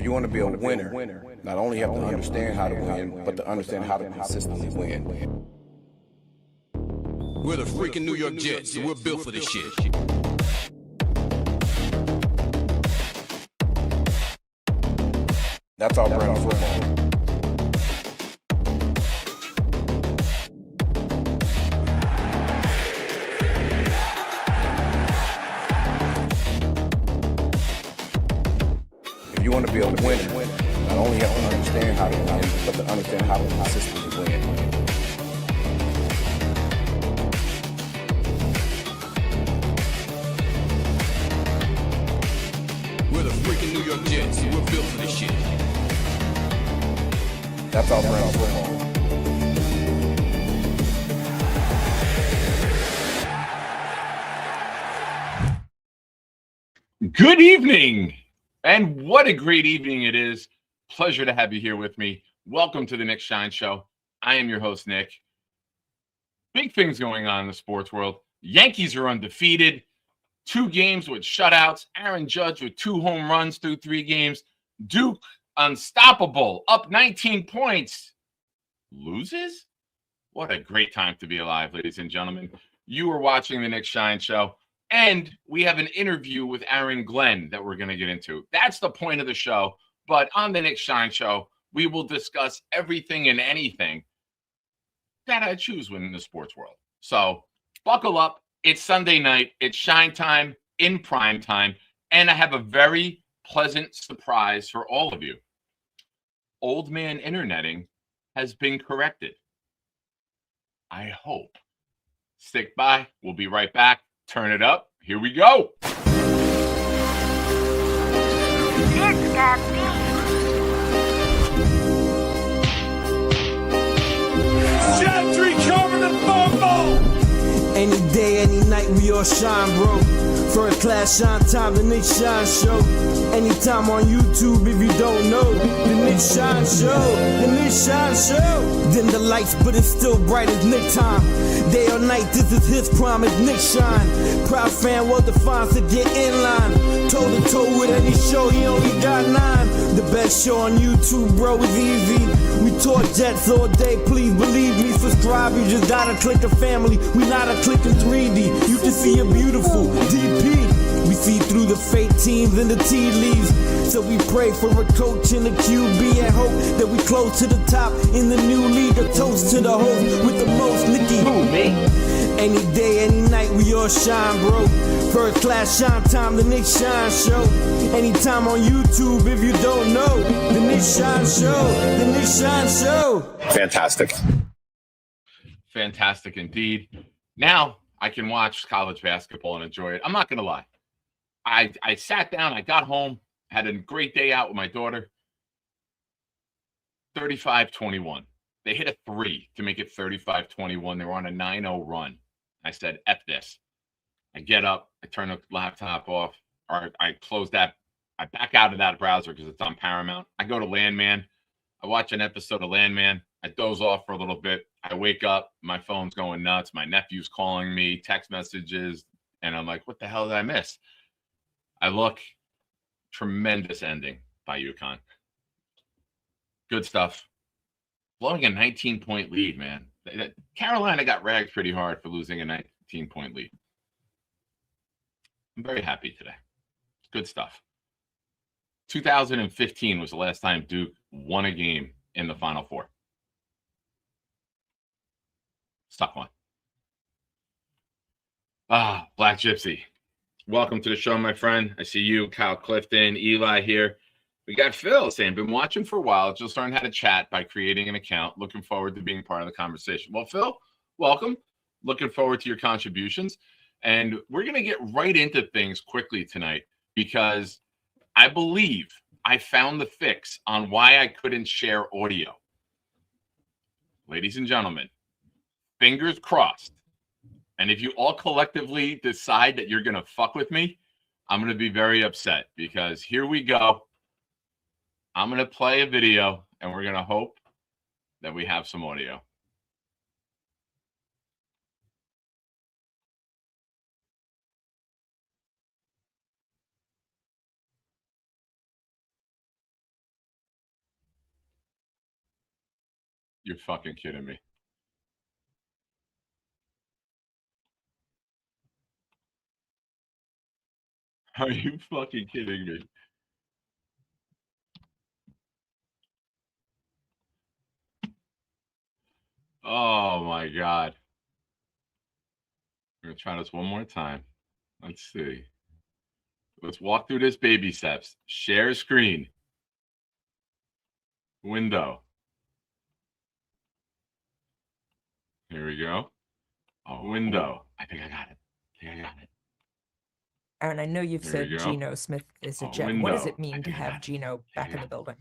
If you want to be a winner, not only have to understand how to win, but to understand how to consistently win. We're the freaking New York Jets, and we're built for this shit. That's our brand of football. If you want to be a winner, not only have to understand how to win, but to understand how to consistently win. We're the freaking New York Jets, and we're built for this shit. That's our brand of football. Good evening, and what a great evening it is. Pleasure to have you here with me. Welcome to the Nick Shine Show. I am your host, Nick. Big things going on in the sports world. Yankees are undefeated. 2 games with shutouts. Aaron Judge with 2 home runs through 3 games. Duke unstoppable, up 19 points. Loses? What a great time to be alive, ladies and gentlemen. You are watching the Nick Shine Show. And we have an interview with Aaron Glenn that we're going to get into. That's the point of the show. But on the Nick Shine Show, we will discuss everything and anything that I choose within the sports world. So buckle up. It's Sunday night. It's Shine Time in prime time. And I have a very pleasant surprise for all of you. Old man interneting has been corrected. I hope. Stick by. We'll be right back. Turn it up. Here we go. It's got Gentry covered in football! Any day, any night, we all shine, bro. First class shine time, the Nick Shine Show. Anytime on YouTube, if you don't know, the Nick Shine Show, the Nick Shine Show. Dim the lights, but it's still bright as Nick time. Day or night, this is his prime, it's Nick Shine. Proud fan, well defined, to get in line. Toe to toe with any show, he only got 9. The best show on YouTube, bro, is easy. We talk Jets all day, please believe me. Subscribe, you just gotta click a family. We not a click in 3D. You can see a beautiful DP. We see through the fake teams and the tea leaves. So we pray for a coach and a QB and hope that we close to the top in the new league. A toast to the host with the most, Nicky. Who, me? Any day, any night, we all shine, bro. First class shine time, the Nick Shine Show. Anytime on YouTube, if you don't know, the Nick Shine Show, the Nick Shine Show. Fantastic. Fantastic indeed. Now I can watch college basketball and enjoy it. I'm not going to lie. I sat down, I got home, had a great day out with my daughter. 35-21. They hit a 3 to make it 35-21. They were on a 9-0 run. I said, F this. I get up, I turn the laptop off, or I close that. I back out of that browser because it's on Paramount. I go to Landman. I watch an episode of Landman. I doze off for a little bit. I wake up. My phone's going nuts. My nephew's calling me, text messages. And I'm like, what the hell did I miss? I look. Tremendous ending by UConn. Good stuff. Blowing a 19-point lead, man. Carolina got ragged pretty hard for losing a 19-point lead. I'm very happy today. Good stuff. 2015 was the last time Duke won a game in the Final Four. Stuck one. Black Gypsy. Welcome to the show, my friend. I see you, Kyle Clifton, Eli here. We got Phil saying, been watching for a while. Just learned how to chat by creating an account. Looking forward to being part of the conversation. Well, Phil, welcome. Looking forward to your contributions. And we're going to get right into things quickly tonight because I believe I found the fix on why I couldn't share audio. Ladies and gentlemen, fingers crossed. And if you all collectively decide that you're going to fuck with me, I'm going to be very upset because here we go. I'm going to play a video and we're going to hope that we have some audio. You're fucking kidding me. Are you fucking kidding me? Oh my God. We're gonna try this one more time. Let's see. Let's walk through this baby steps. Share screen. Window. Here we go. Window. I think I got it. Aaron, I know you've There said we go. Geno Smith is a Jet. What Window. does it I mean to think I have got it. Geno back in the building?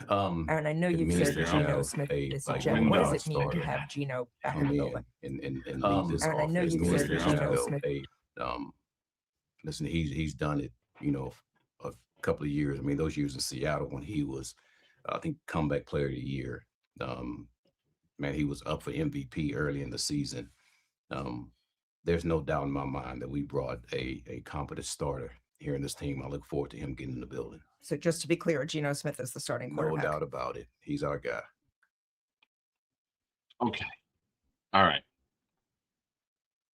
Aaron, I know it you've means said that Geno Geno Smith is a like Jet. What does window it mean to starter have Geno back in come the in building? and lead this Aaron, I know offense. you've Means said that Geno Geno, Smith. listen, he's done it, a couple of years. I mean, those years in Seattle when he was, I think, comeback player of the year. Man, he was up for MVP early in the season. There's no doubt in my mind that we brought a competent starter here in this team. I look forward to him getting in the building. So just to be clear, Geno Smith is the starting No quarterback. doubt about it. He's our guy. Okay. All right.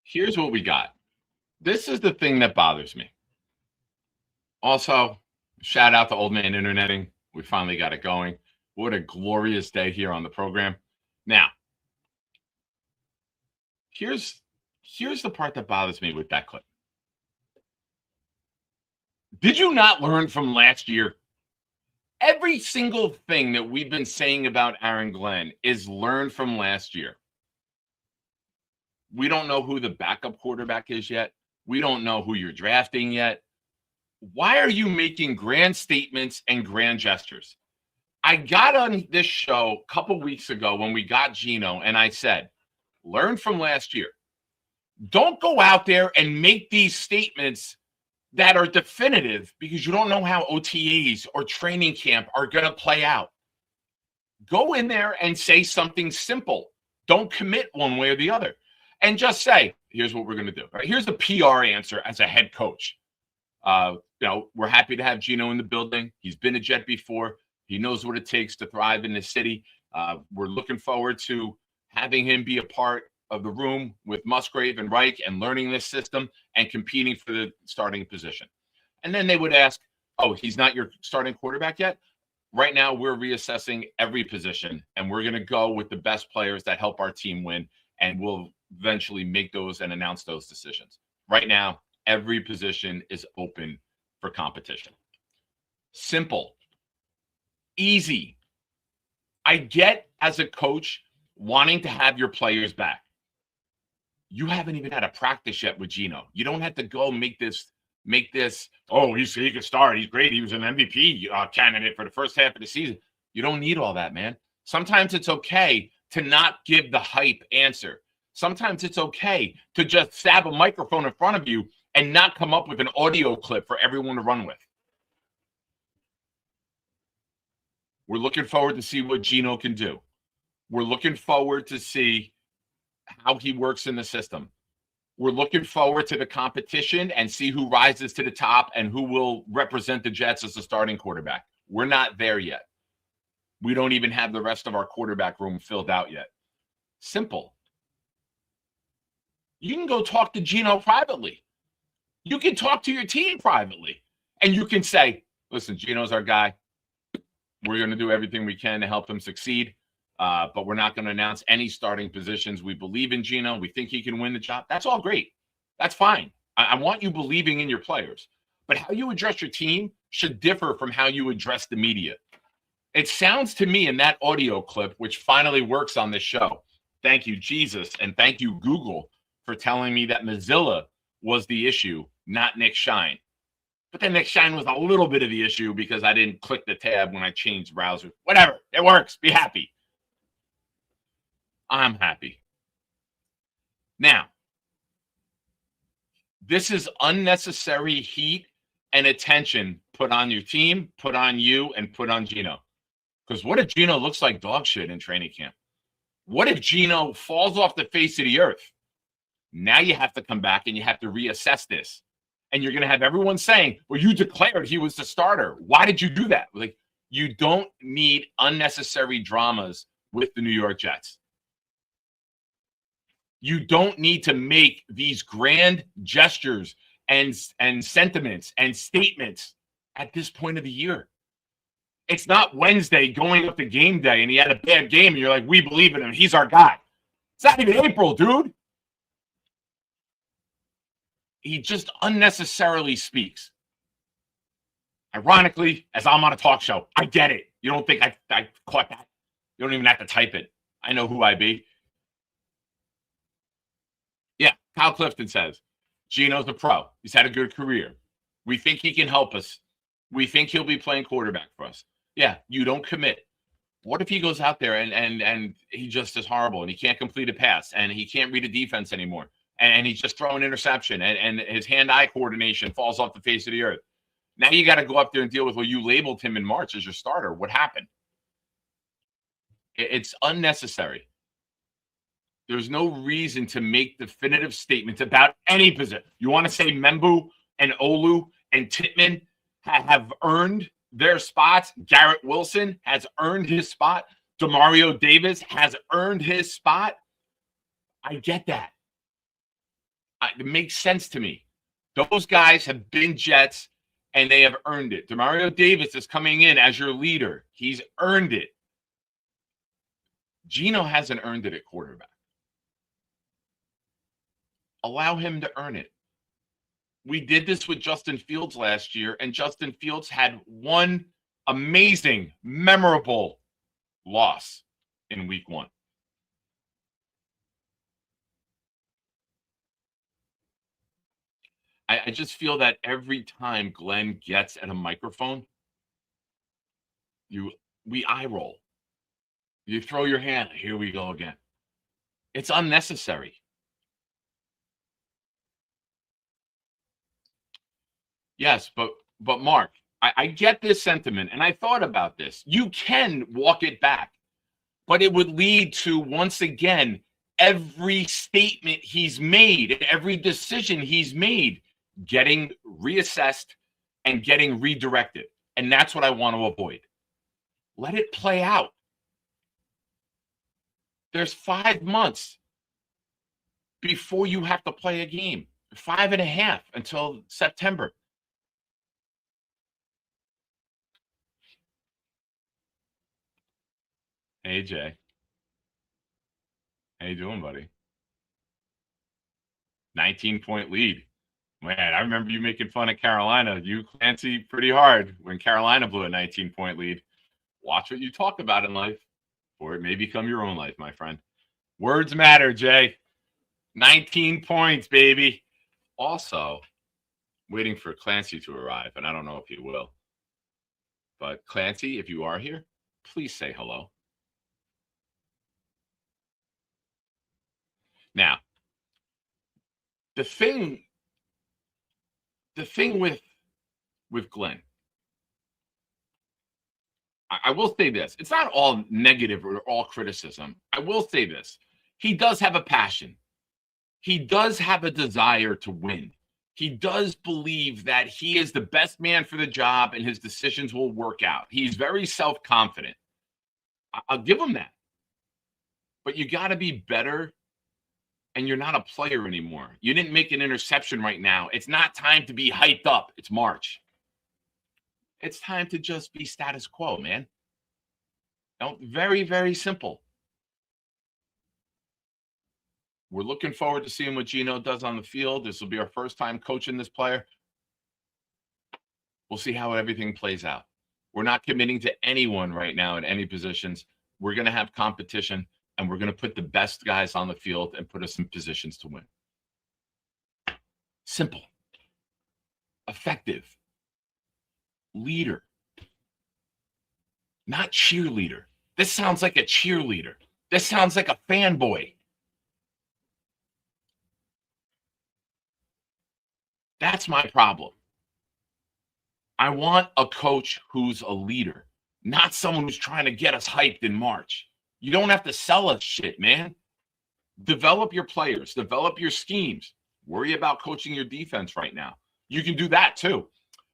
Here's what we got. This is the thing that bothers me. Also, shout out to Old Man Interneting. We finally got it going. What a glorious day here on the program. Now, here's the part that bothers me with that clip. Did you not learn from last year? Every single thing that we've been saying about Aaron Glenn is learned from last year. We don't know who the backup quarterback is yet. We don't know who you're drafting yet. Why are you making grand statements and grand gestures? I got on this show a couple weeks ago when we got Geno, and I said, learn from last year. Don't go out there and make these statements that are definitive because you don't know how OTAs or training camp are going to play out. Go in there and say something simple. Don't commit one way or the other. And just say, here's what we're going to do. Right? Here's the PR answer as a head coach. We're happy to have Geno in the building. He's been a Jet before. He knows what it takes to thrive in the city. We're looking forward to having him be a part of the room with Musgrave and Reich and learning this system and competing for the starting position. And then they would ask, oh, he's not your starting quarterback yet? Right now, we're reassessing every position, and we're going to go with the best players that help our team win, and we'll eventually make those and announce those decisions. Right now, every position is open for competition. Simple. Easy. I get, as a coach, wanting to have your players back. You haven't even had a practice yet with Geno. You don't have to go make this, oh, he could start. He's great. He was an MVP candidate for the first half of the season. You don't need all that, man. Sometimes it's okay to not give the hype answer. Sometimes it's okay to just stab a microphone in front of you and not come up with an audio clip for everyone to run with. We're looking forward to see what Geno can do. We're looking forward to see how he works in the system. We're looking forward to the competition and see who rises to the top and who will represent the Jets as the starting quarterback. We're not there yet. We don't even have the rest of our quarterback room filled out yet. Simple. You can go talk to Geno privately. You can talk to your team privately. And you can say, listen, Geno's our guy. We're going to do everything we can to help him succeed. But we're not going to announce any starting positions. We believe in Geno. We think he can win the job. That's all great. That's fine. I want you believing in your players. But how you address your team should differ from how you address the media. It sounds to me in that audio clip, which finally works on this show. Thank you, Jesus, and thank you, Google, for telling me that Mozilla was the issue, not Nick Shine. But then Nick Shine was a little bit of the issue because I didn't click the tab when I changed browser. Whatever. It works. Be happy. I'm happy. Now, this is unnecessary heat and attention put on your team, put on you, and put on Geno. Because what if Geno looks like dog shit in training camp? What if Geno falls off the face of the earth? Now you have to come back and you have to reassess this. And you're going to have everyone saying, well, you declared he was the starter. Why did you do that? Like, you don't need unnecessary dramas with the New York Jets. You don't need to make these grand gestures and sentiments and statements at this point of the year. It's not Wednesday going up to game day and he had a bad game and you're like, we believe in him. He's our guy. It's not even April, dude. He just unnecessarily speaks. Ironically, as I'm on a talk show, I get it. You don't think I caught that? You don't even have to type it. I know who I be. Yeah, Kyle Clifton says, Gino's a pro. He's had a good career. We think he can help us. We think he'll be playing quarterback for us. Yeah, you don't commit. What if he goes out there and he just is horrible and he can't complete a pass and he can't read a defense anymore and he's just throwing interception and his hand-eye coordination falls off the face of the earth? Now you got to go up there and deal with, well, you labeled him in March as your starter. What happened? It's unnecessary. There's no reason to make definitive statements about any position. You want to say Membu and Olu and Tittman have earned their spots. Garrett Wilson has earned his spot. Demario Davis has earned his spot. I get that. It makes sense to me. Those guys have been Jets, and they have earned it. Demario Davis is coming in as your leader. He's earned it. Gino hasn't earned it at quarterback. Allow him to earn it. We did this with Justin Fields last year, and Justin Fields had one amazing, memorable loss in week 1. I just feel that every time Glenn gets at a microphone, we eye roll. You throw your hand. Here we go again. It's unnecessary. Yes, but Mark, I get this sentiment, and I thought about this. You can walk it back, but it would lead to, once again, every statement he's made and every decision he's made getting reassessed and getting redirected. And that's what I want to avoid. Let it play out. There's 5 months before you have to play a game. 5.5 until September. Hey, Jay. How you doing, buddy? 19-point lead. Man, I remember you making fun of Carolina. You, Clancy, pretty hard when Carolina blew a 19-point lead. Watch what you talk about in life, or it may become your own life, my friend. Words matter, Jay. 19 points, baby. Also, waiting for Clancy to arrive, and I don't know if he will. But Clancy, if you are here, please say hello. Now, the thing with Glenn, I will say this. It's not all negative or all criticism. I will say this. He does have a passion. He does have a desire to win. He does believe that he is the best man for the job and his decisions will work out. He's very self-confident. I'll give him that. But you got to be better, and you're not a player anymore. You didn't make an interception right now. It's not time to be hyped up. It's March. It's time to just be status quo, man. Very, very simple. We're looking forward to seeing what Gino does on the field. This will be our first time coaching this player. We'll see how everything plays out. We're not committing to anyone right now in any positions. We're going to have competition, and we're going to put the best guys on the field and put us in positions to win. Simple. Effective. Leader. Not cheerleader. This sounds like a cheerleader. This sounds like a fanboy. That's my problem. I want a coach who's a leader, not someone who's trying to get us hyped in March. You don't have to sell us shit, man. Develop your players. Develop your schemes. Worry about coaching your defense right now. You can do that too.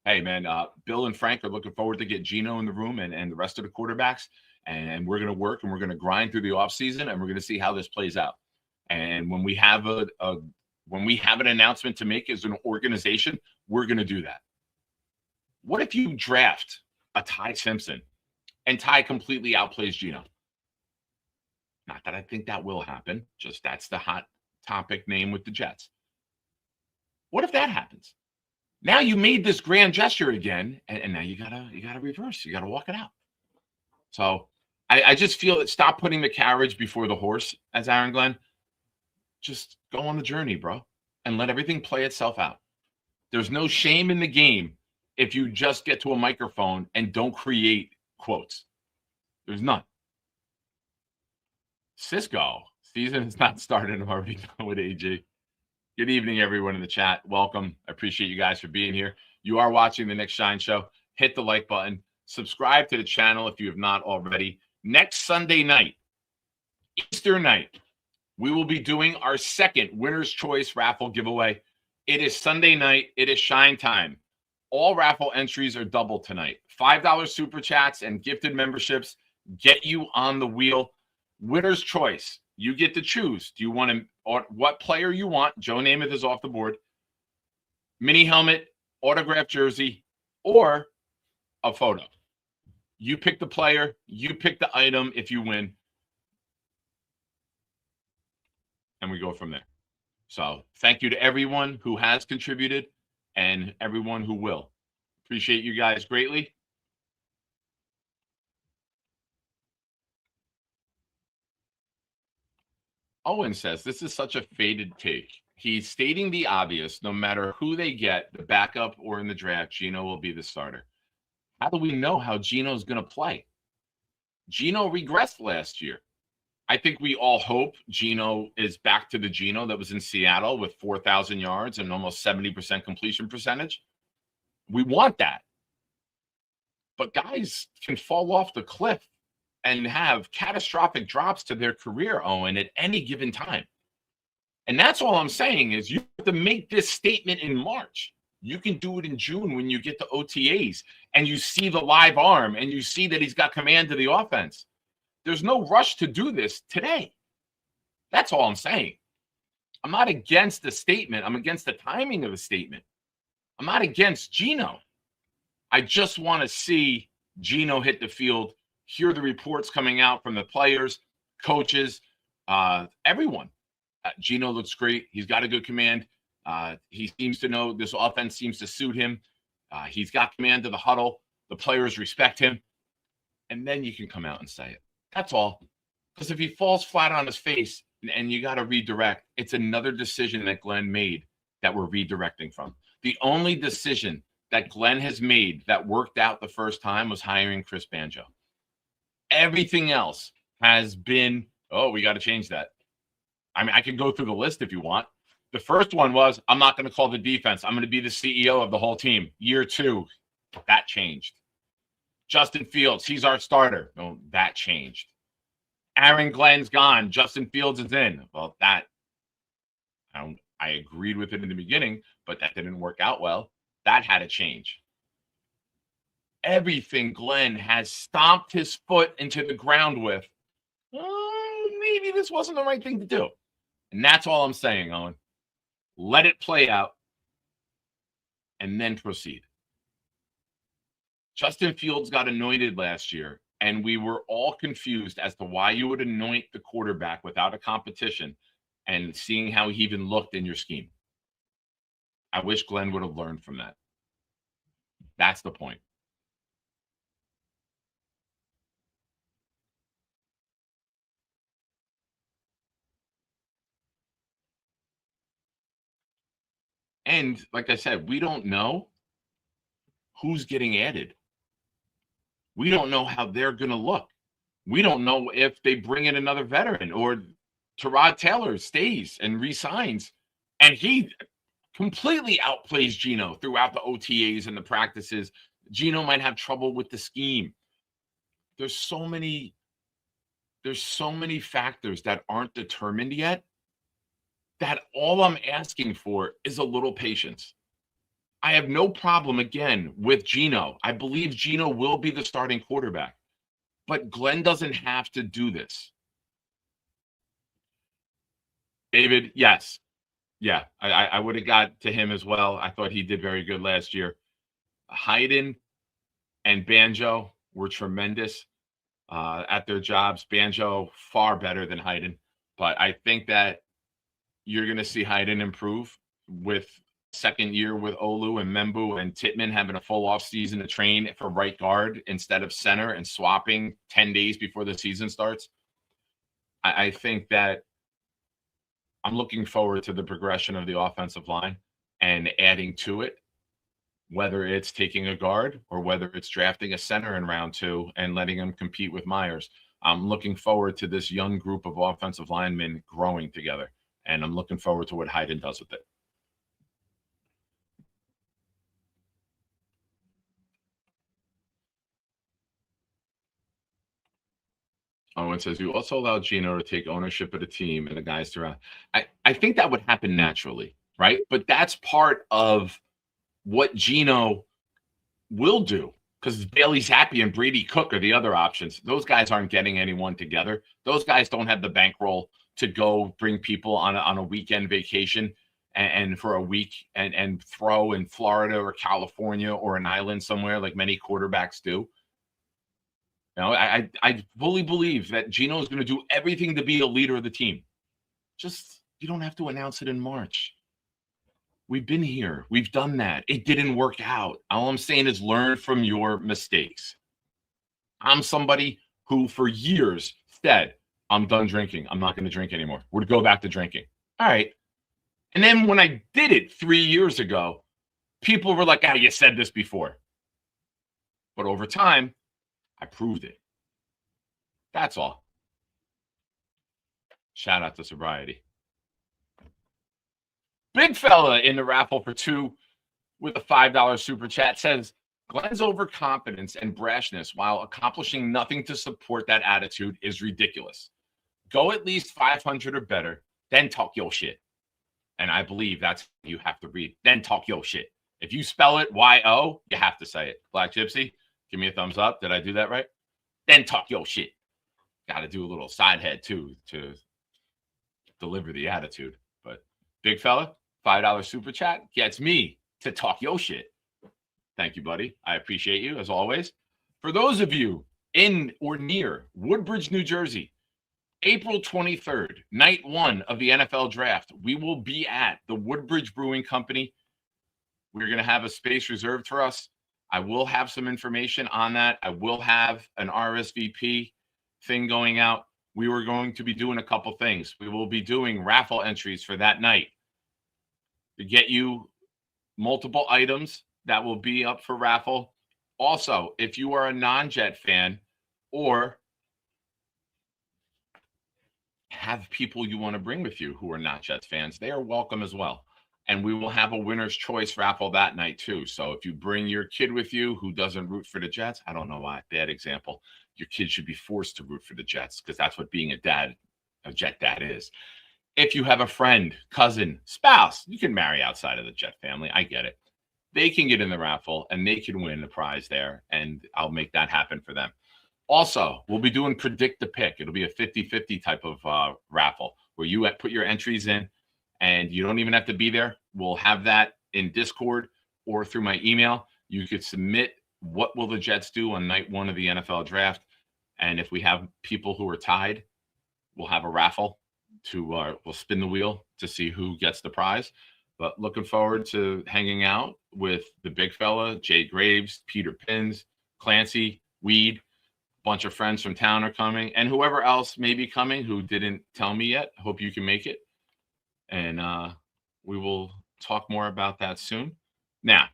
Hey, man, Bill and Frank are looking forward to get Gino in the room and the rest of the quarterbacks. and we're going to work and we're going to grind through the offseason, and we're going to see how this plays out. And when we have when we have an announcement to make as an organization, we're going to do that. What if you draft a Ty Simpson and Ty completely outplays Gino? Not that I think that will happen, just that's the hot topic name with the Jets. What if that happens? Now you made this grand gesture again, and now you gotta reverse. You gotta walk it out. So I just feel that stop putting the carriage before the horse, as Aaron Glenn. Just go on the journey, bro, and let everything play itself out. There's no shame in the game if you just get to a microphone and don't create quotes. There's none. Cisco, season has not started. I'm already done with AG. Good evening, everyone in the chat. Welcome. I appreciate you guys for being here. You are watching the Nick Shine Show. Hit the like button. Subscribe to the channel if you have not already. Next Sunday night, Easter night, we will be doing our second Winner's Choice raffle giveaway. It is Sunday night. It is Shine time. All raffle entries are double tonight. $5 super chats and gifted memberships get you on the wheel. Winner's Choice. You get to choose. Do you want to, or what player you want? Joe Namath is off the board. Mini helmet, autographed jersey, or a photo. You pick the player. You pick the item if you win. And we go from there. So thank you to everyone who has contributed and everyone who will. Appreciate you guys greatly. Owen says, this is such a faded take. He's stating the obvious. No matter who they get, the backup or in the draft, Gino will be the starter. How do we know how Gino's going to play? Gino regressed last year. I think we all hope Gino is back to the Gino that was in Seattle with 4,000 yards and almost 70% completion percentage. We want that. But guys can fall off the cliff and have catastrophic drops to their career, Owen, at any given time. And that's all I'm saying is you have to make this statement in March. You can do it in June when you get to OTAs and you see the live arm and you see that he's got command of the offense. There's no rush to do this today. That's all I'm saying. I'm not against the statement. I'm against the timing of the statement. I'm not against Gino. I just want to see Gino hit the field, hear the reports coming out from the players, coaches, everyone. Gino looks great. He's got a good command. He seems to know this offense seems to suit him. He's got command of the huddle. The players respect him. And then you can come out and say it. That's all. Because if he falls flat on his face and you got to redirect, it's another decision that Glenn made that we're redirecting from. The only decision that Glenn has made that worked out the first time was hiring Chris Banjo. Everything else has been, oh, we got to change that. I mean, I can go through the list if you want. The first one was, I'm not going to call the defense. I'm going to be the CEO of the whole team. Year 2, that changed. Justin Fields, he's our starter. No, that changed. Aaron Glenn's gone. Justin Fields is in. Well, that, I agreed with it in the beginning, but that didn't work out well. That had to change. Everything Glenn has stomped his foot into the ground with, maybe this wasn't the right thing to do. And that's all I'm saying, Owen. Let it play out and then proceed. Justin Fields got anointed last year, and we were all confused as to why you would anoint the quarterback without a competition and seeing how he even looked in your scheme. I wish Glenn would have learned from that. That's the point. And like I said, we don't know who's getting added. We don't know how they're going to look. We don't know if they bring in another veteran or Tyrod Taylor stays and resigns and he completely outplays Gino throughout the OTAs and the practices. Gino might have trouble with the scheme. There's so many factors that aren't determined yet that all I'm asking for is a little patience. I have no problem, again, with Gino. I believe Gino will be the starting quarterback. But Glenn doesn't have to do this. David, yes. Yeah, I would have got to him as well. I thought he did very good last year. Hayden and Banjo were tremendous at their jobs. Banjo far better than Hayden. But I think that you're going to see Hayden improve with second year with Olu and Membu and Titman having a full off season to train for right guard instead of center and swapping 10 days before the season starts. I think that I'm looking forward to the progression of the offensive line and adding to it, whether it's taking a guard or whether it's drafting a center in round 2 and letting them compete with Myers. I'm looking forward to this young group of offensive linemen growing together, and I'm looking forward to what Hayden does with it. Owen says, you also allow Gino to take ownership of the team and the guys throughout. I think that would happen naturally, right? But that's part of what Gino will do, because Bailey Zappi and Brady Cook are the other options. Those guys aren't getting anyone together. Those guys don't have the bankroll to go bring people on a weekend vacation and for a week and throw in Florida or California or an island somewhere like many quarterbacks do. You know, I fully believe that Gino is going to do everything to be a leader of the team. Just, you don't have to announce it in March. We've been here. We've done that. It didn't work out. All I'm saying is learn from your mistakes. I'm somebody who for years said, I'm done drinking. I'm not going to drink anymore. We're to go back to drinking. All right. And then when I did it 3 years ago, people were like, you said this before. But over time, I proved it. That's all. Shout out to sobriety. Big fella in the raffle for 2 with a $5 super chat says, Glenn's overconfidence and brashness while accomplishing nothing to support that attitude is ridiculous. Go at least 500 or better, then talk your shit. And I believe that's what you have to read. Then talk your shit. If you spell it Y-O, you have to say it. Black Gypsy, give me a thumbs up. Did I do that right? Then talk your shit. Got to do a little side head too to deliver the attitude. But big fella, $5 super chat gets me to talk your shit. Thank you, buddy. I appreciate you as always. For those of you in or near Woodbridge, New Jersey, April 23rd, night 1 of the NFL draft, we will be at the Woodbridge Brewing Company. We're going to have a space reserved for us. I will have some information on that. I will have an RSVP thing going out. We were going to be doing a couple things. We will be doing raffle entries for that night to get you multiple items that will be up for raffle. Also, if you are a non-Jet fan or have people you want to bring with you who are not Jets fans, they are welcome as well. And we will have a winner's choice raffle that night too. So if you bring your kid with you who doesn't root for the Jets, I don't know why, bad example. Your kid should be forced to root for the Jets because that's what being a Jet dad is. If you have a friend, cousin, spouse, you can marry outside of the Jet family. I get it. They can get in the raffle and they can win the prize there. And I'll make that happen for them. Also, we'll be doing Predict the Pick. It'll be a 50-50 type of raffle where you put your entries in and you don't even have to be there. We'll have that in Discord or through my email. You could submit what will the Jets do on night 1 of the NFL draft. And if we have people who are tied, we'll have a raffle we'll spin the wheel to see who gets the prize. But looking forward to hanging out with the big fella, Jay Graves, Peter Pins, Clancy, Weed. Bunch of friends from town are coming, and whoever else may be coming who didn't tell me yet. I hope you can make it. And we will talk more about that soon. Now,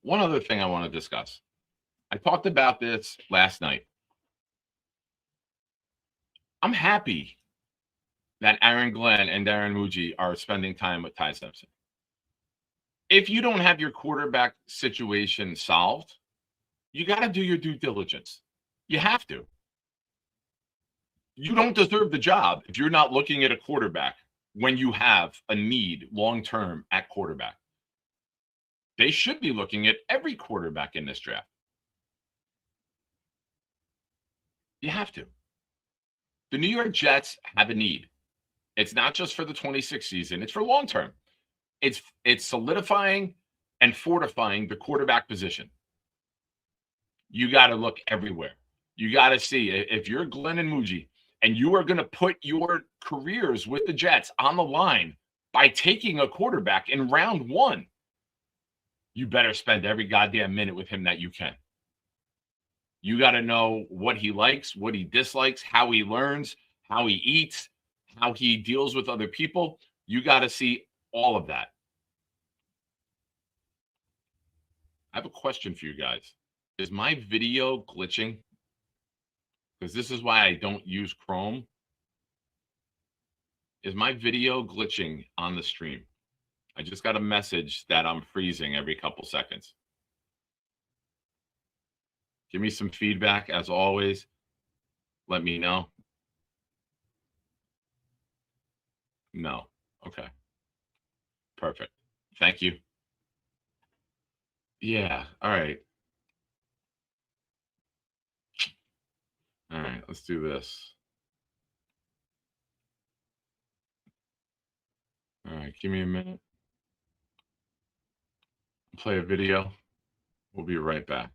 one other thing I want to discuss. I talked about this last night. I'm happy that Aaron Glenn and Darren Muji are spending time with Ty Simpson. If you don't have your quarterback situation solved, you got to do your due diligence. You have to. You don't deserve the job if you're not looking at a quarterback when you have a need long-term at quarterback. They should be looking at every quarterback in this draft. You have to. The New York Jets have a need. It's not just for the 26th season, it's for long term. It's solidifying and fortifying the quarterback position. You got to look everywhere. You got to see if you're Glenn and Muji and you are going to put your careers with the Jets on the line by taking a quarterback in round 1, you better spend every goddamn minute with him that you can. You got to know what he likes, what he dislikes, how he learns, how he eats, how he deals with other people. You got to see all of that. I have a question for you guys. Is my video glitching? Because this is why I don't use Chrome. Is my video glitching on the stream? I just got a message that I'm freezing every couple seconds. Give me some feedback as always. Let me know. No. Okay. Perfect. Thank you. Yeah. All right. All right. Let's do this. All right. Give me a minute. Play a video. We'll be right back.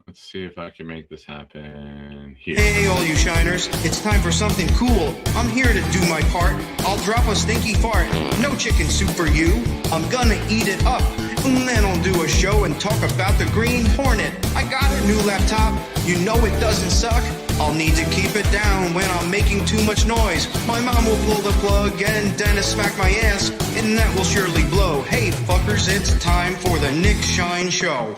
Let's see if I can make this happen here. Hey, all you shiners, it's time for something cool. I'm here to do my part. I'll drop a stinky fart. No chicken soup for you. I'm gonna eat it up. And then I'll do a show and talk about the Green Hornet. I got a new laptop. You know it doesn't suck. I'll need to keep it down when I'm making too much noise. My mom will pull the plug and Dennis smack my ass, and that will surely blow. Hey, fuckers, it's time for the Nick Shine Show.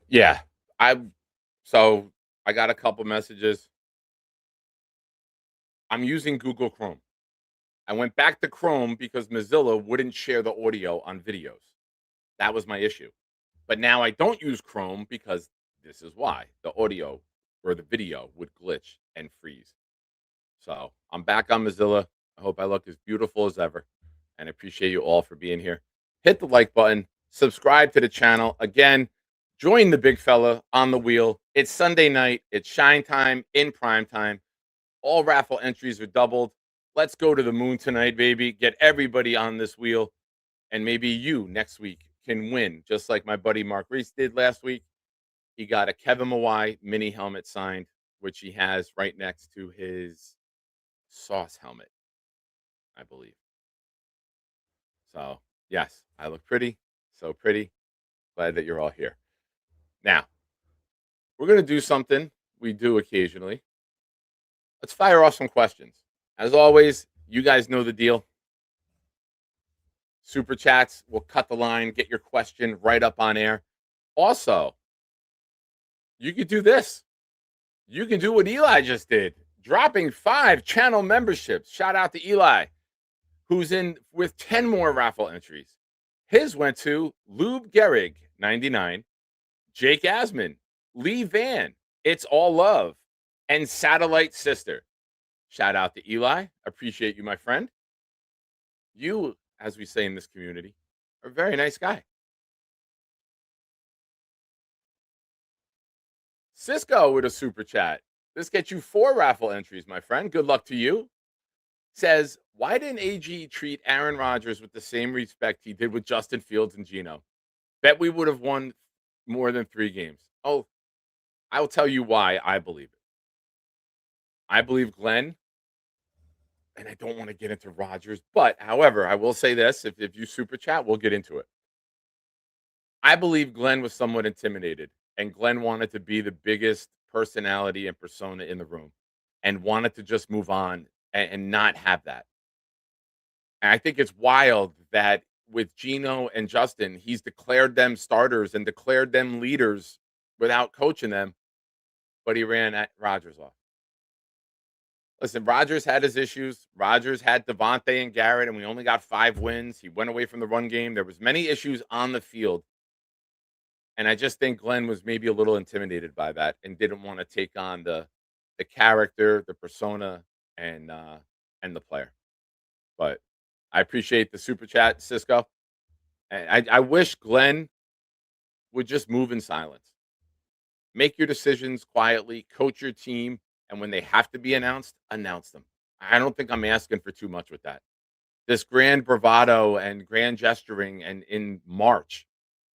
Yeah, I got a couple messages. I'm using Google Chrome. I went back to Chrome because Mozilla wouldn't share the audio on videos. That was my issue. But now I don't use Chrome because this is why the audio or the video would glitch and freeze. So I'm back on Mozilla. I hope I look as beautiful as ever, and I appreciate you all for being here. Hit the like button, subscribe to the channel. Again, join the big fella on the wheel. It's Sunday night. It's shine time in prime time. All raffle entries are doubled. Let's go to the moon tonight, baby. Get everybody on this wheel. And maybe you next week can win, just like my buddy Mark Reese did last week. He got a Kevin Mawai mini helmet signed, which he has right next to his Sauce helmet, I believe. So, yes, I look pretty. So pretty. Glad that you're all here. Now, we're going to do something we do occasionally. Let's fire off some questions. As always, you guys know the deal. Super chats, we'll cut the line, get your question right up on air. Also, you could do this. You can do what Eli just did, dropping 5 channel memberships. Shout out to Eli, who's in with 10 more raffle entries. His went to Lube Gehrig, 99. Jake Asman, Lee Van, It's All Love, and Satellite Sister. Shout out to Eli. Appreciate you, my friend. You, as we say in this community, are a very nice guy. Cisco with a super chat. This gets you 4 raffle entries, my friend. Good luck to you. Says, why didn't AG treat Aaron Rodgers with the same respect he did with Justin Fields and Geno? Bet we would have won more than 3 games. Oh, I'll tell you why I believe it. I believe Glenn, and I don't want to get into Rodgers, but however, I will say this, if you super chat, we'll get into it. I believe Glenn was somewhat intimidated, and Glenn wanted to be the biggest personality and persona in the room and wanted to just move on and not have that. And I think it's wild that with Geno and Justin, he's declared them starters and declared them leaders without coaching them, but he ran at Rodgers off. Listen, Rodgers had his issues. Rodgers had Devontae and Garrett, and we only got 5 wins. He went away from the run game. There was many issues on the field. And I just think Glenn was maybe a little intimidated by that and didn't want to take on the character, the persona, and the player. But I appreciate the super chat, Cisco. And I wish Glenn would just move in silence. Make your decisions quietly, coach your team, and when they have to be announced, announce them. I don't think I'm asking for too much with that. This grand bravado and grand gesturing and in March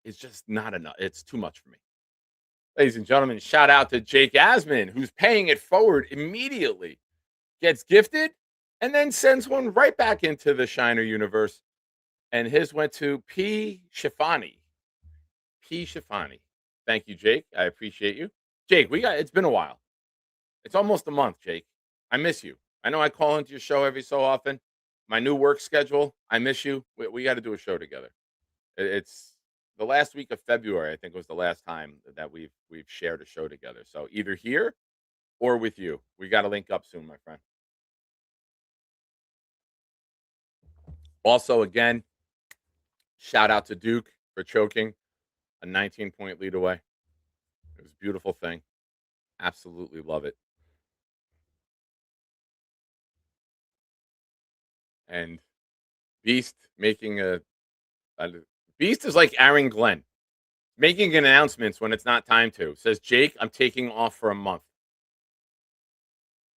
is just not enough. It's too much for me. Ladies and gentlemen, shout out to Jake Asman, who's paying it forward immediately, gets gifted, and then sends one right back into the Shiner universe. And his went to P. Shifani. P. Shifani. Thank you, Jake. I appreciate you. Jake, it's been a while. It's almost a month, Jake. I miss you. I know I call into your show every so often. My new work schedule, I miss you. We got to do a show together. It's the last week of February, I think, was the last time that we've shared a show together. So either here or with you. We got to link up soon, my friend. Also, again, shout out to Duke for choking a 19-point lead away. It was a beautiful thing. Absolutely love it. And Beast making a Beast is like Aaron Glenn, making announcements when it's not time to. Says, Jake, I'm taking off for a month.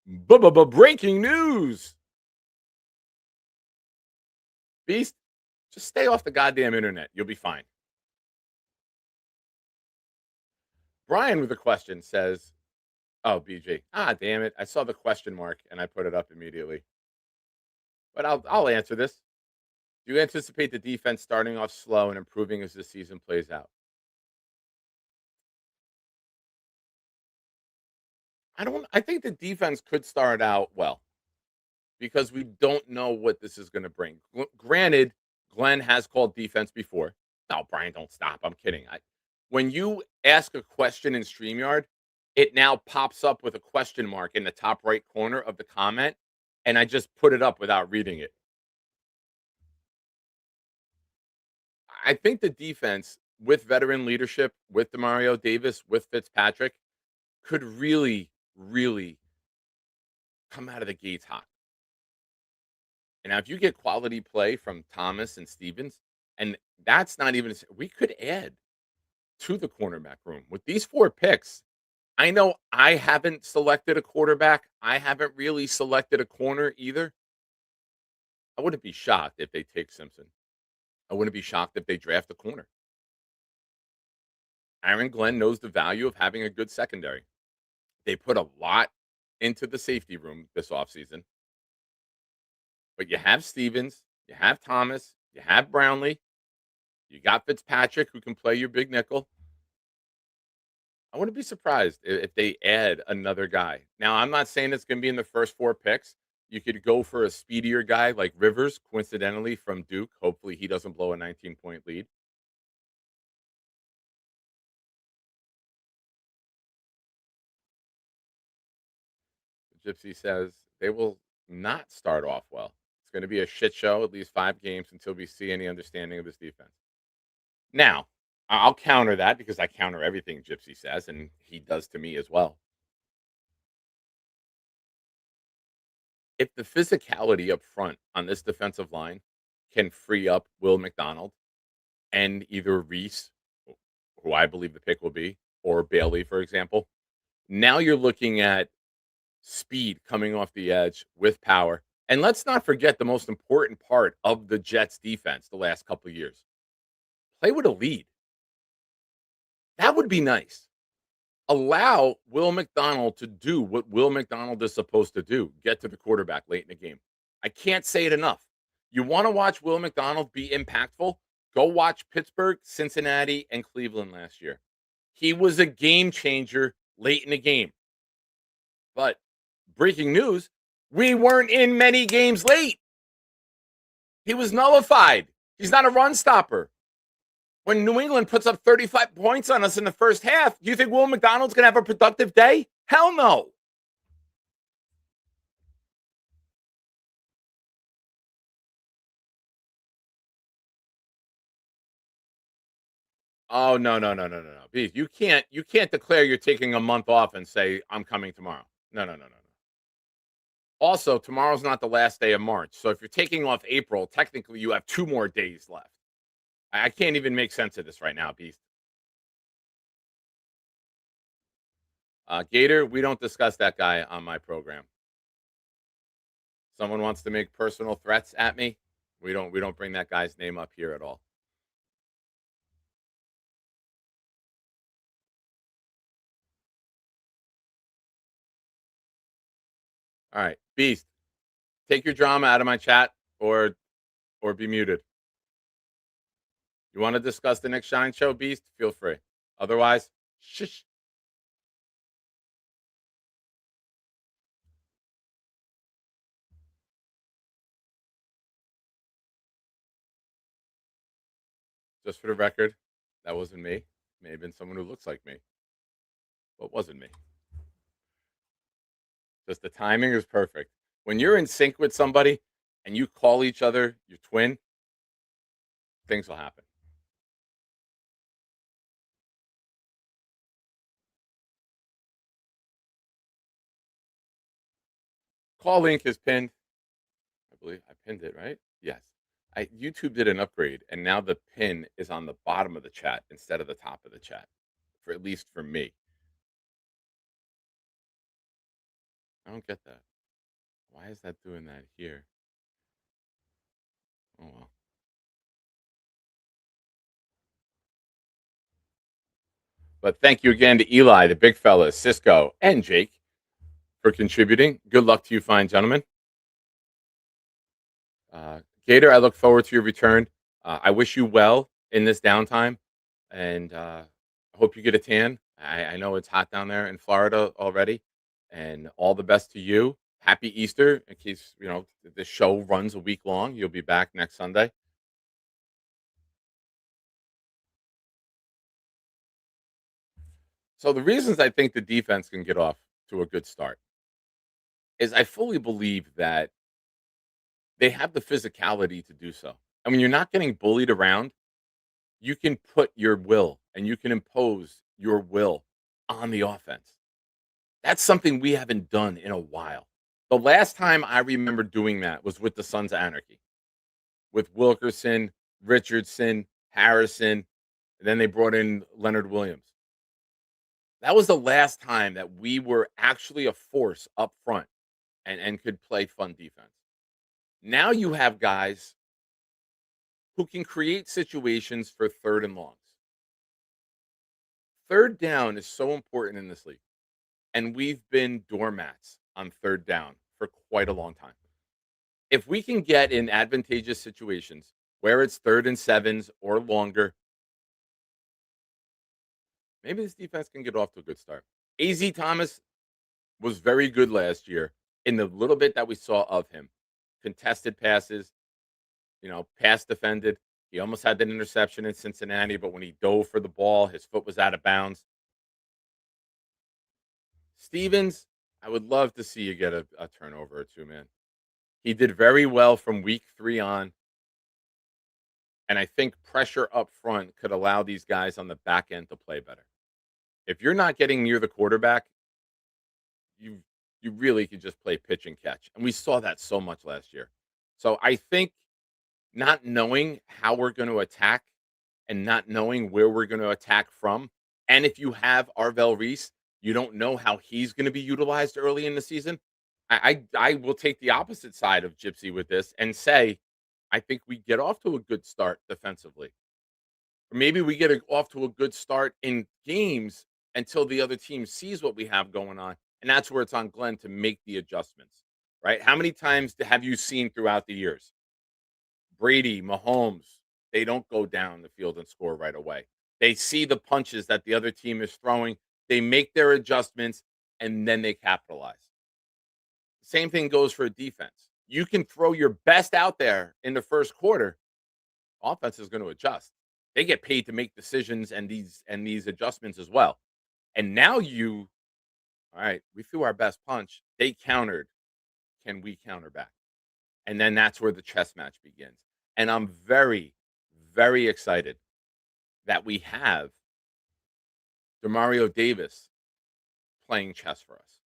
Breaking news. Beast, just stay off the goddamn internet. You'll be fine. Brian with a question says, oh, BJ. Damn it. I saw the question mark and I put it up immediately. But I'll answer this. Do you anticipate the defense starting off slow and improving as the season plays out? I think the defense could start out well because we don't know what this is going to bring. Granted, Glenn has called defense before. No, Brian, don't stop. I'm kidding. When you ask a question in StreamYard, it now pops up with a question mark in the top right corner of the comment, and I just put it up without reading it. I think the defense, with veteran leadership, with Demario Davis, with Fitzpatrick, could really, really come out of the gates hot. And now if you get quality play from Thomas and Stevens, and that's not even, we could add to the cornerback room. With these 4 picks, I know I haven't selected a quarterback. I haven't really selected a corner either. I wouldn't be shocked if they take Simpson. I wouldn't be shocked if they draft a corner. Aaron Glenn knows the value of having a good secondary. They put a lot into the safety room this offseason. But you have Stevens, you have Thomas, you have Brownlee, you got Fitzpatrick who can play your big nickel. I wouldn't be surprised if they add another guy. Now, I'm not saying it's going to be in the first 4 picks. You could go for a speedier guy like Rivers, coincidentally from Duke. Hopefully he doesn't blow a 19-point lead. Gypsy says they will not start off well. It's going to be a shit show, at least 5 games until we see any understanding of this defense. Now, I'll counter that because I counter everything Gypsy says, and he does to me as well. If the physicality up front on this defensive line can free up Will McDonald and either Reese, who I believe the pick will be, or Bailey, for example, now you're looking at speed coming off the edge with power. And let's not forget the most important part of the Jets defense the last couple of years. Play with a lead. That would be nice. Allow Will McDonald to do what Will McDonald is supposed to do, get to the quarterback late in the game. I can't say it enough. You want to watch Will McDonald be impactful? Go watch Pittsburgh, Cincinnati, and Cleveland last year. He was a game changer late in the game. But breaking news, we weren't in many games late. He was nullified. He's not a run stopper. When New England puts up 35 points on us in the first half, do you think Will McDonald's going to have a productive day? Hell no. Oh, no. Beef, you can't declare you're taking a month off and say, I'm coming tomorrow. No. Also, tomorrow's not the last day of March. So if you're taking off April, technically you have 2 more days left. I can't even make sense of this right now, Beast. Gator, we don't discuss that guy on my program. Someone wants to make personal threats at me. We don't bring that guy's name up here at all. All right, Beast, take your drama out of my chat or be muted. You want to discuss the Nick Shine show, Beast? Feel free. Otherwise, shush. Just for the record, that wasn't me. May have been someone who looks like me, but wasn't me. Just the timing is perfect. When you're in sync with somebody and you call each other your twin, things will happen. Call link is pinned. I believe I pinned it, right? Yes. YouTube did an upgrade, and now the pin is on the bottom of the chat instead of the top of the chat, for at least for me. I don't get that. Why is that doing that here? Oh well. But thank you again to Eli, the big fella, Cisco, and Jake for contributing. Good luck to you, fine gentlemen. Gator, I look forward to your return. I wish you well in this downtime, and I hope you get a tan. I know it's hot down there in Florida already, and all the best to you. Happy Easter! In case the show runs a week long, you'll be back next Sunday. So the reasons I think the defense can get off to a good start is I fully believe that they have the physicality to do so. And when you're not getting bullied around, you can put your will and you can impose your will on the offense. That's something we haven't done in a while. The last time I remember doing that was with the Sons of Anarchy, with Wilkerson, Richardson, Harrison, and then they brought in Leonard Williams. That was the last time that we were actually a force up front and could play fun defense. Now you have guys who can create situations for third and longs. Third down is so important in this league. And we've been doormats on third down for quite a long time. If we can get in advantageous situations where it's 3rd and 7s or longer, maybe this defense can get off to a good start. AZ Thomas was very good last year in the little bit that we saw of him. Contested passes, pass defended. He almost had that interception in Cincinnati, but when he dove for the ball, his foot was out of bounds. Stevens, I would love to see you get a turnover or two, man. He did very well from week 3 on. And I think pressure up front could allow these guys on the back end to play better. If you're not getting near the quarterback, you really could just play pitch and catch. And we saw that so much last year. So I think not knowing how we're going to attack and not knowing where we're going to attack from, and if you have Arvell Reese, you don't know how he's going to be utilized early in the season. I will take the opposite side of Gypsy with this and say, I think we get off to a good start defensively. Or maybe we get off to a good start in games until the other team sees what we have going on. And that's where it's on Glenn to make the adjustments, right? How many times have you seen throughout the years? Brady, Mahomes, they don't go down the field and score right away. They see the punches that the other team is throwing. They make their adjustments, and then they capitalize. Same thing goes for a defense. You can throw your best out there in the first quarter. Offense is going to adjust. They get paid to make decisions and these adjustments as well. And now all right, we threw our best punch. They countered. Can we counter back? And then that's where the chess match begins. And I'm very, very excited that we have Demario Davis playing chess for us.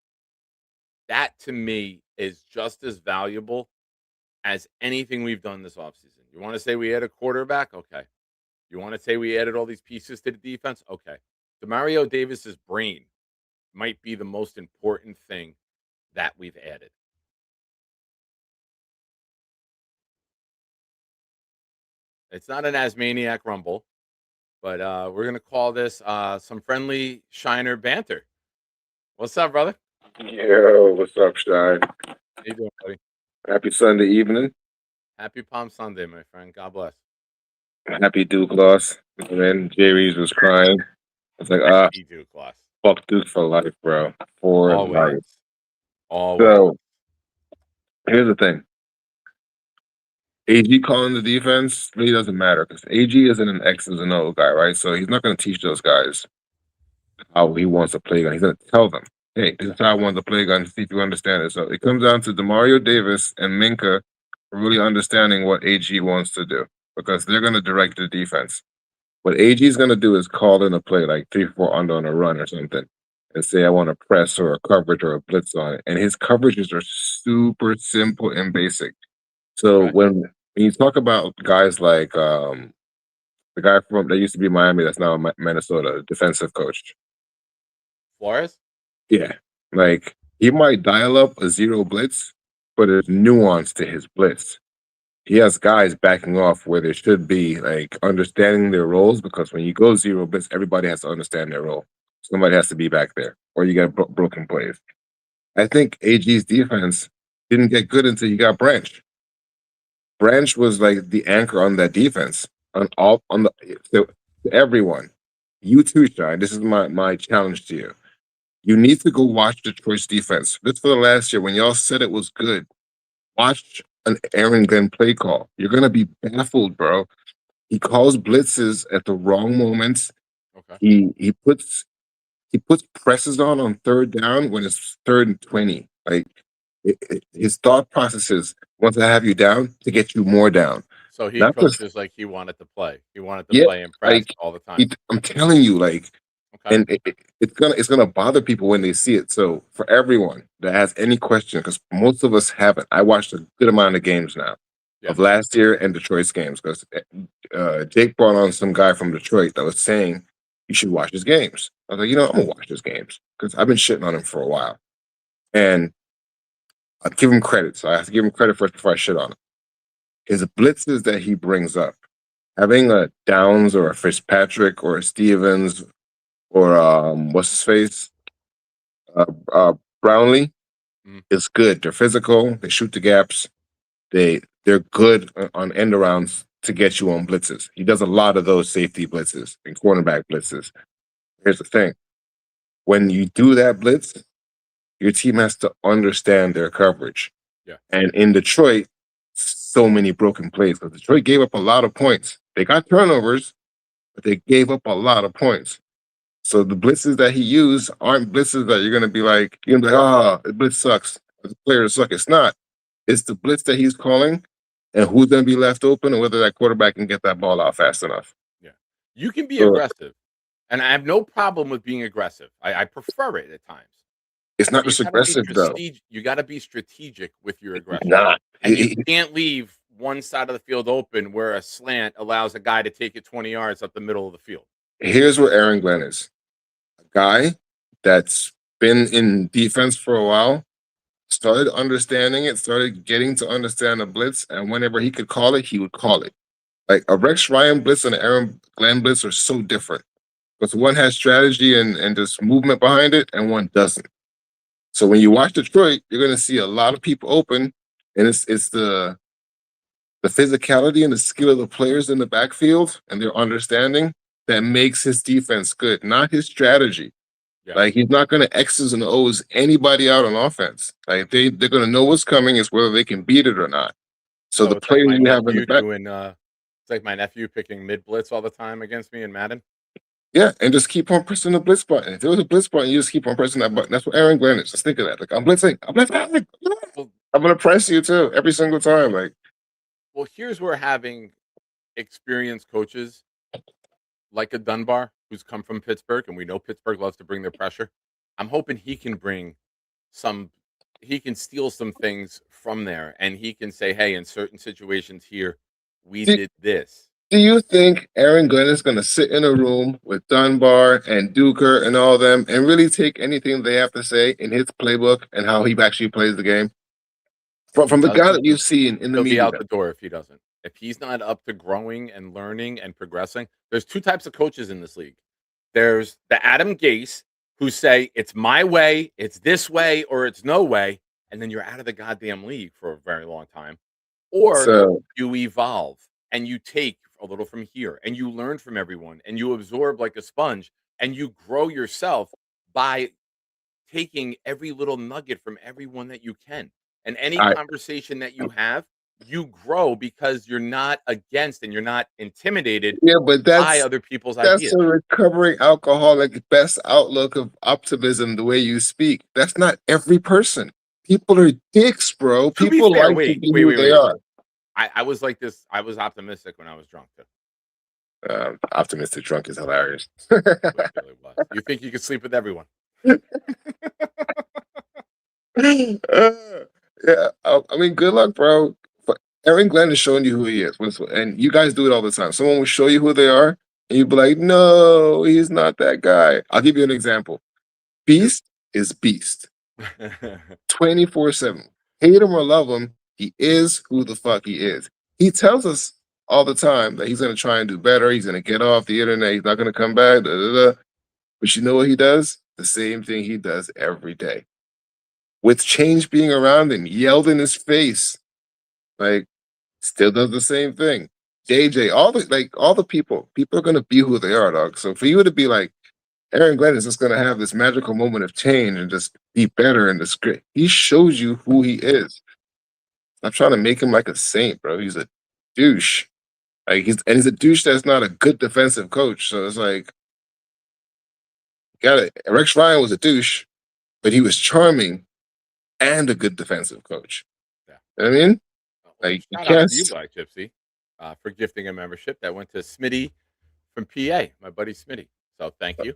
That to me is just as valuable as anything we've done this offseason. You want to say we added a quarterback? Okay. You want to say we added all these pieces to the defense? Okay. Demario Davis's brain might be the most important thing that we've added. It's not an Asmaniac Rumble, but we're gonna call this some friendly Shiner banter. What's up, brother? Yo, what's up, Shine? How you doing, buddy? Happy Sunday evening. Happy Palm Sunday, my friend. God bless. Happy Duke loss. And then Jerry's was crying. It's like, He Duke lost. fuck Duke for life, bro. For Always. life. Always. So, here's the thing. AG calling the defense really doesn't matter because AG isn't an X's and O guy, right? So he's not going to teach those guys how he wants to play gun. He's going to tell them, hey, this is how I want to play gun, see if you understand it. So it comes down to Demario Davis and Minka really understanding what AG wants to do because they're going to direct the defense. What AG is going to do is call in a play like 3-4 under on a run or something and say, I want a press or a coverage or a blitz on it. And his coverages are super simple and basic. So when you talk about guys like the guy from that used to be Miami that's now in Minnesota, defensive coach. Flores? Yeah. Like he might dial up a zero blitz, but there's nuance to his blitz. He has guys backing off where they should be, like understanding their roles, because when you go zero blitz, everybody has to understand their role. Somebody has to be back there, or you get broken plays. I think AG's defense didn't get good until you got Branch. Branch was like the anchor on that defense, to everyone. You too, Shine. This is my challenge to you. You need to go watch Detroit's defense. This for the last year when y'all said it was good. Watch an Aaron Glenn play call. You're gonna be baffled, bro. He calls blitzes at the wrong moments. Okay. He puts presses on third down when it's 3rd and 20. Like his thought processes wants to have you down to get you more down. So he Not just coaches like he wanted to play. He wanted to play and press like all the time. I'm telling you, like, Okay. and it's gonna bother people when they see it. So for everyone that has any question, because most of us haven't, I watched a good amount of games now of last year and Detroit's games because Jake brought on some guy from Detroit that was saying you should watch his games. I was like, I'm gonna watch his games because I've been shitting on him for a while, and I give him credit. So I have to give him credit first before I shit on him. His blitzes that he brings up, having a Downs or a Fitzpatrick or a Stevens or what's his face, Brownlee, is good. They're physical. They shoot the gaps. They're good on end arounds to get you on blitzes. He does a lot of those safety blitzes and cornerback blitzes. Here's the thing: when you do that blitz, your team has to understand their coverage. Yeah. And in Detroit, so many broken plays because Detroit gave up a lot of points. They got turnovers, but they gave up a lot of points. So the blitzes that he used aren't blitzes that you're gonna be like, the blitz sucks. The players suck. It's not. It's the blitz that he's calling and who's gonna be left open and whether that quarterback can get that ball out fast enough. Yeah. You can be aggressive. And I have no problem with being aggressive. I prefer it at times. It's not just aggressive though. You gotta be strategic with your aggression. Nah. And you can't leave one side of the field open where a slant allows a guy to take it 20 yards up the middle of the field. Here's where Aaron Glenn is. A guy that's been in defense for a while, started understanding it, started getting to understand the blitz, and whenever he could call it, he would call it. Like a Rex Ryan blitz and an Aaron Glenn blitz are so different. Because one has strategy and just movement behind it, and one doesn't. So when you watch Detroit, you're going to see a lot of people open, and it's the physicality and the skill of the players in the backfield and their understanding that makes his defense good, not his strategy. Yeah. Like he's not going to X's and O's anybody out on offense. Like they're going to know what's coming. It's whether they can beat it or not. So the players like you have in the back, it's like my nephew picking mid blitz all the time against me in Madden. Yeah, and just keep on pressing the blitz button. If there was a blitz button, you just keep on pressing that button. That's what Aaron Glenn is. Just think of that. Like I'm blitzing. I'm gonna press you too every single time. Like, well, here's where having experienced coaches like a Dunbar, who's come from Pittsburgh, and we know Pittsburgh loves to bring their pressure. I'm hoping he can steal some things from there, and he can say, "Hey, in certain situations here, we did this." Do you think Aaron Glenn is going to sit in a room with Dunbar and Duker and all them and really take anything they have to say in his playbook and how he actually plays the game? From the guy that you've seen in the He'll be media. out the door if he doesn't. If he's not up to growing and learning and progressing, there's two types of coaches in this league. There's the Adam Gase who say it's my way, it's this way, or it's no way, and then you're out of the goddamn league for a very long time. Or So you evolve and you take a little from here and you learn from everyone and you absorb like a sponge and you grow yourself by taking every little nugget from everyone that you can. And any I conversation that you have, you grow because you're not against and you're not intimidated yeah, but by other people's ideas. that's a recovering alcoholic best outlook of optimism. The way you speak, that's not every person. People are dicks, bro. To be People fair, like to wait, be wait, who wait, they wait. are. I was like this. I was optimistic when I was drunk too. Optimistic drunk is hilarious. It really was. You think you could sleep with everyone? Yeah, I mean, good luck, bro. But Aaron Glenn is showing you who he is, and you guys do it all the time. Someone will show you who they are, and you'll be like, "No, he's not that guy." I'll give you an example. Beast is Beast, 24/7. Hate him or love him, he is who the fuck he is. He tells us all the time that he's going to try and do better. He's going to get off the internet. He's not going to come back. Da, da, da. But you know what he does? The same thing he does every day. With change being around him, yelled in his face, like still does the same thing. JJ, all the people are gonna be who they are, dog. So for you to be like Aaron Glenn is just gonna have this magical moment of change and just be better in the script. He shows you who he is. I'm trying to make him like a saint, bro. He's a douche. He's a douche that's not a good defensive coach. So it's like, got it. Rex Ryan was a douche, but he was charming and a good defensive coach. Yeah. You know what I mean? Well, Like you shout out can't. to you, Black Gypsy, for gifting a membership that went to Smitty from PA, my buddy Smitty. So thank you.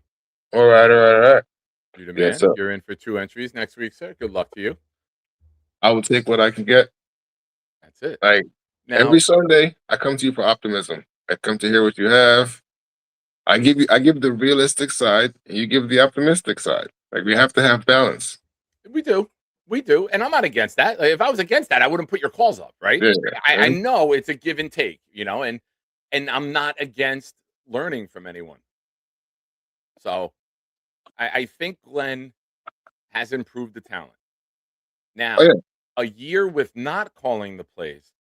All right. You're the man. Yes, sir. You're in for 2 entries next week, sir. Good luck to you. I will take what I can get. That's it. Like Now, every Sunday, I come to you for optimism. I come to hear what you have. I give the realistic side, and you give the optimistic side. Like we have to have balance. we do. We do. And I'm not against that. Like, if I was against that, I wouldn't put your calls up, right? Yeah, I know it's a give and take, and I'm not against learning from anyone. So I think Glenn has improved the talent. Now, Oh, yeah. a year with not calling the plays,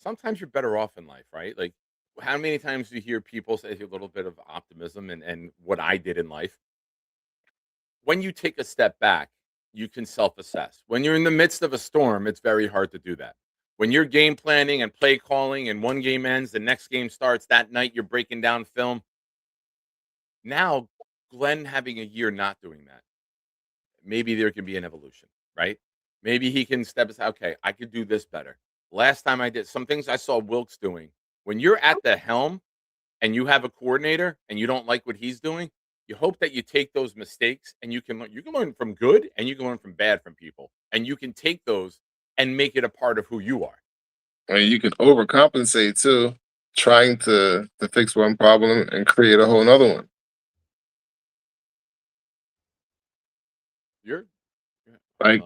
sometimes you're better off in life, right? Like, how many times do you hear people say a little bit of optimism and what I did in life? When you take a step back, you can self assess. When you're in the midst of a storm, it's very hard to do that. When you're game planning and play calling and one game ends, the next game starts that night, you're breaking down film. Now, Glenn having a year not doing that, maybe there can be an evolution, right? Maybe he can step aside. Okay, I could do this better. Last time I did some things I saw Wilkes doing. When you're at the helm and you have a coordinator and you don't like what he's doing, you hope that you take those mistakes and you can learn. You can learn from good and you can learn from bad from people, and you can take those and make it a part of who you are. I mean, you can overcompensate too, trying to fix one problem and create a whole nother one. You're Like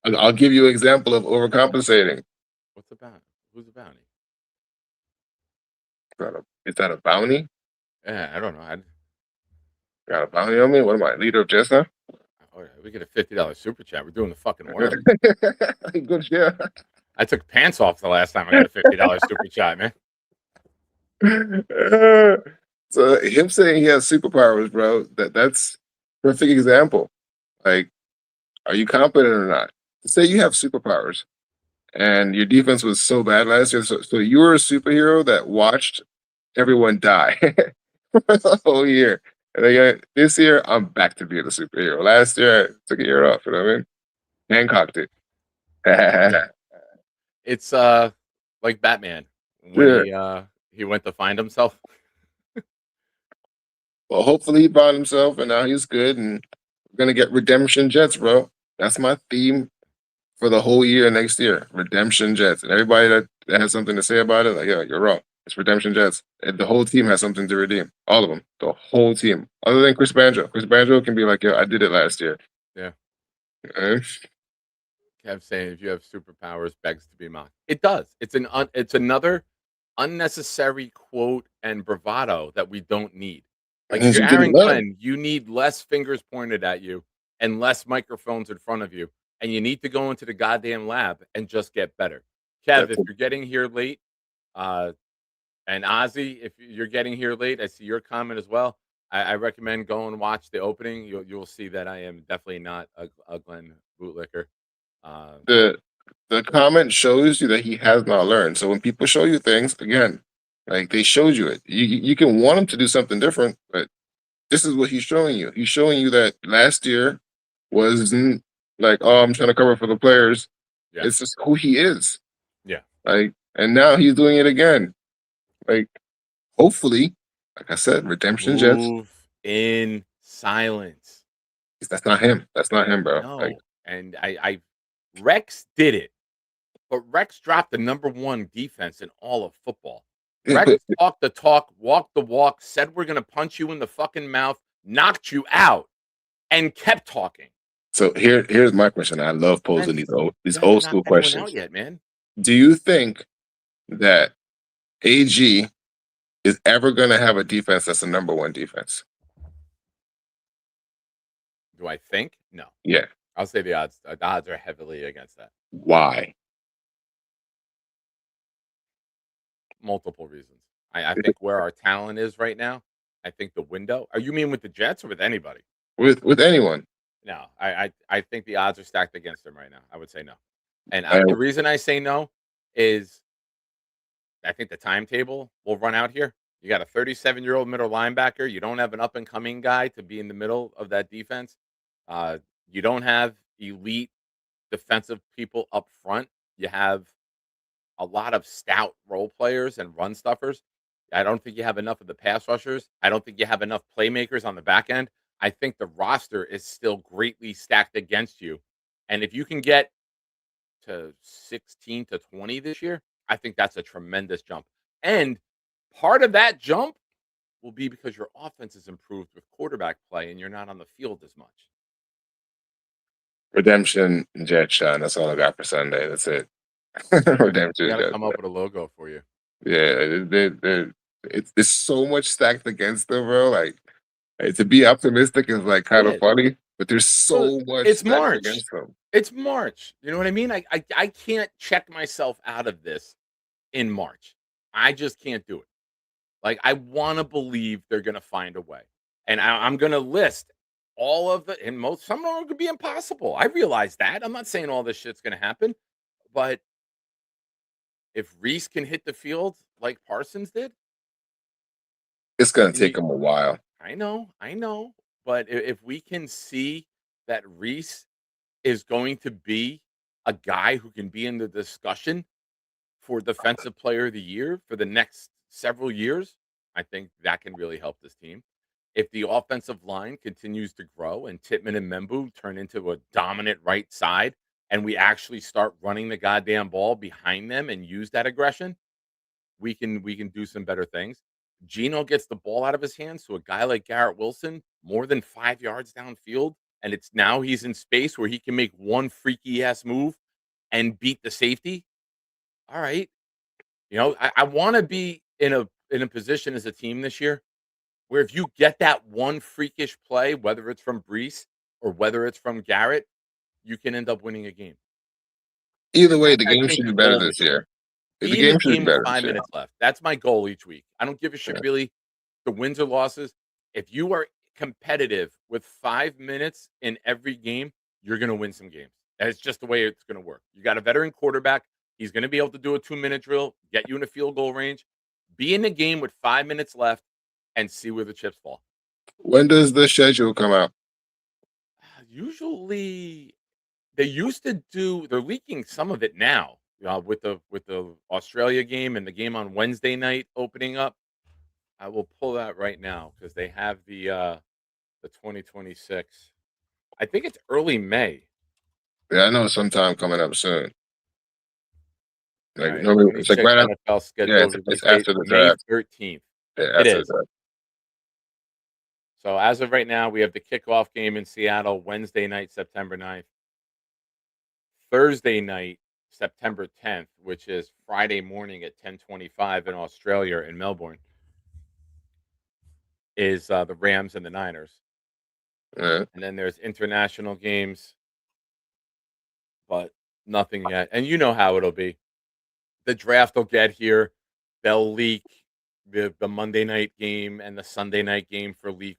I'll give you an example of overcompensating. what's the bounty? Who's the bounty? Is that a bounty? Yeah, I don't know. Got a bounty on me? What am I, leader of Jess now? Oh, yeah, we get a $50 super chat. We're doing the fucking work. Good shit. I took pants off the last time I got a $50 super chat, man. So him saying he has superpowers, bro, that's perfect example. Like, are you competent or not? Say you have superpowers and your defense was so bad last year. So you were a superhero that watched everyone die for the whole year. And again, this year, I'm back to being a superhero. Last year, I took a year off, you know what I mean? Hancocked it. It's like Batman when he went to find himself. Well, hopefully he found himself and now he's good and we're going to get redemption Jets, bro. That's my theme for the whole year next year. Redemption Jets. And everybody that has something to say about it, like, yo, you're wrong. It's redemption Jets. And the whole team has something to redeem. All of them. The whole team. Other than Chris Banjo. Chris Banjo can be like, yo, I did it last year. Yeah. Eh? Kev saying if you have superpowers begs to be mocked. It does. It's another unnecessary quote and bravado that we don't need. Like if Means you're you didn't Aaron learn. Glenn, you need less fingers pointed at you and less microphones in front of you. And you need to go into the goddamn lab and just get better. Kev, That's if it. you're getting here late, and Ozzy, if you're getting here late, I see your comment as well. I recommend go and watch the opening. You'll see that I am definitely not a Glenn bootlicker. The comment shows you that he has not learned. So when people show you things, again, like they showed you it. You can want him to do something different, but this is what he's showing you. He's showing you that last year wasn't like, oh, I'm trying to cover for the players. Yeah. It's just who he is. Yeah. Like, and now he's doing it again. Like, hopefully, like I said, redemption Jets. Move in silence. That's not him. That's not him, bro. No. Like, And I Rex did it, but Rex dropped the number one defense in all of football. yeah, Rex but talked the talk, walked the walk, said we're gonna punch you in the fucking mouth, knocked you out, and kept talking. so here's my question. I love posing these old That's school not anyone questions. out yet, man. Do you think that AG is ever going to have a defense that's a number one defense? Do I think? No. Yeah. I'll say the odds. The odds are heavily against that. Why? Multiple reasons. I think where our talent is right now. I think the window. Are you mean with the Jets or with anybody? With anyone? No. I think the odds are stacked against them right now. I would say no. And I- the reason I say no is I think the timetable will run out here. You got a 37-year-old middle linebacker. You don't have an up-and-coming guy to be in the middle of that defense. You don't have elite defensive people up front. You have a lot of stout role players and run stuffers. I don't think you have enough of the pass rushers. I don't think you have enough playmakers on the back end. I think the roster is still greatly stacked against you. And if you can get to 16 to 20 this year, I think that's a tremendous jump. And part of that jump will be because your offense is improved with quarterback play and you're not on the field as much. Redemption Jet Shine. That's all I got for Sunday. That's it. We Redemption got to Jet. come up with a logo for you. Yeah, it's so much stacked against them, bro. Like to be optimistic is like kind Yeah. of funny, but there's so much It's stacked March. against them. It's March. You know what I mean? I can't check myself out of this in March. I just can't do it. Like I want to believe they're going to find a way, and I'm going to list all of the. And most some of them could be impossible. I realize that. I'm not saying all this shit's going to happen, but if Reese can hit the field like Parsons did, It's gonna take them a while. I know, but if we can see that Reese is going to be a guy who can be in the discussion for Defensive Player of the Year for the next several years, I think that can really help this team. If the offensive line continues to grow and Titman and Membu turn into a dominant right side and we actually start running the goddamn ball behind them and use that aggression, we can do some better things. Gino gets the ball out of his hands, so a guy like Garrett Wilson, more than 5 yards downfield, and it's now he's in space where he can make one freaky ass move and beat the safety. All right. You know, I want to be in a position as a team this year where if you get that one freakish play, whether it's from Brees or whether it's from Garrett, you can end up winning a game. Either way, I the game think should be the better goal this is- year. The Be in game should be with better 5 this year. minutes left. That's my goal each week. I don't give a shit Yeah. really the wins or losses. If you are competitive with 5 minutes in every game, you're going to win some games. That's just the way it's going to work. You got a veteran quarterback. He's going to be able to do a 2-minute drill, get you in a field goal range, be in the game with 5 minutes left, and see where the chips fall. When does the schedule come out? Usually, they used to do. They're leaking some of it now with the Australia game and the game on Wednesday night opening up. I will pull that right now because they have the 2026. I think it's early May. Yeah, I know sometime coming up soon. All Like right, normally let me it's like check right after. NFL Yeah, schedule it's release date, after the May draft. 13th. Yeah, It after the is. draft. So as of right now, we have the kickoff game in Seattle Wednesday night, September 9th. Thursday night, September 10th, which is Friday morning at 10:25 in Australia in Melbourne, is the Rams and the Niners. Yeah. And then there's international games, but nothing yet. And you know how it'll be. The draft will get here. They'll leak the Monday night game and the Sunday night game for week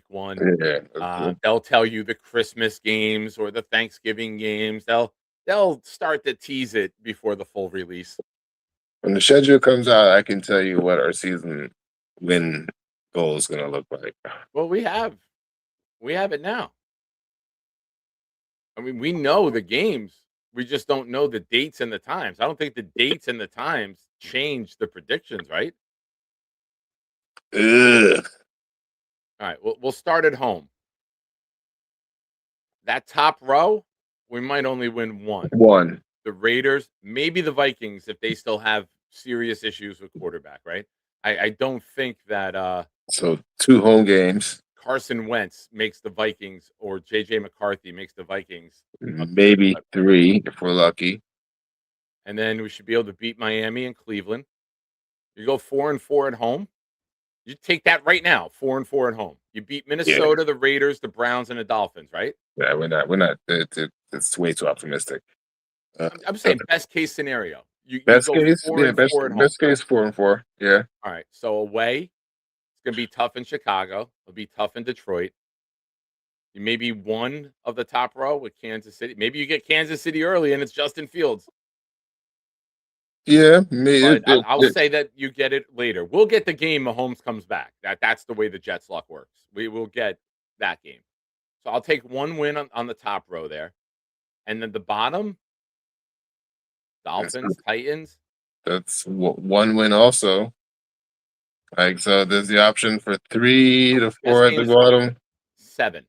one. Yeah. They'll tell you the Christmas games or the Thanksgiving games. They'll start to tease it before the full release. When the schedule comes out, I can tell you what our season win goal is going to look like. Well, we have it now. I mean, we know the games. We just don't know the dates and the times. I don't think the dates and the times change the predictions, right? Ugh. All right, we'll start at home. That top row, we might only win one. One. The Raiders, maybe the Vikings if they still have serious issues with quarterback, right? I don't think that So 2 home games, Carson Wentz makes the Vikings or JJ McCarthy makes the Vikings. maybe 3 if we're lucky. And then we should be able to beat Miami and Cleveland. You go 4-4 at home. You take that right now, 4-4 at home. You beat Minnesota, the Raiders, the Browns, and the Dolphins, right? Yeah, we're not. It's way too optimistic. I'm saying best case scenario. You Best go case, 4-4 at home. best case 4-4. Yeah, All right. So away, it's gonna be tough in Chicago. It'll be tough in Detroit. You maybe one of the top row with Kansas City. Maybe you get Kansas City early and it's Justin Fields. yeah. But I'll say that you get it later. We'll get the game Mahomes comes back. That's the way the Jets luck works. We will get that game. So I'll take one win on the top row there. And then the bottom, Dolphins, Titans. That's one win also. Like so, there's the option for 3 to 4 at the bottom. 7.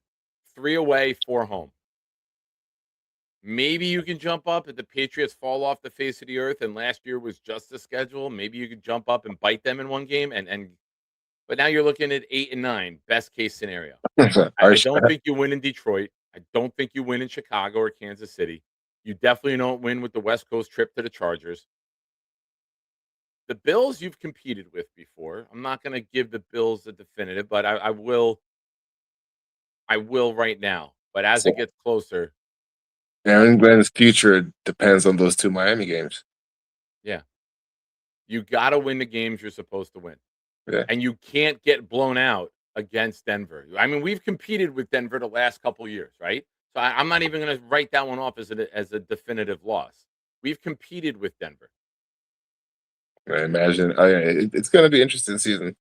3 away, 4 home. Maybe you can jump up if the Patriots fall off the face of the earth and last year was just a schedule. Maybe you could jump up and bite them in one game but now you're looking at 8 and 9, best case scenario. I don't think you win in Detroit. I don't think you win in Chicago or Kansas City. You definitely don't win with the West Coast trip to the Chargers. The Bills you've competed with before. I'm not going to give the Bills a definitive, but I will right now. But as it gets closer, Aaron Glenn's future depends on those 2 Miami games. yeah, you got to win the games you're supposed to win. Yeah. And you can't get blown out against Denver. I mean, we've competed with Denver the last couple of years, right? So I'm not even going to write that one off as a definitive loss. We've competed with Denver. I imagine it's going to be an interesting season.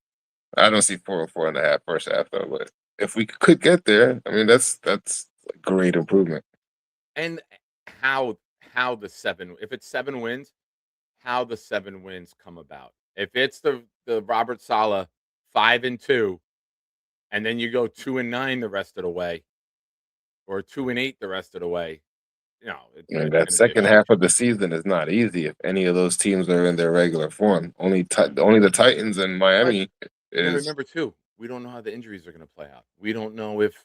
I don't see 4-4.5 first half though, but if we could get there, I mean that's a great improvement. And how the 7, if it's 7 wins, how the 7 wins come about. If it's the Robert Saleh 5-2, and then you go 2-9 the rest of the way, or 2-8 the rest of the way, And that second half of the season is not easy if any of those teams are in their regular form. Only the Titans and Miami is. Remember too, we don't know how the injuries are going to play out. We don't know if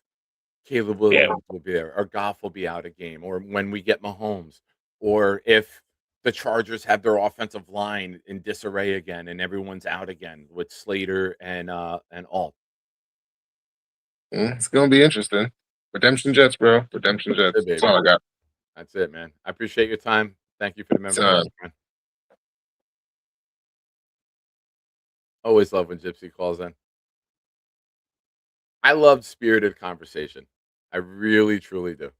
Caleb Williams will be there, or Goff will be out a game, or when we get Mahomes, or if the Chargers have their offensive line in disarray again and everyone's out again with Slater and Alt. It's gonna be interesting. Redemption Jets, bro. Redemption Jets. Baby. That's all I got. That's it, man. I appreciate your time. Thank you for the membership. Man. Always love when Gypsy calls in. I love spirited conversation. I really, truly do.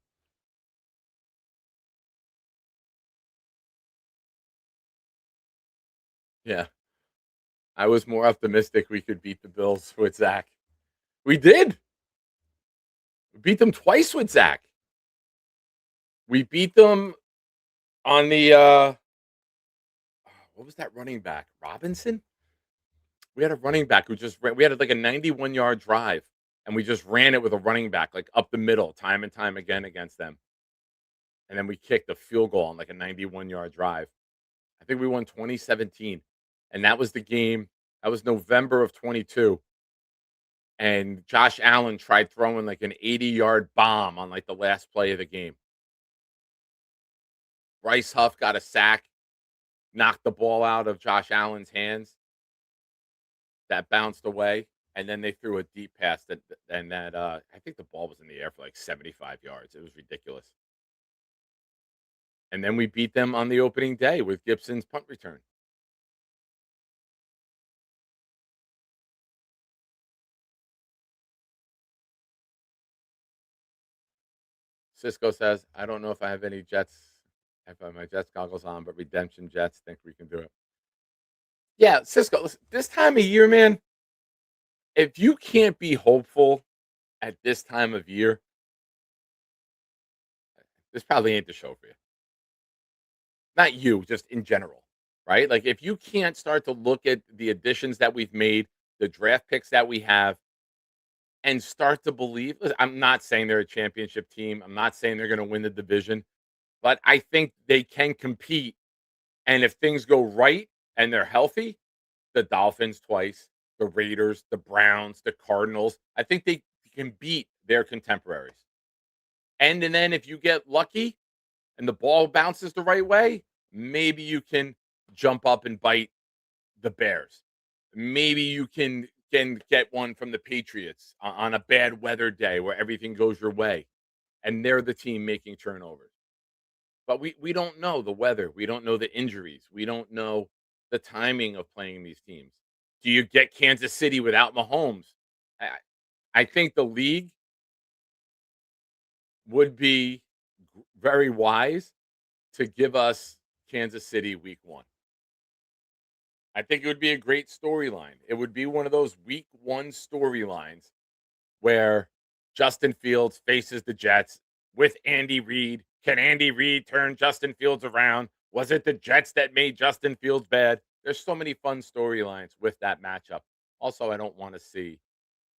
Yeah. I was more optimistic we could beat the Bills with Zach. We did. We beat them twice with Zach. We beat them on the what was that running back? Robinson? We had a running back who just ran. We had like a 91-yard drive, and we just ran it with a running back like up the middle time and time again against them. And then we kicked a field goal on like a 91-yard drive. I think we won 2017. And that was the game. That was November of 22. And Josh Allen tried throwing like an 80-yard bomb on like the last play of the game. Bryce Huff got a sack, knocked the ball out of Josh Allen's hands. That bounced away. And then they threw a deep pass I think the ball was in the air for like 75 yards. It was ridiculous. And then we beat them on the opening day with Gibson's punt return. Cisco says, I don't know if I have any Jets, if I have my Jets goggles on, but Redemption Jets think we can do it. Yeah, Cisco, listen, this time of year, man, if you can't be hopeful at this time of year, this probably ain't the show for you. Not you, just in general, right? Like if you can't start to look at the additions that we've made, the draft picks that we have, and start to believe. Listen, I'm not saying they're a championship team. I'm not saying they're going to win the division, but I think they can compete. And if things go right and they're healthy, the Dolphins twice, the Raiders, the Browns, the Cardinals, I think they can beat their contemporaries. And then if you get lucky and the ball bounces the right way, maybe you can jump up and bite the Bears. Maybe you can get one from the Patriots on a bad weather day where everything goes your way and they're the team making turnovers. But we don't know the weather. We don't know the injuries. We don't know the timing of playing these teams. Do you get Kansas City without Mahomes? I think the league would be very wise to give us Kansas City week 1. I think it would be a great storyline. It would be one of those week 1 storylines where Justin Fields faces the Jets with Andy Reid. Can Andy Reid turn Justin Fields around? Was it the Jets that made Justin Fields bad? There's so many fun storylines with that matchup. Also, I don't want to see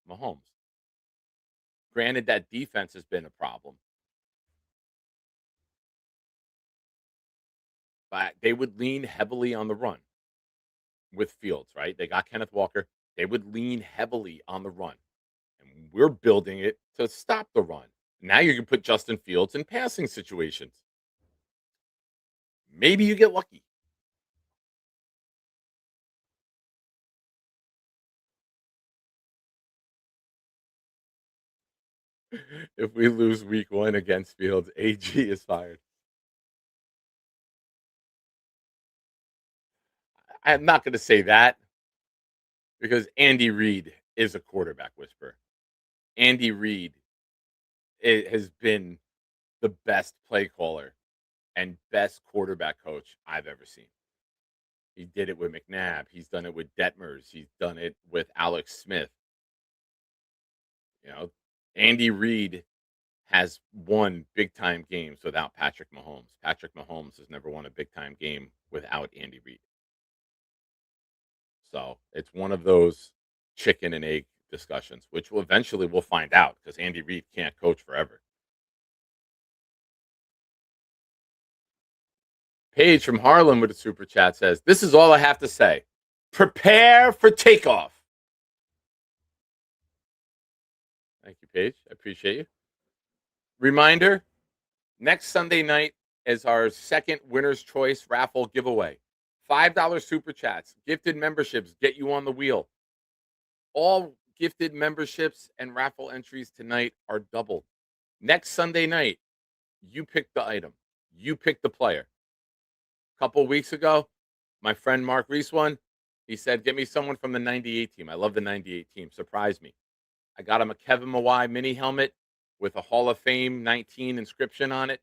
Mahomes. Granted, that defense has been a problem, but they would lean heavily on the run with Fields, right? They got Kenneth Walker. They would lean heavily on the run. And we're building it to stop the run. Now you can put Justin Fields in passing situations. Maybe you get lucky. If we lose week 1 against Fields, AG is fired. I'm not going to say that because Andy Reid is a quarterback whisperer. Andy Reid has been the best play caller and best quarterback coach I've ever seen. He did it with McNabb. He's done it with Detmers. He's done it with Alex Smith. You know, Andy Reid has won big time games without Patrick Mahomes. Patrick Mahomes has never won a big time game without Andy Reid. So it's one of those chicken and egg discussions, which will eventually we'll find out because Andy Reid can't coach forever. Paige from Harlem with a super chat says, "This is all I have to say. Prepare for takeoff." Thank you, Paige. I appreciate you. Reminder, next Sunday night is our second Winner's Choice raffle giveaway. $5 super chats, gifted memberships get you on the wheel. All gifted memberships and raffle entries tonight are doubled. Next Sunday night, you pick the item. You pick the player. A couple weeks ago, my friend Mark Reese won. He said, get me someone from the 98 team. I love the 98 team. Surprised me. I got him a Kevin Mawai mini helmet with a Hall of Fame 19 inscription on it.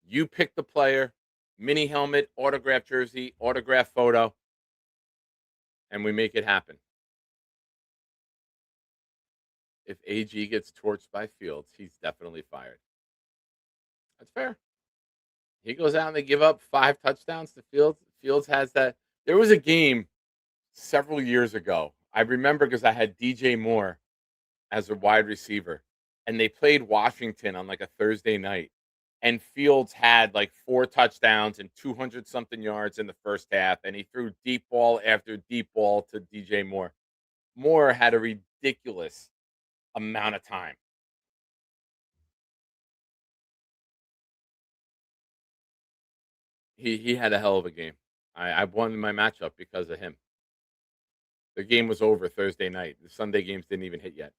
You pick the player, mini helmet, autograph jersey, autograph photo, and we make it happen. If AG gets torched by Fields, he's definitely fired. That's fair. He goes out and they give up 5 touchdowns to Fields. Fields has that. There was a game several years ago. I remember because I had DJ Moore as a wide receiver, and they played Washington on like a Thursday night. and Fields had like 4 touchdowns and 200 something yards in the first half, and he threw deep ball after deep ball to DJ Moore. Moore had a ridiculous amount of time. He had a hell of a game. I won my matchup because of him. The game was over Thursday night. The Sunday games didn't even hit yet.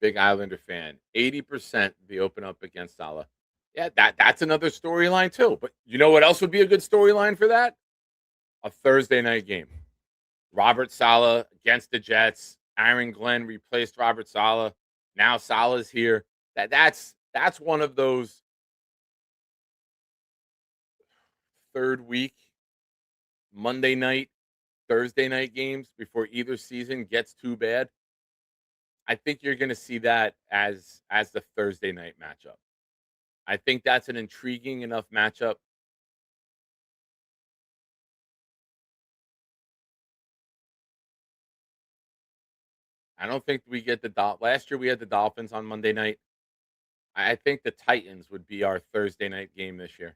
Big Islander fan. 80% they open up against Salah. Yeah, that's another storyline too. But you know what else would be a good storyline for that? A Thursday night game. Robert Saleh against the Jets. Aaron Glenn replaced Robert Saleh. Now Saleh's here. That's one of those third week Monday night, Thursday night games before either season gets too bad. I think you're going to see that as the Thursday night matchup. I think that's an intriguing enough matchup. I don't think we get last year we had the Dolphins on Monday night. I think the Titans would be our Thursday night game this year.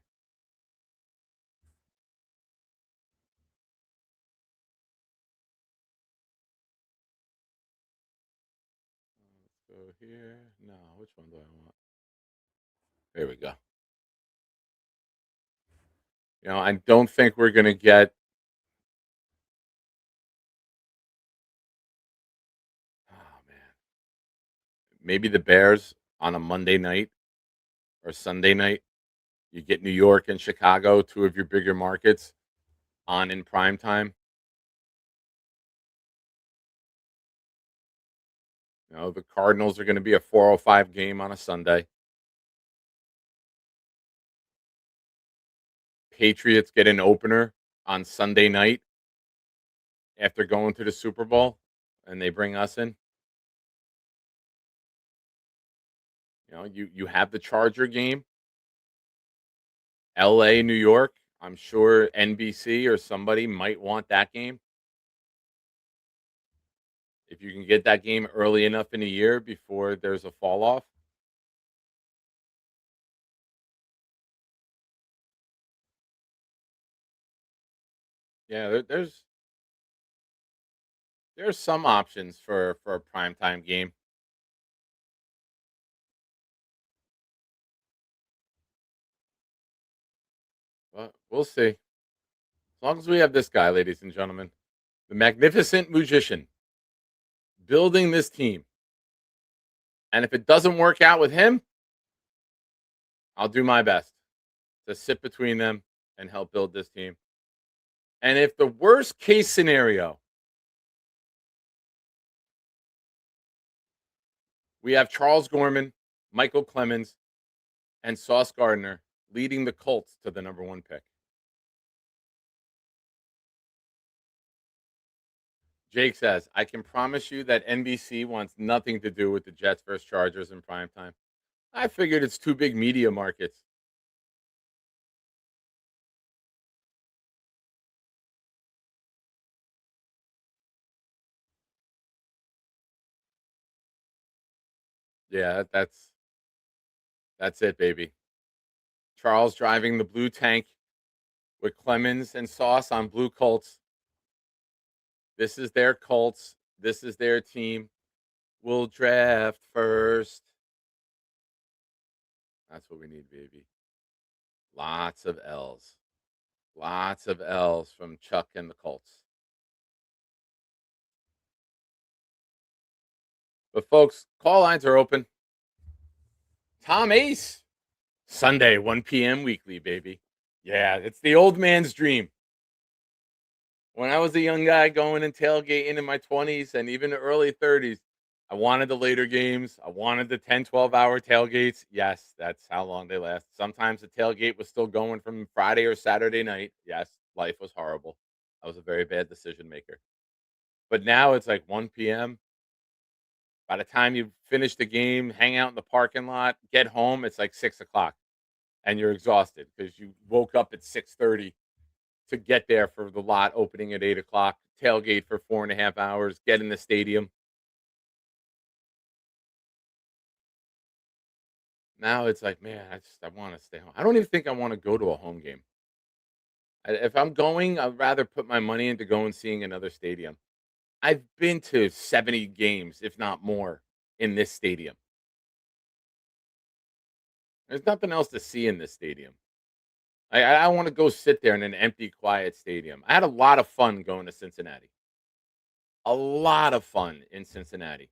Let's go here. No, which one do I want? There we go. I don't think we're going to get. Oh man, maybe the Bears on a Monday night or Sunday night. You get New York and Chicago, two of your bigger markets, on in prime time. The Cardinals are going to be a 4:05 game on a Sunday. Patriots get an opener on Sunday night after going to the Super Bowl, and they bring us in. You have the Charger game, LA, New York. I'm sure NBC or somebody might want that game. If you can get that game early enough in the year before there's a fall off. Yeah, there's some options for a primetime game. But we'll see. As long as we have this guy, ladies and gentlemen, the magnificent magician building this team. And if it doesn't work out with him, I'll do my best to sit between them and help build this team. And if the worst case scenario, we have Charles Gorman, Michael Clemens, and Sauce Gardner leading the Colts to the number 1 pick. Jake says, I can promise you that NBC wants nothing to do with the Jets versus Chargers in primetime. I figured it's 2 big media markets. Yeah, that's it, baby. Charles driving the blue tank with Clemens and Sauce on blue Colts. This is their Colts. This is their team. We'll draft first. That's what we need, baby. Lots of L's. Lots of L's from Chuck and the Colts. But folks, call lines are open. Tom Ace, Sunday, 1 p.m. weekly, baby. Yeah, it's the old man's dream. When I was a young guy going and tailgating in my 20s and even the early 30s, I wanted the later games. I wanted the 10, 12-hour tailgates. Yes, that's how long they last. Sometimes the tailgate was still going from Friday or Saturday night. Yes, life was horrible. I was a very bad decision maker. But now it's like 1 p.m. By the time you finish the game, hang out in the parking lot, get home, it's like 6 o'clock. And you're exhausted because you woke up at 6:30 to get there for the lot opening at 8 o'clock, tailgate for 4.5 hours, get in the stadium. Now it's like, man, I want to stay home. I don't even think I want to go to a home game. If I'm going, I'd rather put my money into going seeing another stadium. I've been to 70 games, if not more, in this stadium. There's nothing else to see in this stadium. I want to go sit there in an empty, quiet stadium. I had a lot of fun going to Cincinnati. A lot of fun in Cincinnati.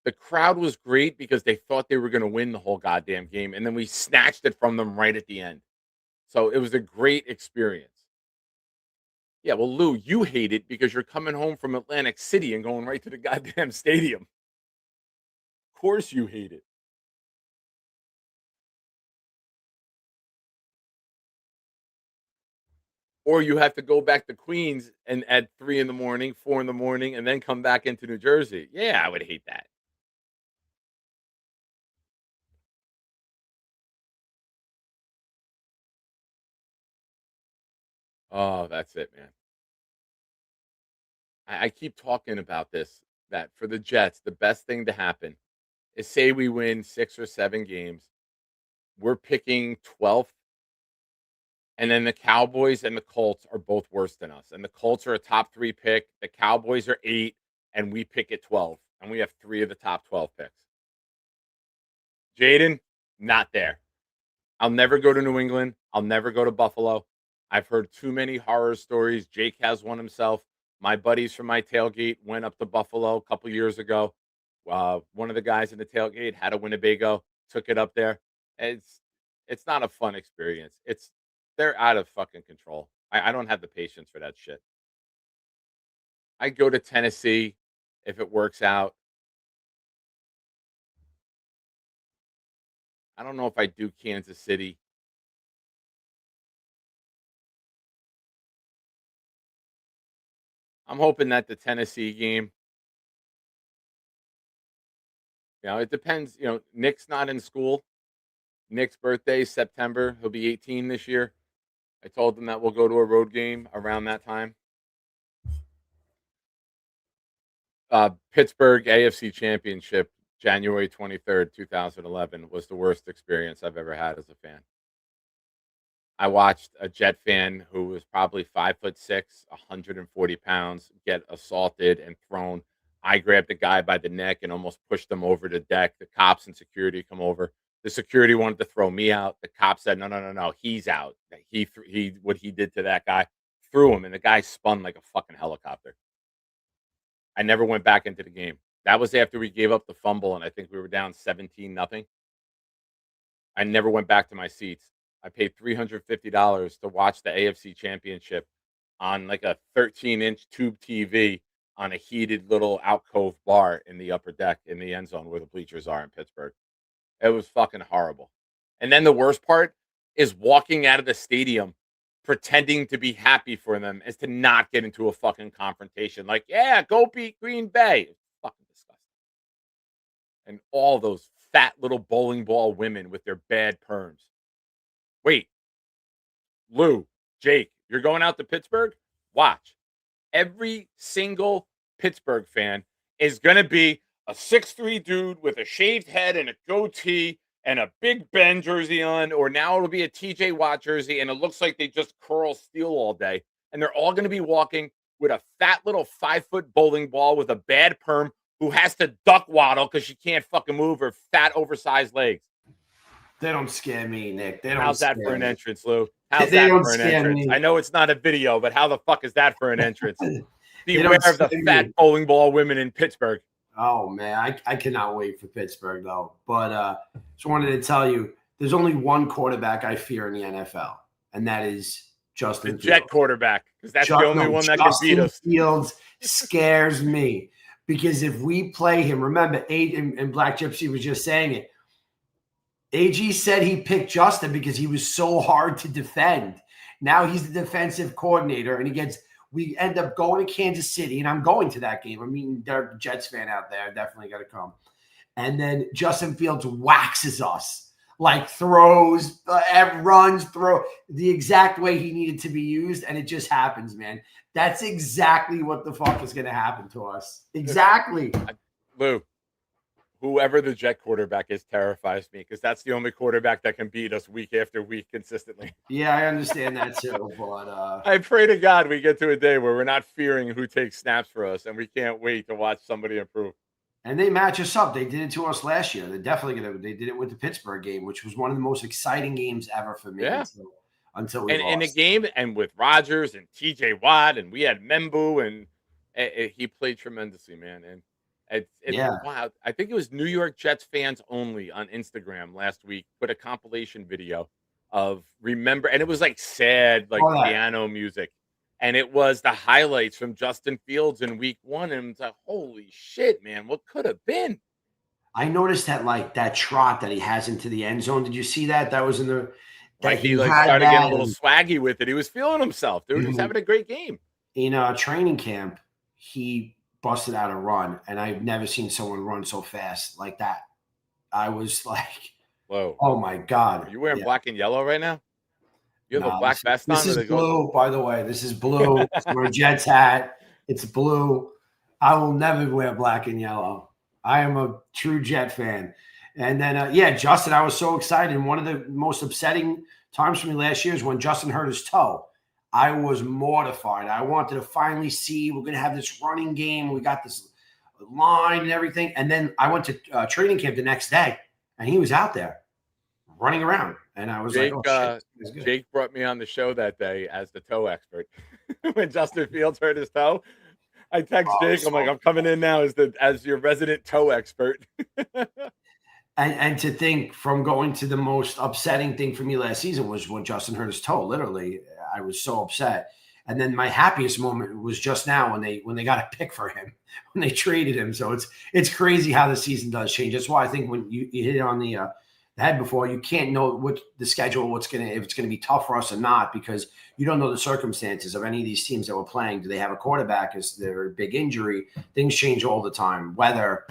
The crowd was great because they thought they were going to win the whole goddamn game, and then we snatched it from them right at the end. So it was a great experience. Yeah, well, Lou, you hate it because you're coming home from Atlantic City and going right to the goddamn stadium. Of course you hate it. Or you have to go back to Queens and at 3 in the morning, 4 in the morning, and then come back into New Jersey. Yeah, I would hate that. Oh, that's it, man. I keep talking about this, that for the Jets, the best thing to happen is say we win 6 or 7 games. We're picking 12th, and then the Cowboys and the Colts are both worse than us. And the Colts are a top 3 pick. The Cowboys are 8, and we pick at 12. And we have 3 of the top 12 picks. Jaden, not there. I'll never go to New England. I'll never go to Buffalo. I've heard too many horror stories. Jake has one himself. My buddies from my tailgate went up to Buffalo a couple years ago. One of the guys in the tailgate had a Winnebago, took it up there. It's not a fun experience. They're out of fucking control. I don't have the patience for that shit. I go to Tennessee if it works out. I don't know if I do Kansas City. I'm hoping that the Tennessee game, it depends. Nick's not in school. Nick's birthday is September. He'll be 18 this year. I told him that we'll go to a road game around that time. Pittsburgh AFC Championship, January 23rd, 2011, was the worst experience I've ever had as a fan. I watched a Jet fan who was probably 5'6", 140 pounds, get assaulted and thrown. I grabbed the guy by the neck and almost pushed him over the deck. The cops and security come over. The security wanted to throw me out. The cop said, no, he's out. What he did to that guy, threw him, and the guy spun like a fucking helicopter. I never went back into the game. That was after we gave up the fumble, and I think we were down 17-0. I never went back to my seats. I paid $350 to watch the AFC Championship on like a 13-inch tube TV on a heated little alcove bar in the upper deck in the end zone where the bleachers are in Pittsburgh. It was fucking horrible. And then the worst part is walking out of the stadium pretending to be happy for them is to not get into a fucking confrontation. Like, yeah, go beat Green Bay. It's fucking disgusting. And all those fat little bowling ball women with their bad perms. Wait, Lou, Jake, you're going out to Pittsburgh? Watch. Every single Pittsburgh fan is going to be a 6'3" dude with a shaved head and a goatee and a Big Ben jersey on, or now it'll be a TJ Watt jersey, and it looks like they just curl steel all day. And they're all going to be walking with a fat little 5-foot bowling ball with a bad perm who has to duck waddle because she can't fucking move her fat, oversized legs. They don't scare me, Nick. They don't. How's that for an me. entrance, Lou? How's They that don't for an scare entrance? me. I know it's not a video, but how the fuck is that for an entrance? Beware don't of the scare fat me. bowling ball women in Pittsburgh. Oh man, I cannot wait for Pittsburgh though. But just wanted to tell you, there's only one quarterback I fear in the NFL, and that is Justin The Jet Fields. quarterback, because that's the only one that can beat us. Fields scares me because if we play him, remember, and Black Gypsy was just saying it. AG said he picked Justin because he was so hard to defend. Now he's the defensive coordinator, and we end up going to Kansas City, and I'm going to that game. I mean, they're a Jets fan out there. Definitely got to come. And then Justin Fields waxes us, like throws, runs, the exact way he needed to be used, and it just happens, man. That's exactly what the fuck is going to happen to us. Exactly. Lou, whoever the Jet quarterback is terrifies me because that's the only quarterback that can beat us week after week consistently. Yeah, I understand that too. But I pray to God we get to a day where we're not fearing who takes snaps for us, and we can't wait to watch somebody improve. and they match us up. They did it to us last year. They're definitely gonna. They did it with the Pittsburgh game, which was one of the most exciting games ever for me Yeah. until we And in a lost. game, and with Rodgers and T.J. Watt, and we had Membu, and he played tremendously, man. And it's Yeah. wild. I think it was New York Jets fans only on Instagram last week put a compilation video of remember, and it was like sad, like Saw that. piano music, and it was the highlights from Justin Fields in Week 1, and it's like, holy shit, man, what could have been? I noticed that like that trot that he has into the end zone. Did you see that? That was in the that Like he like had started getting a that little and- swaggy with it. He was feeling himself, dude. He was Mhm. having a great game. in training camp. He busted out a run, and I've never seen someone run so fast like that. I was like, Whoa. oh my God. Are you wearing Yeah. black and yellow right now? You have Nah, a black vest on? This or is they go- blue, by the way. This is blue. It's my Jets hat. It's blue. I will never wear black and yellow. I am a true Jet fan. And then, yeah, Justin, I was so excited. And one of the most upsetting times for me last year is when Justin hurt his toe. I was mortified. I wanted to finally see we're going to have this running game. We got this line and everything. And then I went to training camp the next day, and he was out there running around. And I was Jake, like, oh, shit. This is good. Jake brought me on the show that day as the toe expert. When Justin Fields hurt his toe, I text Jake. I'm like, I'm coming in now as your resident toe expert. And to think from going to the most upsetting thing for me last season was when Justin hurt his toe. Literally, I was so upset. And then my happiest moment was just now when they got a pick for him, when they traded him. So it's crazy how the season does change. That's why I think when you hit it on the head before, you can't know what the schedule, if it's gonna be tough for us or not, because you don't know the circumstances of any of these teams that we're playing. Do they have a quarterback? Is there a big injury? Things change all the time. Weather.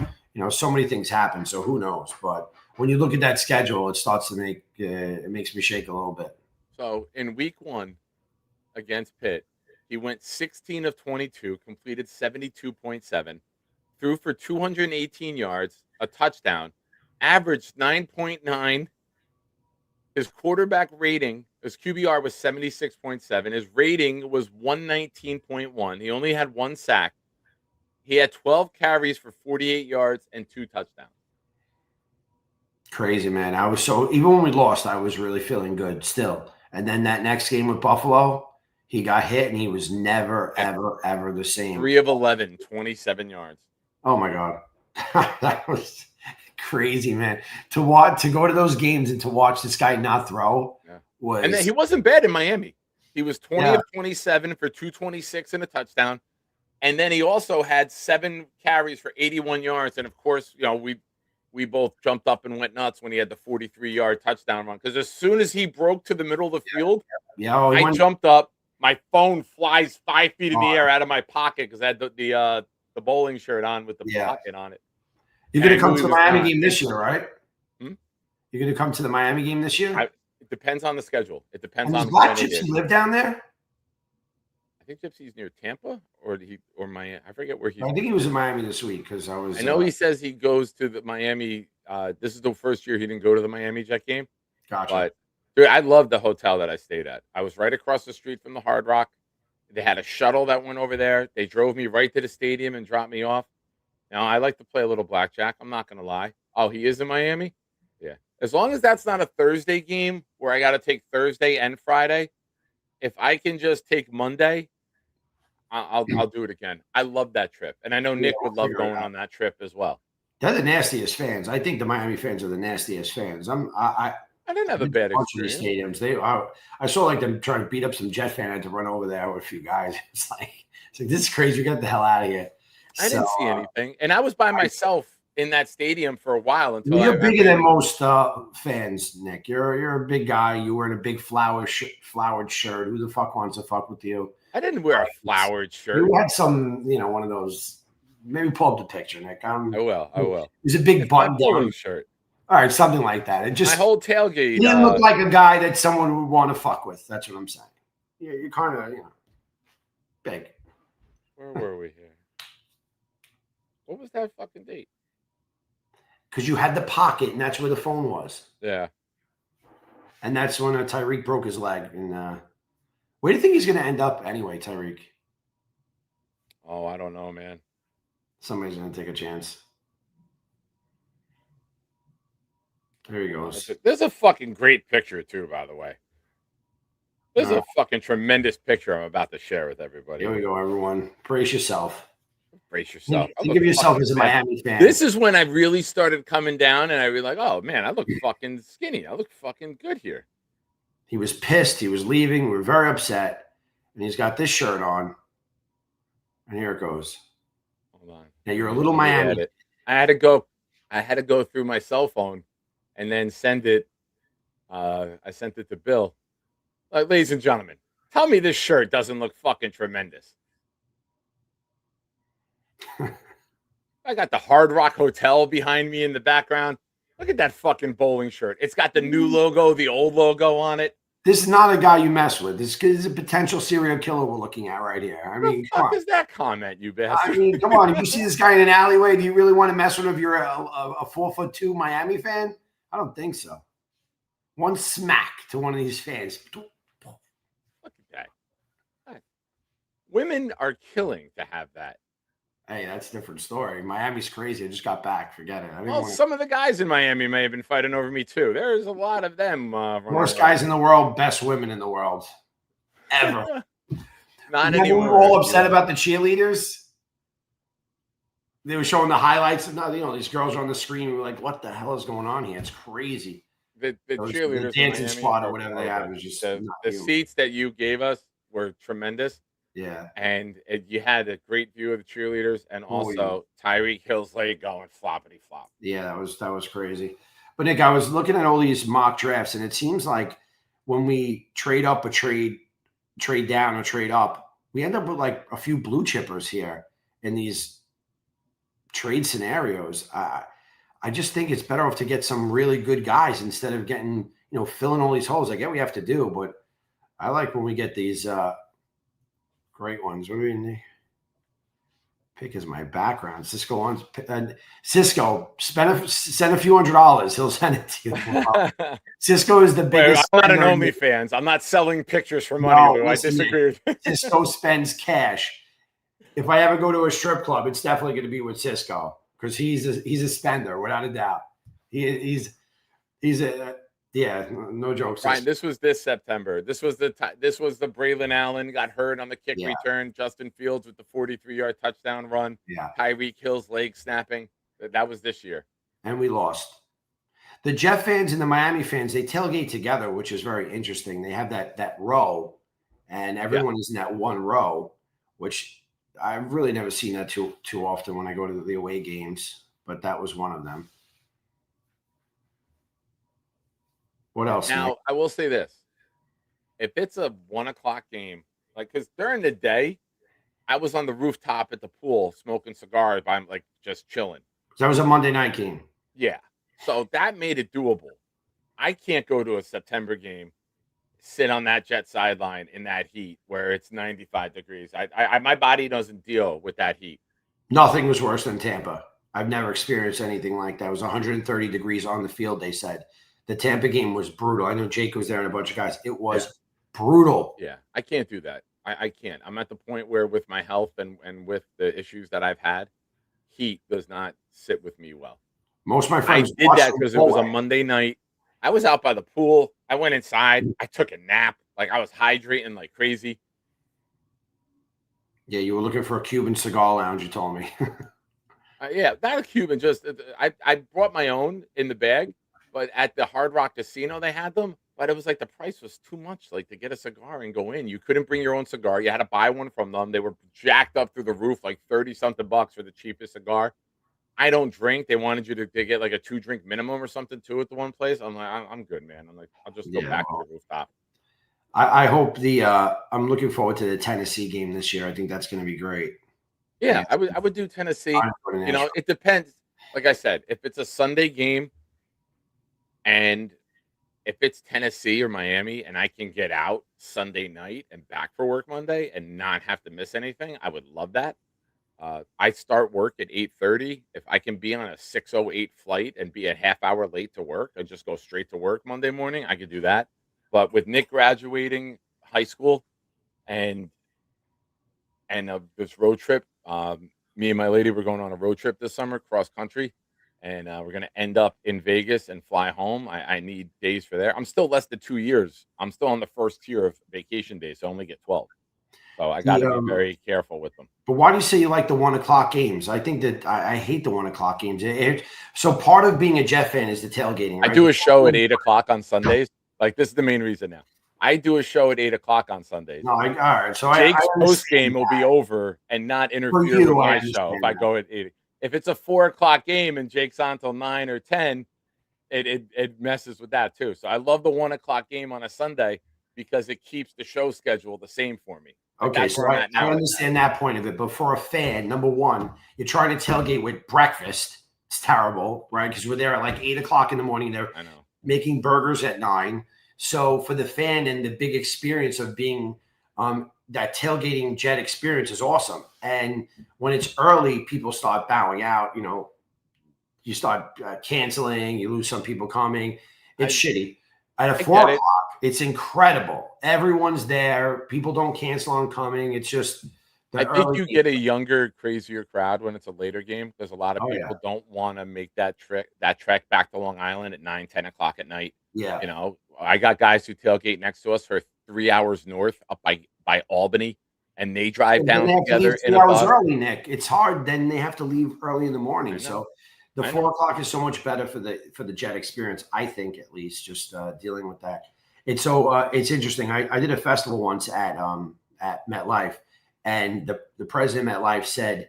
So many things happen. So who knows? But when you look at that schedule, it starts to it makes me shake a little bit. So in Week 1 against Pitt, he went 16 of 22, completed 72.7, threw for 218 yards, a touchdown, averaged 9.9. His quarterback rating, his QBR was 76.7. His rating was 119.1. He only had one sack. He had 12 carries for 48 yards and 2 touchdowns. Crazy, man. Even when we lost, I was really feeling good still. And then that next game with Buffalo, he got hit and he was never, ever, ever the same. 3 of 11, 27 yards. Oh my God. That was crazy, man. To go to those games and to watch this guy not throw was. And then he wasn't bad in Miami. He was 20 Yeah. of 27 for 226 and a touchdown. And then he also had 7 carries for 81 yards. And of course, we both jumped up and went nuts when he had the 43-yard touchdown run. Because as soon as he broke to the middle of the field, I jumped up. My phone flies 5 feet in the air out of my pocket because I had the bowling shirt on with the pocket on it. You're going to come to the Miami gone. game this year, right? Hmm? You're going to come to the Miami game this year? It depends on the schedule. It depends And on does Black when it Gypsy is. live down there? I think Gypsy's near Tampa or Miami. I forget where he's. I think he was in Miami this week because I was. I know he says he goes to the Miami. This is the first year he didn't go to the Miami Jet game. Gotcha. But dude, I loved the hotel that I stayed at. I was right across the street from the Hard Rock. They had a shuttle that went over there. They drove me right to the stadium and dropped me off. Now I like to play a little blackjack. I'm not gonna lie. Oh, he is in Miami? Yeah. As long as that's not a Thursday game where I got to take Thursday and Friday. If I can just take Monday, I'll do it again. I love that trip, and I know Nick would love going on that trip as well. They're the nastiest fans. I think the Miami fans are the nastiest fans. I didn't have a bad bunch of these experience. stadiums. I saw like them trying to beat up some Jet fan. I had to run over there with a few guys. It's like this is crazy. We got the hell out of here. I didn't see anything, and I was by myself in that stadium for a while until You're bigger than most fans, Nick. You're a big guy. You wearing a big flowered shirt. Who the fuck wants to fuck with you? I didn't wear a flowered shirt. You had some, one of those. Maybe pull up the picture, Nick. I will. It was a big button down shirt. All right, something like that. It just my whole tailgate. He didn't look like a guy that someone would want to fuck with. That's what I'm saying. You're kind of, big. Where were we here? What was that fucking date? because you had the pocket, and that's where the phone was. Yeah. And that's when Tyreek broke his leg. And where do you think he's going to end up anyway, Tyreek? Oh, I don't know, man. Somebody's going to take a chance. There he goes. There's a fucking great picture too, by the way. There's a fucking tremendous picture I'm about to share with everybody. Here we go, everyone. Brace yourself. Brace yourself. Think of yourself as a Miami fan. This is when I really started coming down, and I was like, "Oh man, I look fucking skinny. I look fucking good here." He was pissed. He was leaving. We were very upset, and he's got this shirt on. And here it goes. Hold on. Now you're a little Miami. I had to go through my cell phone, and then send it. I sent it to Bill. Ladies and gentlemen, tell me this shirt doesn't look fucking tremendous. I got the Hard Rock Hotel behind me in the background. Look at that fucking bowling shirt. It's got the new logo, the old logo on it. This is not a guy you mess with. This is a potential serial killer we're looking at right here. I mean, come on. What is that comment, you bastard? I mean, come on. If you see this guy in an alleyway, do you really want to mess with him if you're a 4'2" Miami fan? I don't think so. One smack to one of these fans. Look at that. Women are killing to have that. Hey, that's a different story. Miami's crazy. I just got back. Forget it. Well, some of the guys in Miami may have been fighting over me too. There's a lot of them. Worst guys in the world, best women in the world, ever. Not anymore. We were all upset about the cheerleaders. They were showing the highlights. These girls are on the screen. We were like, "What the hell is going on here? It's crazy." The cheerleaders, the dancing squad or whatever they have, was just the seats that you gave us were tremendous. Yeah, and you had a great view of the cheerleaders, and also Tyreek Hill's leg going floppity flop. Yeah, that was crazy. But Nick, I was looking at all these mock drafts, and it seems like when we trade up or trade down or trade up, we end up with like a few blue chippers here in these trade scenarios. I just think it's better off to get some really good guys instead of getting, filling all these holes. I get what we have to do, but I like when we get these great ones. What do we pick as my background? Cisco send a few $100. He'll send it to you. Cisco is the biggest. I'm not an OnlyFans. I'm not selling pictures for money. I disagree. Cisco spends cash. If I ever go to a strip club, it's definitely going to be with Cisco because he's a spender without a doubt. He's no jokes. Ryan, this was this September. This was the Braylon Allen got hurt on the kick return. Justin Fields with the 43-yard touchdown run. Yeah. Tyreek Hill's leg snapping. That was this year. And we lost. The Jet fans and the Miami fans, they tailgate together, which is very interesting. They have that row, and everyone is in that one row, which I've really never seen that too often when I go to the away games, but that was one of them. What else? Now, Nick? I will say this. If it's a 1 o'clock game, because during the day, I was on the rooftop at the pool smoking cigars, but I'm just chilling. That was a Monday night game. Yeah. So that made it doable. I can't go to a September game, sit on that Jet sideline in that heat where it's 95 degrees. My body doesn't deal with that heat. Nothing was worse than Tampa. I've never experienced anything like that. It was 130 degrees on the field, they said. The Tampa game was brutal. I know Jake was there and a bunch of guys. It was brutal. Yeah, I can't do that. I can't. I'm at the point where with my health and with the issues that I've had, heat does not sit with me well. Most of my friends did that because it was a Monday night. I was out by the pool. I went inside. I took a nap. I was hydrating like crazy. Yeah, you were looking for a Cuban cigar lounge, you told me. Yeah, not a Cuban. Just I brought my own in the bag. But at the Hard Rock Casino, they had them. But it was the price was too much, to get a cigar and go in. You couldn't bring your own cigar. You had to buy one from them. They were jacked up through the roof, 30-something bucks for the cheapest cigar. I don't drink. They wanted you to get a 2-drink minimum or something too at the one place. I'm like, I'm good, man. I'm like, I'll just go back to the rooftop. I hope I'm looking forward to the Tennessee game this year. I think that's going to be great. Yeah, I would do Tennessee. It depends. Like I said, if it's a Sunday game, and if it's Tennessee or Miami and I can get out Sunday night and back for work Monday and not have to miss anything, I would love that. I start work at 8:30. If I can be on a 6:08 flight and be a half hour late to work and just go straight to work Monday morning, I could do that. But with Nick graduating high school and this road trip, me and my lady were going on a road trip this summer cross country, and we're going to end up in Vegas and fly home. I need days for there. I'm still less than 2 years. I'm still on the first tier of vacation days, so I only get 12. So I got to be very careful with them. But why do you say you like the 1 o'clock games? I think that I hate the 1 o'clock games. So part of being a Jet fan is the tailgating. Right? I do a show at 8 o'clock on Sundays. Like, this is the main reason now. I do a show at 8 o'clock on Sundays. No, all right. So Jake's I post game will be over and not interfere with my show if I go at 8. If it's a 4 o'clock game and Jake's on till 9 or 10, it messes with that too. So I love the 1 o'clock game on a Sunday because it keeps the show schedule the same for me. Okay, so I understand that point of it. But for a fan, number one, you're trying to tailgate with breakfast. It's terrible, right? Because we're there at like 8 o'clock in the morning. They're making burgers at 9. So for the fan and the big experience of being that tailgating Jet experience is awesome. And when it's early, people start bowing out. You know, you start canceling. You lose some people coming. It's shitty. At a 4 o'clock, it's incredible. Everyone's there. People don't cancel on coming. It's just. I think you get a younger, crazier crowd when it's a later game because a lot of people don't want to make that trek back to Long Island at 9, 10 o'clock at night. Yeah. You know, I got guys who tailgate next to us for 3 hours north up by Albany, and they drive down together in 2 hours bus. early, Nick. It's hard. Then they have to leave early in the morning. So the 4 o'clock is so much better for the Jet experience, I think, at least, just dealing with that. And so it's interesting. I did a festival once at MetLife, and the president of MetLife said,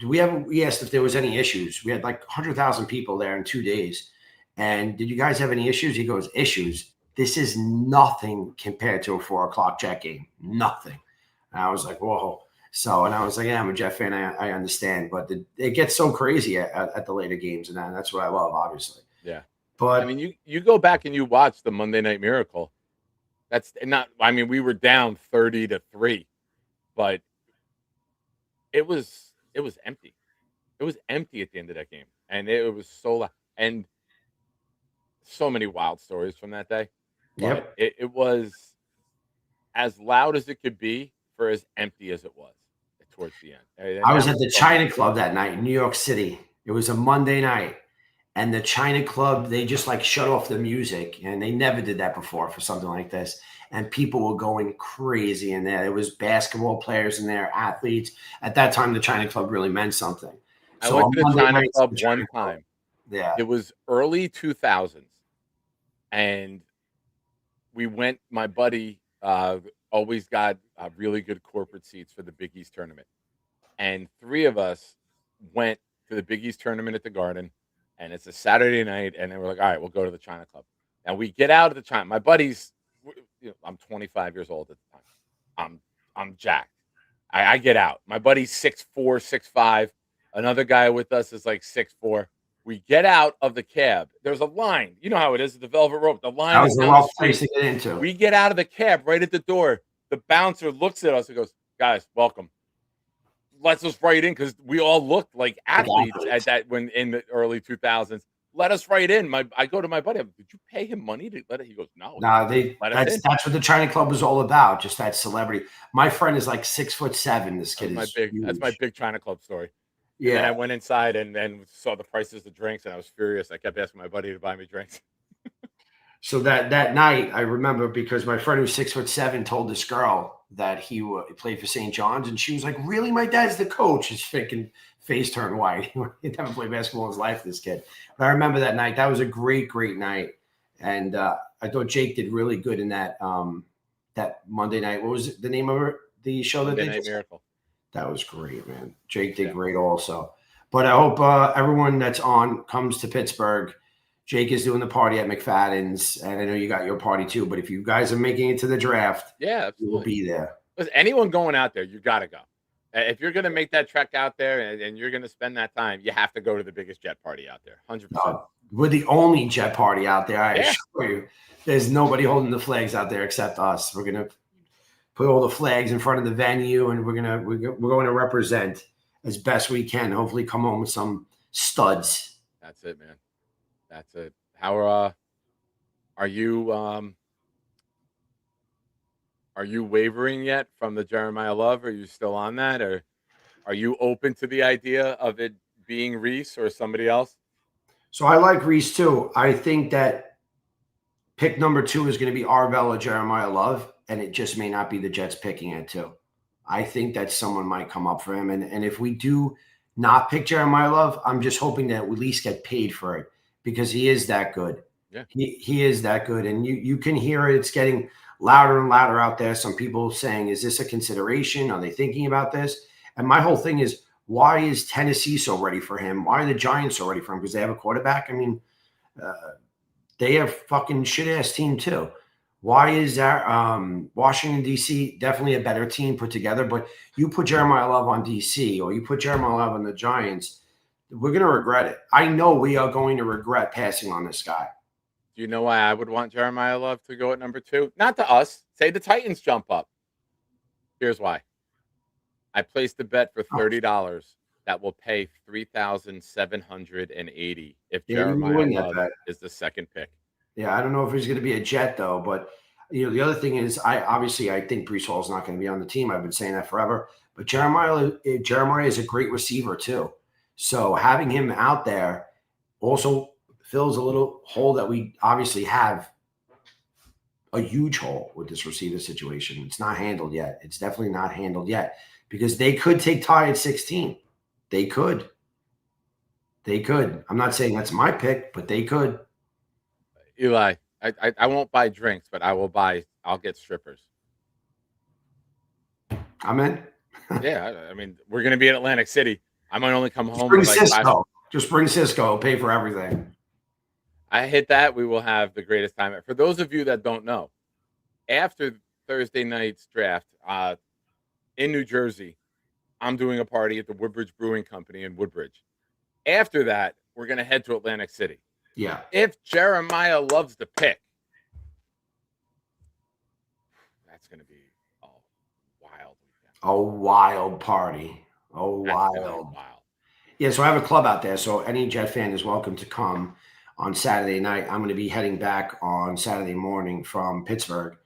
we asked if there was any issues. We had like 100,000 people there in 2 days. And did you guys have any issues? He goes, issues. This is nothing compared to a 4 o'clock Jet game. Nothing. And I was like, whoa. So, and I was like, yeah, I'm a Jet fan. I understand. But it gets so crazy at the later games. And that's what I love, obviously. Yeah. But I mean, you go back and you watch the Monday Night Miracle. That's not, I mean, we were down 30-3, but it was empty. It was empty at the end of that game. And it was so loud. And so many wild stories from that day. Yep. It was as loud as it could be for as empty as it was towards the end. And I was at the China Club that night in New York City. It was a Monday night. And the China Club, they just like shut off the music. And they never did that before for something like this. And people were going crazy in there. There was basketball players in there, athletes. At that time, the China Club really meant something. I went to the China Club one time. Yeah. It was early 2000s. And we went, my buddy always got really good corporate seats for the Big East tournament. And 3 of us went to the Big East tournament at the Garden. And it's a Saturday night. And then we're like, all right, we'll go to the China Club. And we get out of the China. My buddy's, I'm 25 years old at the time. I'm jacked. I get out. My buddy's 6'4", 6'5". Another guy with us is like 6'4". We get out of the cab. There's a line. You know how it is at the Velvet Rope. The line is down the place to street. get into. We get out of the cab right at the door. The bouncer looks at us and goes, guys, welcome. Lets us right in because we all looked like athletes at that when in the early 2000s. Let us right in. I go to my buddy. Did you pay him money to let it? He goes, no. That's what the China Club was all about. Just that celebrity. My friend is like 6'7". This kid is huge. That's my big China Club story. Yeah. And I went inside and then saw the prices of drinks, and I was furious. I kept asking my buddy to buy me drinks. So that night, I remember because my friend who's 6'7" told this girl that he played for St. John's, and she was like, "Really? My dad's the coach." His freaking face turned white. He never played basketball in his life, this kid. But I remember that night. That was a great, great night, and I thought Jake did really good in that that Monday night. What was the name of it? The show that Monday Night Miracle. That was great, man. Jake did great also. But I hope everyone that's on comes to Pittsburgh. Jake is doing the party at McFadden's, and I know you got your party too. But if you guys are making it to the draft, yeah, you will be there. Listen, anyone going out there, you got to go. If you're going to make that trek out there and you're going to spend that time, you have to go to the biggest Jet party out there, 100%. We're the only Jet party out there. I assure you. There's nobody holding the flags out there except us. We're going to put all the flags in front of the venue, and we're going to represent as best we can. Hopefully, come home with some studs. That's it, man. That's it. How are you? Are you wavering yet from the Jeremiah Love? Are you still on that, or are you open to the idea of it being Reese or somebody else? So I like Reese too. I think that pick number 2 is going to be Arvell or Jeremiah Love, and it just may not be the Jets picking it too. I think that someone might come up for him. And if we do not pick Jeremiah Love, I'm just hoping that we at least get paid for it because he is that good. Yeah. He is that good. And you can hear it. It's getting louder and louder out there. Some people saying, is this a consideration? Are they thinking about this? And my whole thing is, why is Tennessee so ready for him? Why are the Giants so ready for him? Because they have a quarterback? I mean, they have fucking shit-ass team too. Why is that? Washington, D.C., definitely a better team put together. But you put Jeremiah Love on D.C. or you put Jeremiah Love on the Giants, we're going to regret it. I know we are going to regret passing on this guy. Do you know why I would want Jeremiah Love to go at number 2? Not to us. Say the Titans jump up. Here's why. I placed a bet for $30 that will pay $3,780 if Jeremiah Love is the second pick. Yeah, I don't know if he's going to be a Jet though, but the other thing is, I think Breece Hall is not going to be on the team. I've been saying that forever. But Jeremiah is a great receiver too. So having him out there also fills a little hole that we obviously have a huge hole with this receiver situation. It's not handled yet. It's definitely not handled yet because they could take Ty at 16. They could. I'm not saying that's my pick, but they could. Eli, I won't buy drinks, but I'll get strippers. I'm in. Yeah, I mean, we're going to be in Atlantic City. I might only come home Bring with like Cisco. Just bring Cisco. Pay for everything. I hit that. We will have the greatest time. For those of you that don't know, after Thursday night's draft in New Jersey, I'm doing a party at the Woodbridge Brewing Company in Woodbridge. After that, we're going to head to Atlantic City. Yeah. If Jeremiah loves the pick, that's going to be a wild weekend. A wild party. Wild. Yeah, so I have a club out there. So any Jet fan is welcome to come on Saturday night. I'm going to be heading back on Saturday morning from Pittsburgh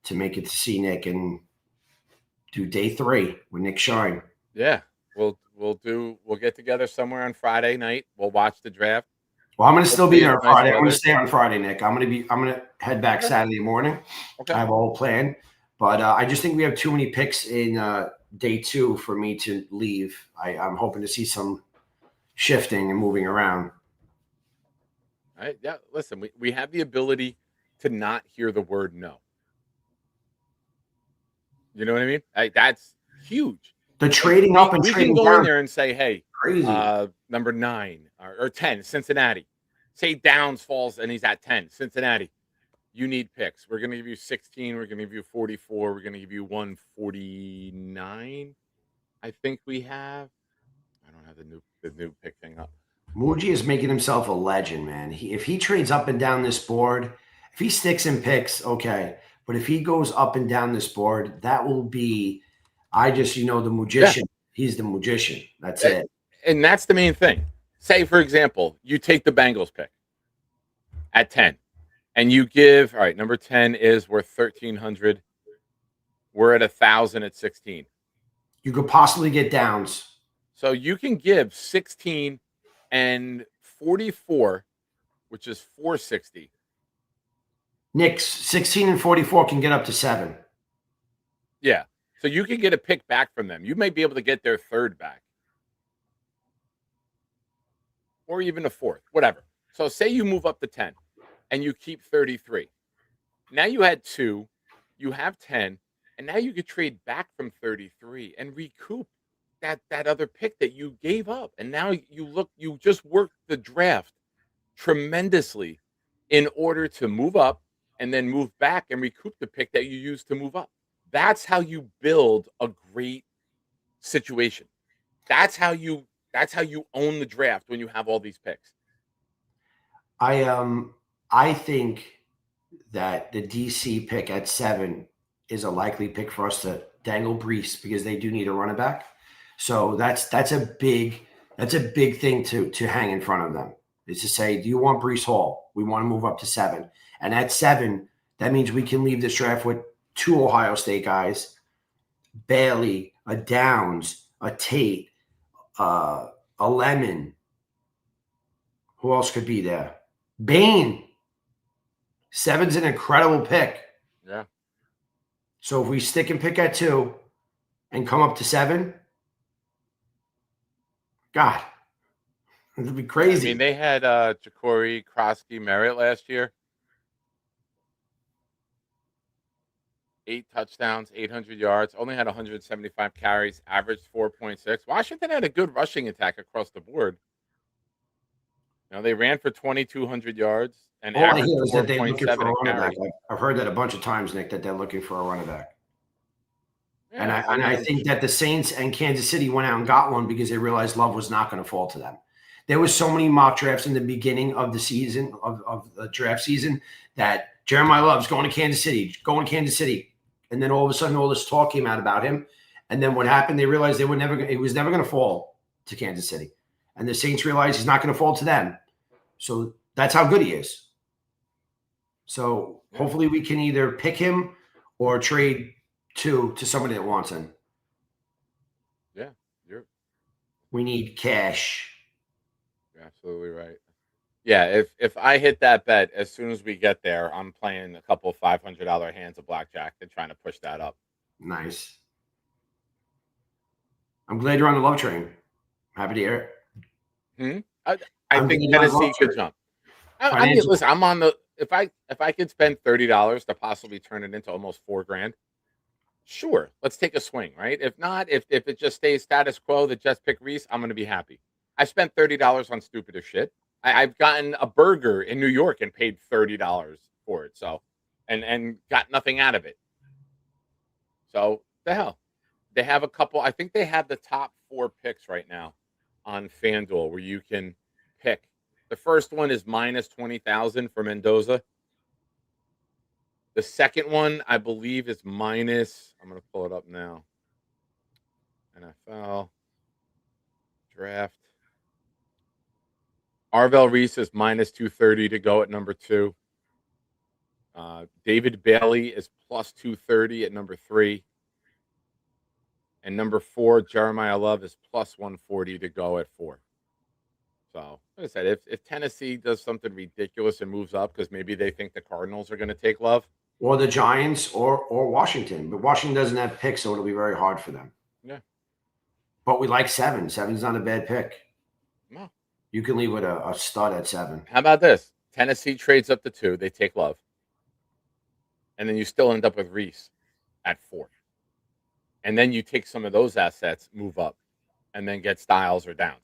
to make it to see Nick and do day 3 with Nick Shine. Yeah, we'll get together somewhere on Friday night. We'll watch the draft. Well, I'm going to still be there on Friday. I'm going to stay on Friday, Nick. I'm going to head back Saturday morning. Okay. I have a whole plan, but I just think we have too many picks in day 2 for me to leave. I'm hoping to see some shifting and moving around. All right. Yeah. Listen, we have the ability to not hear the word no. You know what I mean? That's huge. The trading up and we trading can go down. in there and say, hey, Crazy. Number 9 or 10, Cincinnati. Say Downs falls and he's at 10, Cincinnati. You need picks. We're going to give you 16. We're going to give you 44. We're going to give you 149. I think we have. I don't have the new pick thing up. Muji is making himself a legend, man. If he trades up and down this board, if he sticks in picks, okay. But if he goes up and down this board, that will be, the magician. Yeah. He's the magician. That's it. And that's the main thing. Say, for example, you take the Bengals pick at 10, and you give, all right, number 10 is worth 1,300. We're at 1,000 at 16. You could possibly get Downs. So you can give 16 and 44, which is 460. Nick, 16 and 44 can get up to 7. Yeah. So you can get a pick back from them. You may be able to get their 3rd back. Or even a 4th, whatever. So say you move up to 10 and you keep 33. Now you had 2, you have 10, and now you could trade back from 33 and recoup that other pick that you gave up. And now you just worked the draft tremendously in order to move up and then move back and recoup the pick that you used to move up. That's how you build a great situation. That's how you own the draft when you have all these picks. I think that the DC pick at 7 is a likely pick for us to dangle Brees because they do need a running back. So that's a big thing to hang in front of them, is to say, do you want Brees Hall? We want to move up to 7. And at 7, that means we can leave this draft with 2 Ohio State guys, Bailey, a Downs, a Tate, a Lemon. Who else could be there? Bain. 7's an incredible pick. Yeah. So if we stick and pick at 2 and come up to 7, God, it'd be crazy. I mean, they had Ja'Cory, Krosky, Merritt last year. 8 touchdowns, 800 yards, only had 175 carries, averaged 4.6. Washington had a good rushing attack across the board. You know, they ran for 2,200 yards and All I averaged hear is that they're looking for 4.7 a in running back. carries. I've heard that a bunch of times, Nick, that they're looking for a running back. Yeah, And I think that the Saints and Kansas City went out and got one because they realized Love was not going to fall to them. There was so many mock drafts in the beginning of the season, of the draft season, that Jeremiah Love's going to Kansas City. And then all of a sudden, all this talk came out about him. And then what happened? They realized it was never going to fall to Kansas City. And the Saints realized he's not going to fall to them. So that's how good he is. So hopefully we can either pick him or trade to somebody that wants him. Yeah, We need cash. you're absolutely right. Yeah, if I hit that bet, as soon as we get there, I'm playing a couple $500 hands of blackjack and trying to push that up. Nice. I'm glad you're on the Love train. Happy to hear it. I I'm think glad you're on Tennessee Love could train. jump. I mean, Financial- listen, I'm on the if I could spend $30 to possibly turn it into almost $4,000, sure, let's take a swing, right? If not, if it just stays status quo, the Jets pick Reese, I'm going to be happy. I spent $30 on stupider shit. I've gotten a burger in New York and paid $30 for it, so and got nothing out of it. So the hell, they have a couple. I think they have the top 4 picks right now on FanDuel where you can pick. The first one is minus 20,000 for Mendoza. The second one, I believe, is minus. I'm going to pull it up now. NFL draft. Arvell Reese is minus 230 to go at number 2. David Bailey is plus 230 at number 3. And number 4, Jeremiah Love is plus 140 to go at 4. So, like I said, if Tennessee does something ridiculous and moves up because maybe they think the Cardinals are going to take Love. Or the Giants or Washington. But Washington doesn't have picks, so it'll be very hard for them. Yeah. But we like 7. 7's not a bad pick. No. You can leave with a stud at 7. How about this? Tennessee trades up to 2. They take Love. And then you still end up with Reese at 4. And then you take some of those assets, move up, and then get Styles or Downs.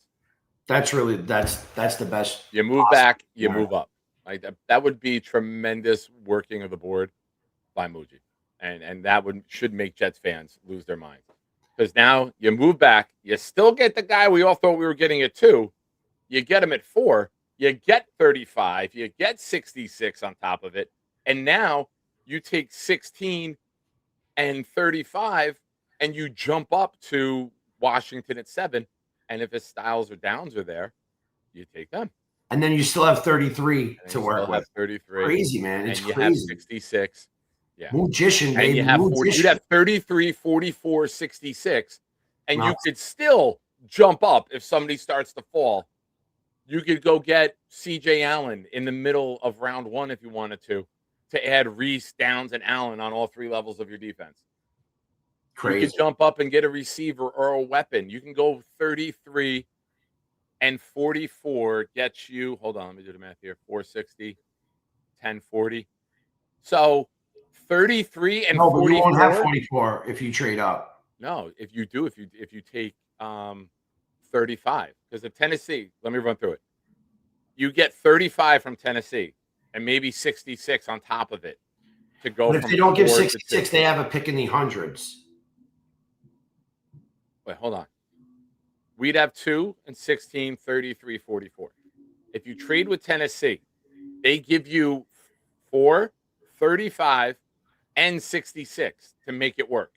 That's the best. You move back, you move up. Like that would be tremendous working of the board by Muji. And that should make Jets fans lose their minds. Because now you move back, you still get the guy we all thought we were getting at 2. You get him at 4, you get 35, you get 66 on top of it. And now you take 16 and 35 and you jump up to Washington at 7. And if his Styles or Downs are there, you take them. And then you still have 33 to work with. 33. Crazy, man. It's and you crazy. have 66. Yeah. Magician, And baby. you have 40, Magician. you'd have 33, 44, 66. And you Wow. could still jump up if somebody starts to fall. You could go get CJ Allen in the middle of round 1 if you wanted to add Reese, Downs, and Allen on all 3 levels of your defense. Crazy. You could jump up and get a receiver or a weapon. You can go 33 and 44 gets you, hold on, let me do the math here, 460, 1040. So 33 and No, but you 44. won't have 44 if you trade up. No, if you take 35. Because if Tennessee, let me run through it. You get 35 from Tennessee and maybe 66 on top of it to go. But if from they don't give 4 to 66, they have a pick in the hundreds. Wait, hold on. We'd have 2 and 16, 33, 44. If you trade with Tennessee, they give you 4, 35, and 66 to make it work.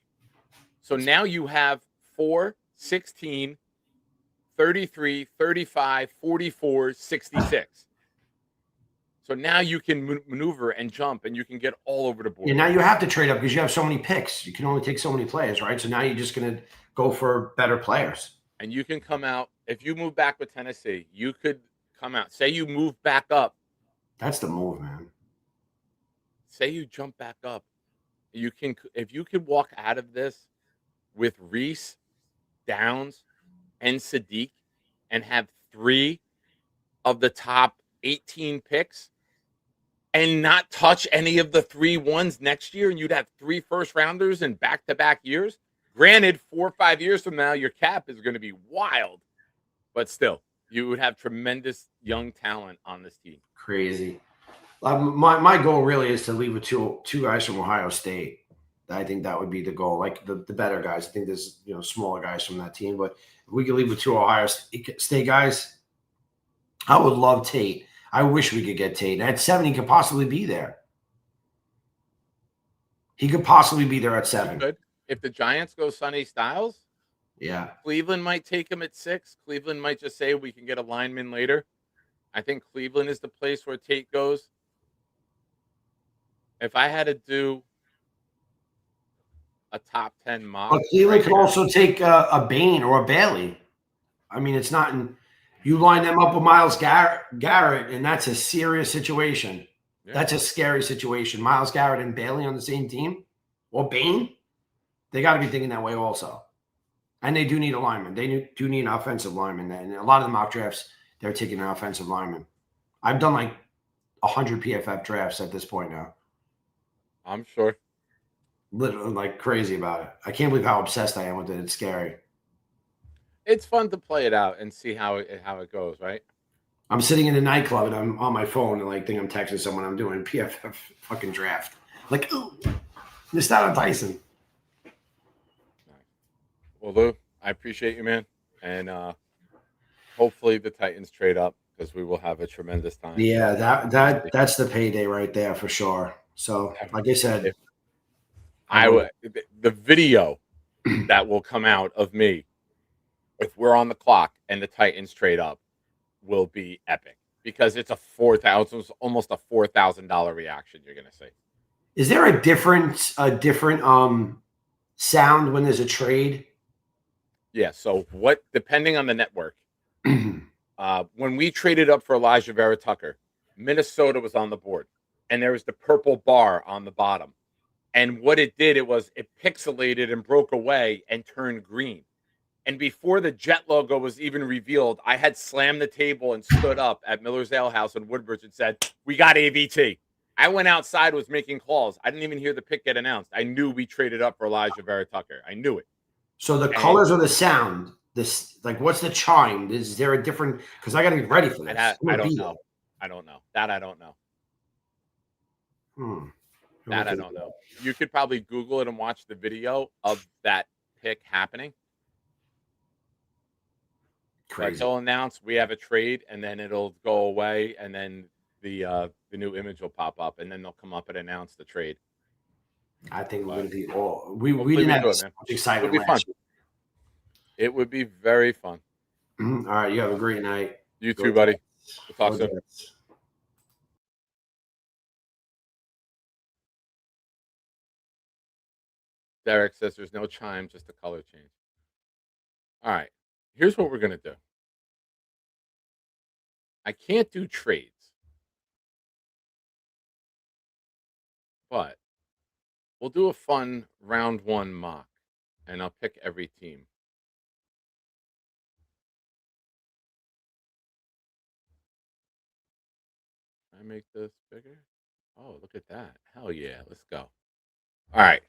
So now you have 4, 16, 33, 35, 44, 66. So now you can maneuver and jump, and you can get all over the board. Yeah, now you have to trade up because you have so many picks. You can only take so many players, right? So now you're just going to go for better players. And you can come out. If you move back with Tennessee, you could come out. Say you move back up. That's the move, man. Say you jump back up. You can, if you could walk out of this with Reese, Downs, and Sadiq, and have 3 of the top 18 picks, and not touch any of the 3 ones next year, and you'd have 3 first-rounders in back-to-back years. Granted, 4 or 5 years from now, your cap is going to be wild, but still, you would have tremendous young talent on this team. Crazy. My goal really is to leave with two guys from Ohio State. I think that would be the goal, like the better guys. I think there's smaller guys from that team, but if we could leave with 2 Ohio State guys, I would love Tate. I wish we could get Tate. At 7, he could possibly be there. He could possibly be there at 7. Good. If the Giants go Sonny Styles, yeah, Cleveland might take him at 6. Cleveland might just say we can get a lineman later. I think Cleveland is the place where Tate goes. If I had to do a top 10 mock, but Cleveland could also take a Bain or a Bailey. I mean, it's not in. You line them up with Myles Garrett, and that's a serious situation. Yeah. That's a scary situation. Myles Garrett and Bailey on the same team, or Bain, they got to be thinking that way also. And they do need a lineman. They do need an offensive lineman. And a lot of the mock drafts, they're taking an offensive lineman. I've done like 100 PFF drafts at this point now. I'm sure. Literally like crazy about it. I can't believe how obsessed I am with it. It's scary. It's fun to play it out and see how it goes, right? I'm sitting in a nightclub and I'm on my phone and like think I'm texting someone. I'm doing PFF fucking draft. Like, ooh, missed out on Tyson. Well, Lou, I appreciate you, man, and hopefully the Titans trade up because we will have a tremendous time. Yeah, that's the payday right there for sure. So, like I said, the video that will come out of me if we're on the clock and the Titans trade up will be epic because it's almost a $4,000 reaction you're gonna see. Is there a different sound when there's a trade? Yeah. So depending on the network, when we traded up for Elijah Vera Tucker, Minnesota was on the board, and there was the purple bar on the bottom. And what it did, it pixelated and broke away and turned green. And before the Jet logo was even revealed, I had slammed the table and stood up at Miller's Ale House in Woodbridge and said, "We got AVT." I went outside, was making calls. I didn't even hear the pick get announced. I knew we traded up for Elijah Vera Tucker. I knew it. So the colors or the sound, what's the chime? Is there a different? Because I got to get ready for this. I don't know. I don't know. That I don't know. That I don't know. You could probably Google it and watch the video of that pick happening. Crazy. Like they'll announce we have a trade, and then it'll go away, and then the new image will pop up, and then they'll come up and announce the trade. I think we're going to be all we didn't have much excitement. It would be fun. It would be very fun. All right, you have a great night. You too, buddy. We'll talk soon. Derek says there's no chime, just a color change. All right, here's what we're going to do. I can't do trades, but we'll do a fun round 1 mock, and I'll pick every team. Can I make this bigger? Oh, look at that. Hell yeah. Let's go. All right.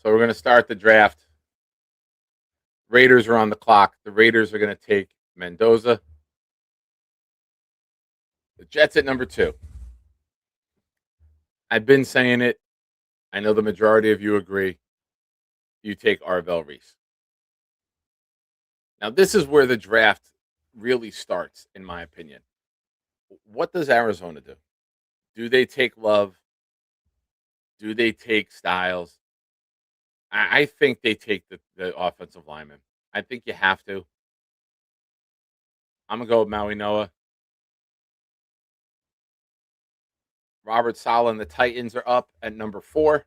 So we're going to start the draft. Raiders are on the clock. The Raiders are going to take Mendoza. The Jets at number 2. I've been saying it. I know the majority of you agree. You take Arvell Reese. Now, this is where the draft really starts, in my opinion. What does Arizona do? Do they take Love? Do they take Styles? I think they take the offensive lineman. I think you have to. I'm gonna go with Maui Noah. Robert Saleh and the Titans are up at number 4.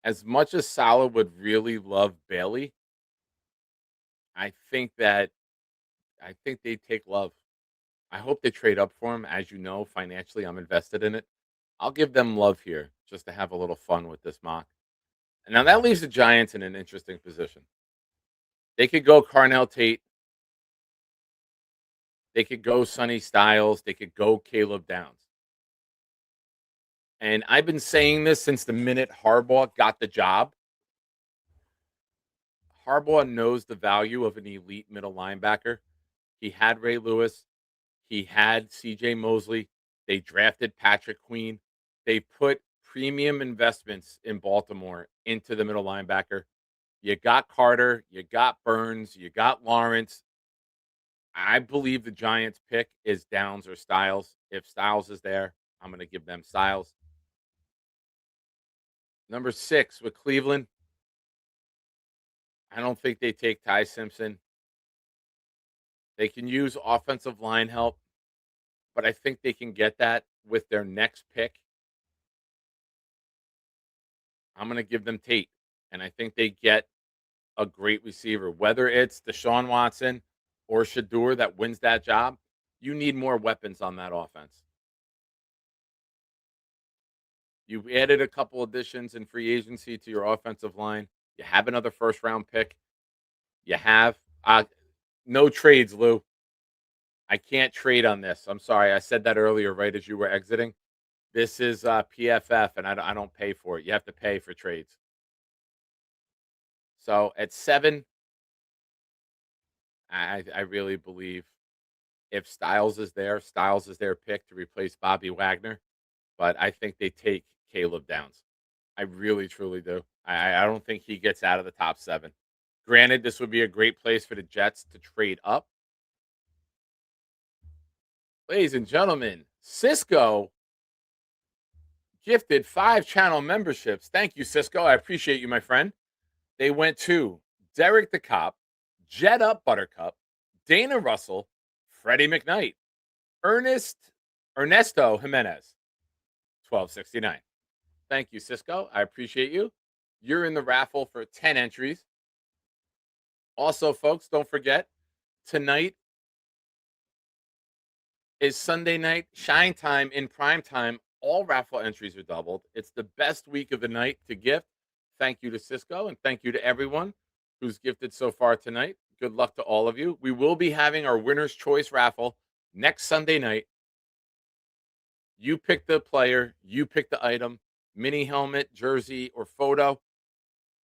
As much as Salah would really love Bailey, I think that I think they take Love. I hope they trade up for him. As you know, financially, I'm invested in it. I'll give them Love here just to have a little fun with this mock. And now that leaves the Giants in an interesting position. They could go Carnell Tate. They could go Sonny Styles. They could go Caleb Downs. And I've been saying this since the minute Harbaugh got the job. Harbaugh knows the value of an elite middle linebacker. He had Ray Lewis. He had CJ Mosley. They drafted Patrick Queen. They put premium investments in Baltimore into the middle linebacker. You got Carter. You got Burns. You got Lawrence. I believe the Giants' pick is Downs or Styles. If Styles is there, I'm going to give them Styles. Number 6 with Cleveland. I don't think they take Ty Simpson. They can use offensive line help, but I think they can get that with their next pick. I'm going to give them Tate, and I think they get a great receiver. Whether it's Deshaun Watson or Shador that wins that job, you need more weapons on that offense. You've added a couple additions in free agency to your offensive line. You have another first-round pick. You have no trades, Lou. I can't trade on this. I'm sorry. I said that earlier right as you were exiting. This is PFF, and I don't pay for it. You have to pay for trades. So at 7, I really believe if Styles is there, Styles is their pick to replace Bobby Wagner. But I think they take Caleb Downs. I really, truly do. I don't think he gets out of the top 7. Granted, this would be a great place for the Jets to trade up. Ladies and gentlemen, Cisco gifted 5 channel memberships. Thank you, Cisco. I appreciate you, my friend. They went to Derek the Cop, Jet Up Buttercup, Dana Russell, Freddie McKnight, Ernesto Jimenez, 1269. Thank you, Cisco. I appreciate you. You're in the raffle for 10 entries. Also, folks, don't forget, tonight is Sunday night Shine Time in prime time. All raffle entries are doubled. It's the best week of the night to gift. Thank you to Cisco, and thank you to everyone who's gifted so far tonight. Good luck to all of you. We will be having our winner's choice raffle next Sunday night. You pick the player, you pick the item, mini helmet, jersey, or photo,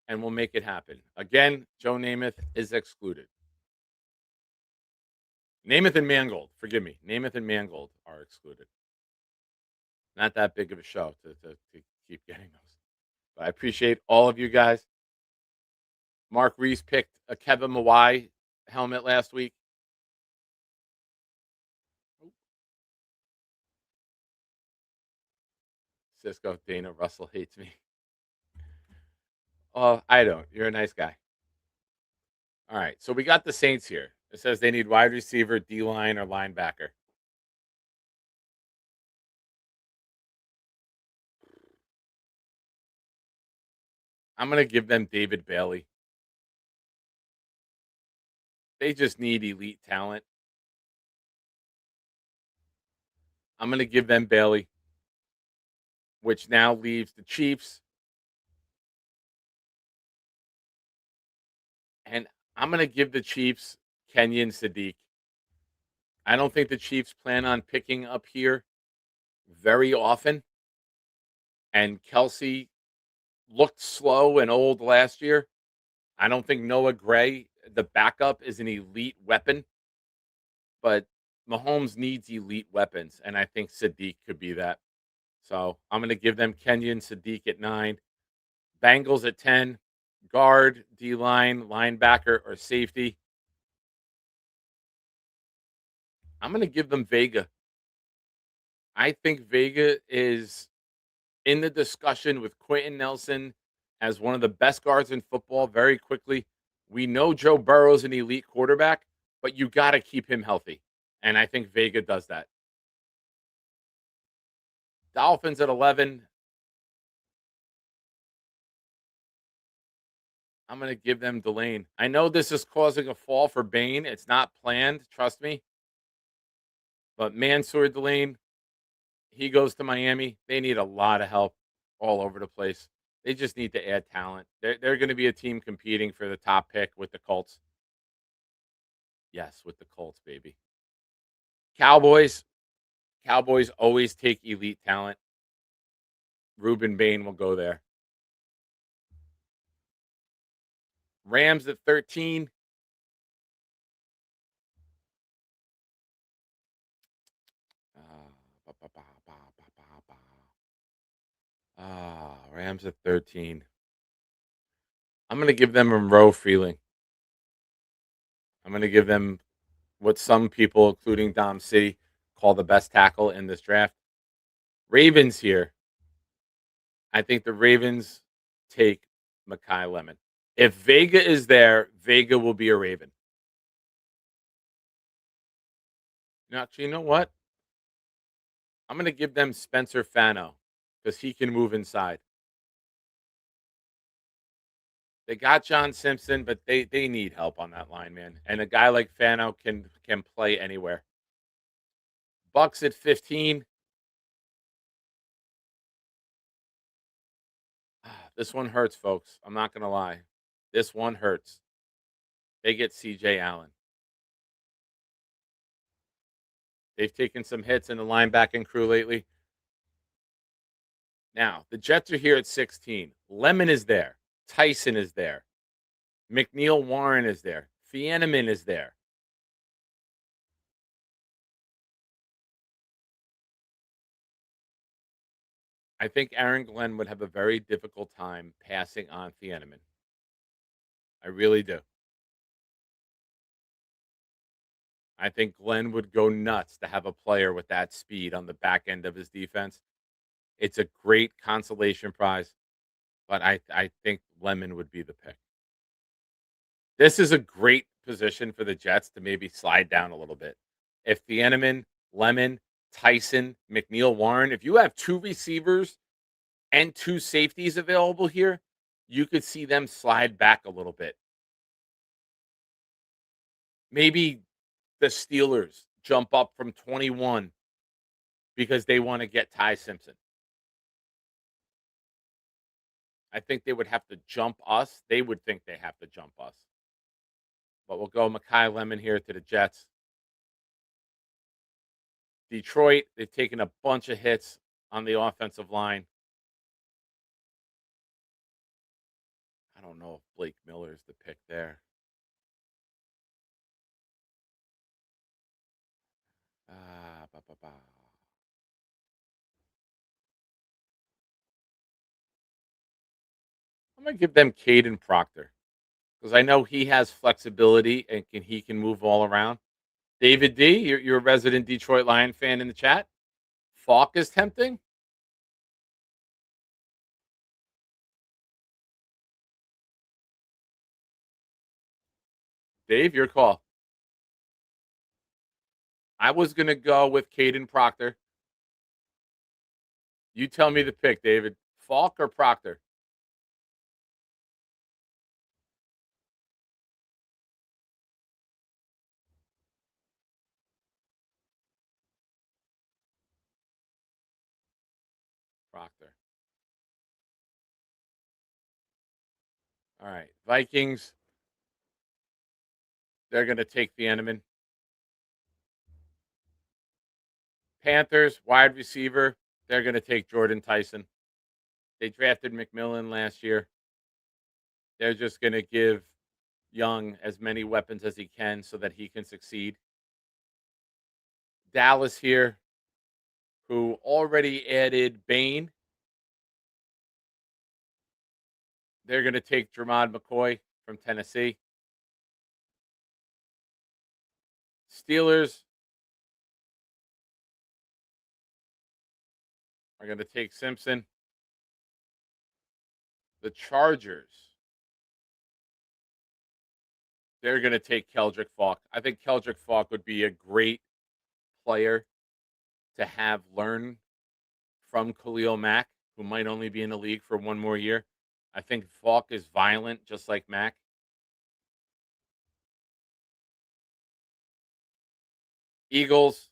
and we'll make it happen. Again, Joe Namath is excluded. Namath and Mangold, forgive me. Namath and Mangold are excluded. Not that big of a show to keep getting those. But I appreciate all of you guys. Mark Reese picked a Kevin Mawai helmet last week. Cisco, Dana Russell hates me. Oh, I don't. You're a nice guy. All right, so we got the Saints here. It says they need wide receiver, D-line, or linebacker. I'm going to give them David Bailey. They just need elite talent. I'm going to give them Bailey, which now leaves the Chiefs. And I'm going to give the Chiefs Kenyon Sadiq. I don't think the Chiefs plan on picking up here very often. And Kelsey looked slow and old last year. I don't think Noah Gray, the backup, is an elite weapon. But Mahomes needs elite weapons, and I think Sadiq could be that. So I'm going to give them Kenyon Sadiq at 9. Bengals at 10. Guard, D-line, linebacker, or safety. I'm going to give them Vega. I think Vega is in the discussion with Quentin Nelson as one of the best guards in football very quickly. We know Joe Burrow's an elite quarterback, but you got to keep him healthy. And I think Vega does that. Dolphins at 11. I'm going to give them Delane. I know this is causing a fall for Bain. It's not planned, trust me. But Mansour Delane, he goes to Miami. They need a lot of help all over the place. They just need to add talent. They're going to be a team competing for the top pick with the Colts. Yes, with the Colts, baby. Cowboys. Cowboys always take elite talent. Reuben Bain will go there. Rams at 13. Rams at 13. I'm going to give them Monroe feeling. I'm going to give them what some people, including Dom City, call the best tackle in this draft. Ravens here. I think the Ravens take Mekhi Lemon. If Vega is there, Vega will be a Raven. Actually, you know what? I'm going to give them Spencer Fano because he can move inside. They got John Simpson, but they need help on that line, man. And a guy like Fano can play anywhere. Bucks at 15. This one hurts, folks. I'm not going to lie. This one hurts. They get CJ Allen. They've taken some hits in the linebacking crew lately. Now, the Jets are here at 16. Lemon is there. Tyson is there. McNeil Warren is there. Fieneman is there. I think Aaron Glenn would have a very difficult time passing on Fieneman. I really do. I think Glenn would go nuts to have a player with that speed on the back end of his defense. It's a great consolation prize, but I think Lemon would be the pick. This is a great position for the Jets to maybe slide down a little bit. If Fieneman, Lemon, Tyson, McNeil Warren, if you have two receivers and two safeties available here, you could see them slide back a little bit. Maybe the Steelers jump up from 21 because they want to get Ty Simpson. I think they would have to jump us. They would think they have to jump us. But we'll go Mekhi Lemon here to the Jets. Detroit, they've taken a bunch of hits on the offensive line. I don't know if Blake Miller is the pick there. I'm going to give them Caden Proctor because I know he has flexibility and he can move all around. David D, you're a resident Detroit Lion fan in the chat. Falk is tempting. Dave, your call. I was going to go with Caden Proctor. You tell me the pick, David. Falk or Proctor? Proctor. All right. Vikings. They're going to take the Fieneman. Panthers, wide receiver. They're going to take Jordan Tyson. They drafted McMillan last year. They're just going to give Young as many weapons as he can so that he can succeed. Dallas here, who already added Bain. They're going to take Jermod McCoy from Tennessee. Steelers, are going to take Simpson. The Chargers, they're going to take Keldrick Falk. I think Keldrick Falk would be a great player to have learn from Khalil Mack, who might only be in the league for one more year. I think Falk is violent, just like Mack. Eagles.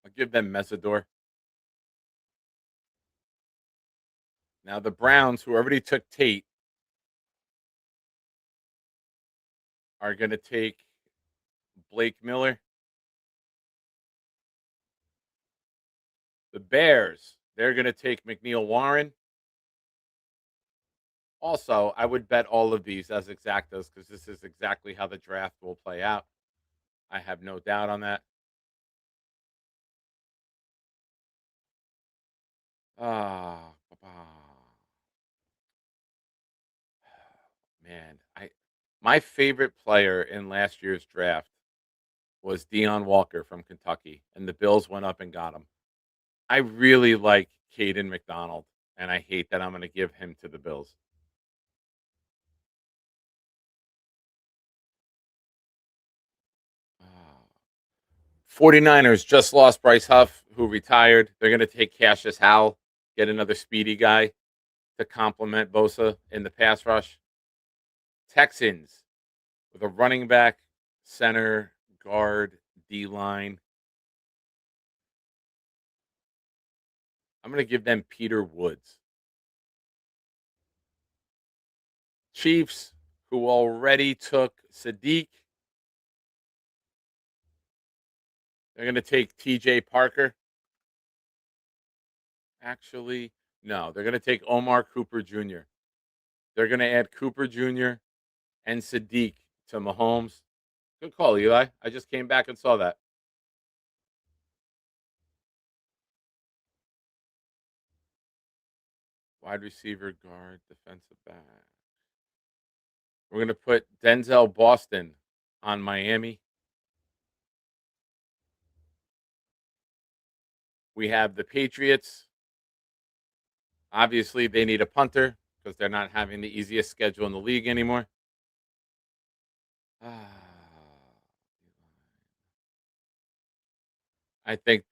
I'll give them Mesidor. Now the Browns, who already took Tate, are going to take Blake Miller. The Bears, they're going to take McNeil Warren. Also, I would bet all of these as exactas because this is exactly how the draft will play out. I have no doubt on that. Ah, man, my favorite player in last year's draft was Deion Walker from Kentucky, and the Bills went up and got him. I really like Caden McDonald, and I hate that I'm going to give him to the Bills. Ah. 49ers just lost Bryce Huff, who retired. They're going to take Cassius Howell, get another speedy guy to complement Bosa in the pass rush. Texans with a running back, center, guard, D-line. I'm going to give them Peter Woods. Chiefs, who already took Sadiq. They're going to take TJ Parker. Actually, no, they're going to take Omar Cooper Jr. They're going to add Cooper Jr. and Sadiq to Mahomes. Good call, Eli. I just came back and saw that. Wide receiver, guard, defensive back. We're going to put Denzel Boston on Miami. We have the Patriots. Obviously, they need a punter because they're not having the easiest schedule in the league anymore. I think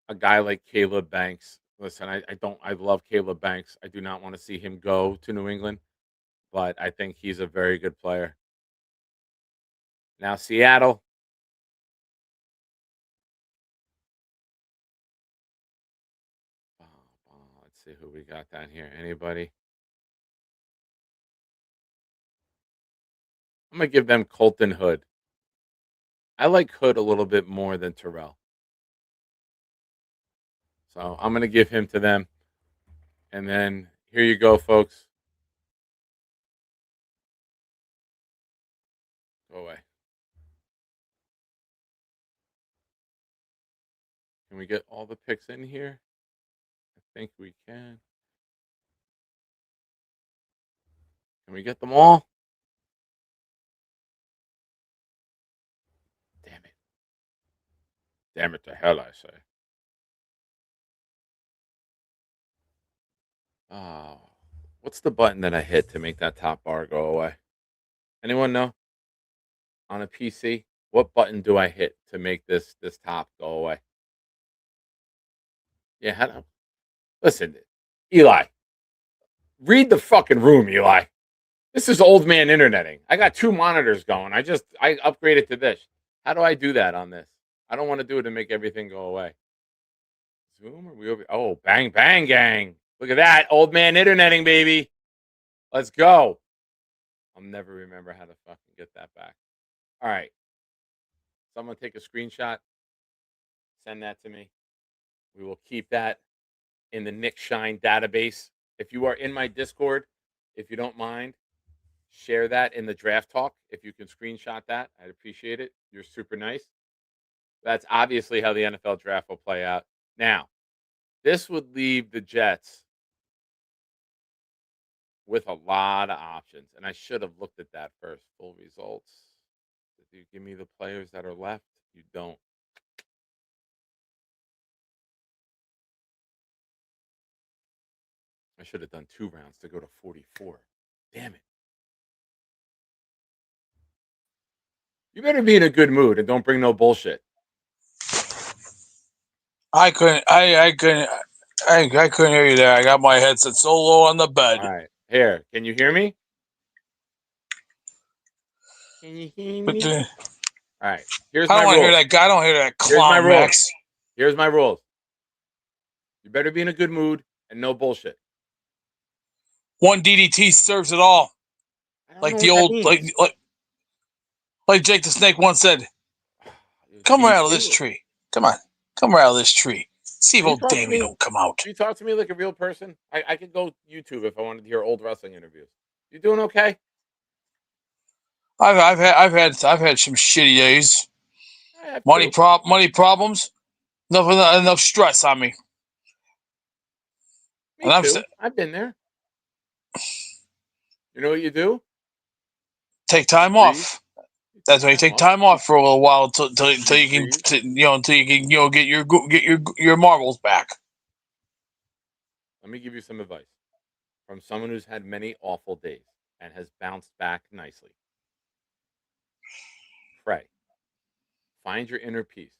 a guy like Caleb Banks. Listen, I love Caleb Banks. I do not want to see him go to New England, but I think he's a very good player. Now, Seattle. Let's see who we got down here. Anybody? I'm going to give them Colton Hood. I like Hood a little bit more than Terrell. So I'm going to give him to them. And then here you go, folks. Go away. Can we get all the picks in here? I think we can. Can we get them all? Damn it. Damn it to hell, I say. Oh, what's the button that I hit to make that top bar go away? Anyone know? On a PC, what button do I hit to make this top go away? Yeah, listen, Eli. Read the fucking room, Eli. This is old man interneting. I got 2 monitors going. I upgraded to this. How do I do that on this? I don't want to do it to make everything go away. Zoom? Are we over? Oh, bang, bang, gang. Look at that. Old man interneting, baby. Let's go. I'll never remember how to fucking get that back. All right. Someone take a screenshot. Send that to me. We will keep that in the Nick Shine database. If you are in my Discord, if you don't mind, share that in the draft talk. If you can screenshot that, I'd appreciate it. You're super nice. That's obviously how the NFL draft will play out. Now, this would leave the Jets with a lot of options, and I should have looked at that first. Full results. Did you give me the players that are left? You don't. I should have done 2 rounds to go to 44. Damn it. You better be in a good mood and don't bring no bullshit. I couldn't hear you there. I got my headset so low on the bed. All right. Here, can you hear me? Can you hear But, me? All right. Here's I my don't want to hear rules. that guy. I don't hear that Here's my clown, rules. Max. Here's my rules. You better be in a good mood and no bullshit. One DDT serves it all. I don't Like know the what that old, means. like Jake the Snake once said, "Come out of this tree. Come on, come out of this tree. See if You old talk to Damien me- don't come out." You talk to me like a real person. I could go YouTube if I wanted to hear old wrestling interviews. You doing okay? I've had some shitty days. I have Money too. problems. Enough stress on me. Me And I'm too. st- I've been there. You know what you do? take time Breathe. off. That's why you take time off for a little while until you can, until you can, get your marbles back. Let me give you some advice from someone who's had many awful days and has bounced back nicely. Pray. Find your inner peace.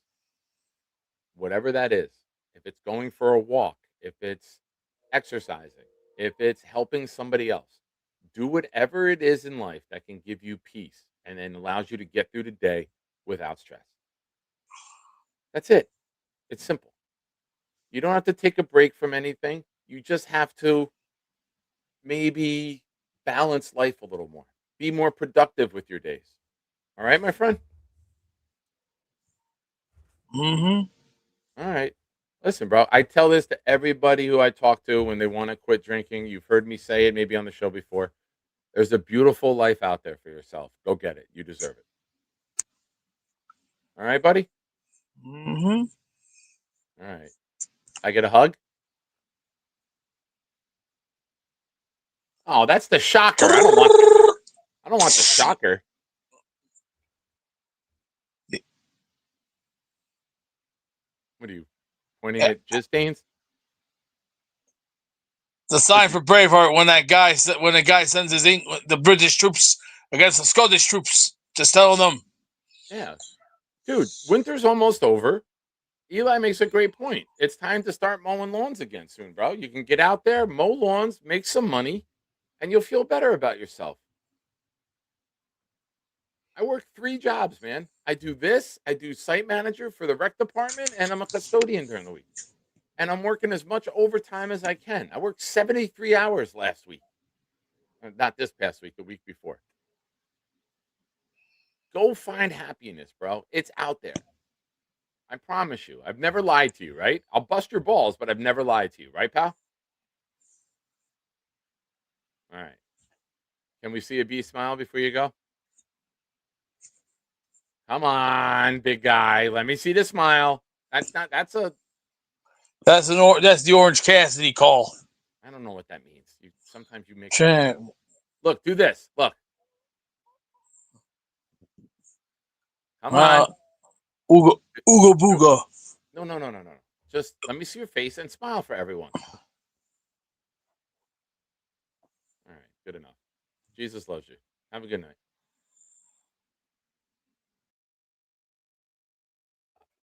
Whatever that is. If it's going for a walk, if it's exercising, if it's helping somebody else, do whatever it is in life that can give you peace and then allows you to get through the day without stress. That's it. It's simple. You don't have to take a break from anything. You just have to maybe balance life a little more. Be more productive with your days. All right, my friend? Mm-hmm. All right. Listen, bro, I tell this to everybody who I talk to when they want to quit drinking. You've heard me say it maybe on the show before. There's a beautiful life out there for yourself. Go get it. You deserve it. All right, buddy? Mm-hmm. All right. I get a hug? Oh, that's the shocker. I don't want the shocker. What are you pointing at jizz stains? The sign for Braveheart when the guy sends the British troops against the Scottish troops. Just telling them. Yeah. Dude, winter's almost over. Eli makes a great point. It's time to start mowing lawns again soon, bro. You can get out there, mow lawns, make some money, and you'll feel better about yourself. I work 3 jobs, man. I do this, I do site manager for the rec department, and I'm a custodian during the week. And I'm working as much overtime as I can. I worked 73 hours last week. Not this past week, the week before. Go find happiness, bro. It's out there. I promise you. I've never lied to you, right? I'll bust your balls, but I've never lied to you, right, pal? All right. Can we see a B smile before you go? Come on, big guy. Let me see the smile. That's the Orange Cassidy call. I don't know what that means. Sometimes you make Champ. Look, do this. Look. Come on. Ooga booga. No. Just let me see your face and smile for everyone. All right, good enough. Jesus loves you. Have a good night.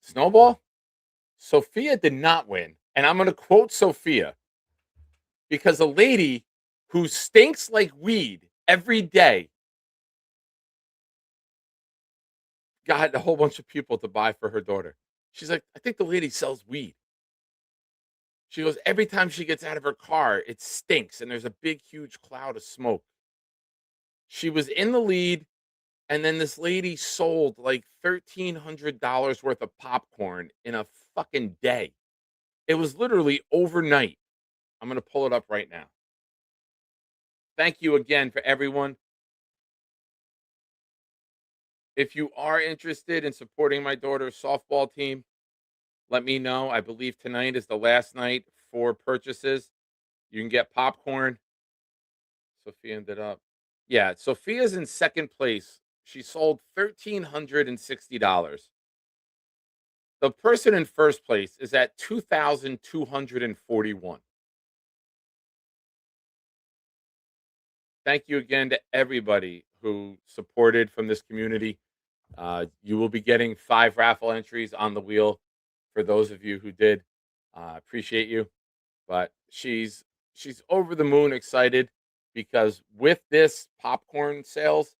Snowball? Sophia did not win. And I'm going to quote Sophia because a lady who stinks like weed every day got a whole bunch of people to buy for her daughter. She's like, I think the lady sells weed. She goes, every time she gets out of her car, it stinks and there's a big, huge cloud of smoke. She was in the lead, and then this lady sold like $1,300 worth of popcorn in a fucking day. It was literally overnight. I'm going to pull it up right now. Thank you again for everyone. If you are interested in supporting my daughter's softball team, let me know. I believe tonight is the last night for purchases. You can get popcorn. Sophia ended up. Yeah, Sophia's in second place. She sold $1,360. The person in first place is at 2,241. Thank you again to everybody who supported from this community. You will be getting 5 raffle entries on the wheel for those of you who did. Appreciate you. But she's over the moon excited because with this popcorn sales,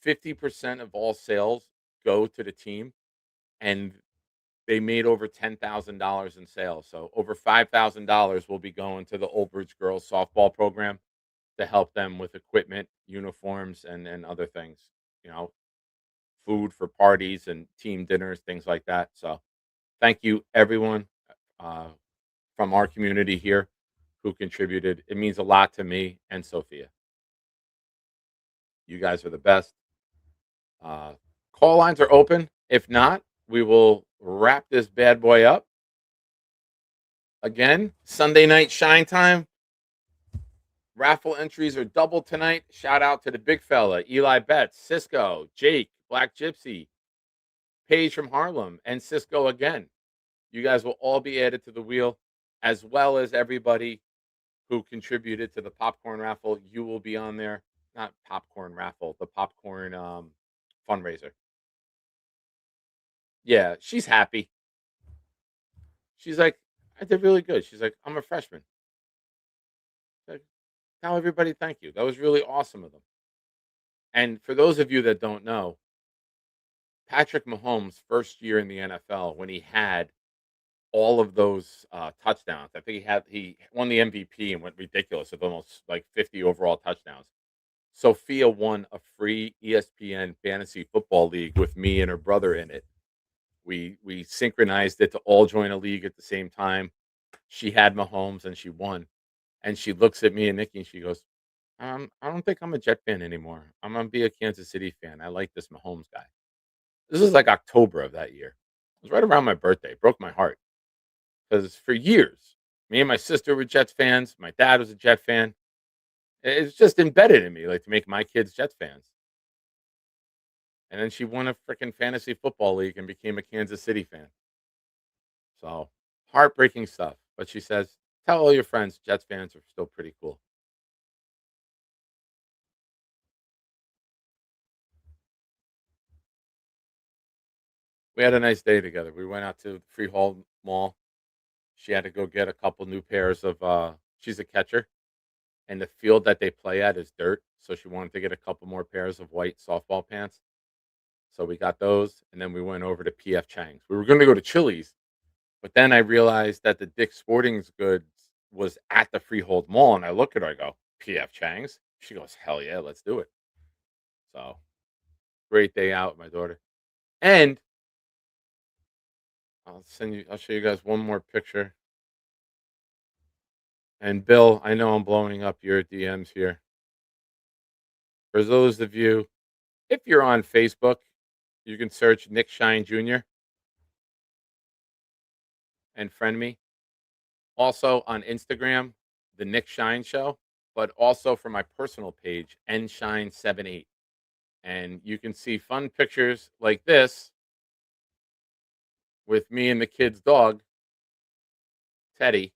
50% of all sales go to the team, and they made over $10,000 in sales. So over $5,000 will be going to the Old Bridge girls softball program to help them with equipment, uniforms, and other things. You know, food for parties and team dinners, things like that. So thank you, everyone uh, from our community here who contributed. It means a lot to me and Sophia. You guys are the best. Call lines are open. If not, we will wrap this bad boy up. Again, Sunday night shine time. Raffle entries are double tonight. Shout out to the big fella, Eli Betts, Cisco, Jake, Black Gypsy, Paige from Harlem, and Cisco again. You guys will all be added to the wheel, as well as everybody who contributed to the popcorn raffle. You will be on there. Not popcorn raffle, the popcorn fundraiser. Yeah, she's happy. She's like, I did really good. She's like, I'm a freshman. Like, tell everybody thank you. That was really awesome of them. And for those of you that don't know, Patrick Mahomes' first year in the NFL, when he had all of those touchdowns, I think he won the MVP and went ridiculous with almost like 50 overall touchdowns. Sophia won a free ESPN fantasy football league with me and her brother in it. We synchronized it to all join a league at the same time. She had Mahomes and she won. And she looks at me and Nikki and she goes, I don't think I'm a Jet fan anymore. I'm gonna be a Kansas City fan. I like this Mahomes guy. This was like October of that year. It was right around my birthday. It broke my heart. Because for years, me and my sister were Jets fans. My dad was a Jet fan. It's just embedded in me, like to make my kids Jets fans. And then she won a freaking fantasy football league and became a Kansas City fan. So heartbreaking stuff. But she says, tell all your friends Jets fans are still pretty cool. We had a nice day together. We went out to Freehold Mall. She had to go get a couple new pairs of she's a catcher, and the field that they play at is dirt, so she wanted to get a couple more pairs of white softball pants. So we got those, and then we went over to PF Chang's. We were going to go to Chili's, but then I realized that the Dick's Sporting Goods was at the Freehold Mall, and I look at her, I go, PF Chang's? She goes, hell yeah, let's do it. So great day out, my daughter. And I'll show you guys one more picture. And Bill, I know I'm blowing up your DMs here. For those of you, if you're on Facebook, you can search Nick Shine Jr. and friend me. Also on Instagram, The Nick Shine Show, but also for my personal page, nshine78. And you can see fun pictures like this with me and the kid's dog, Teddy.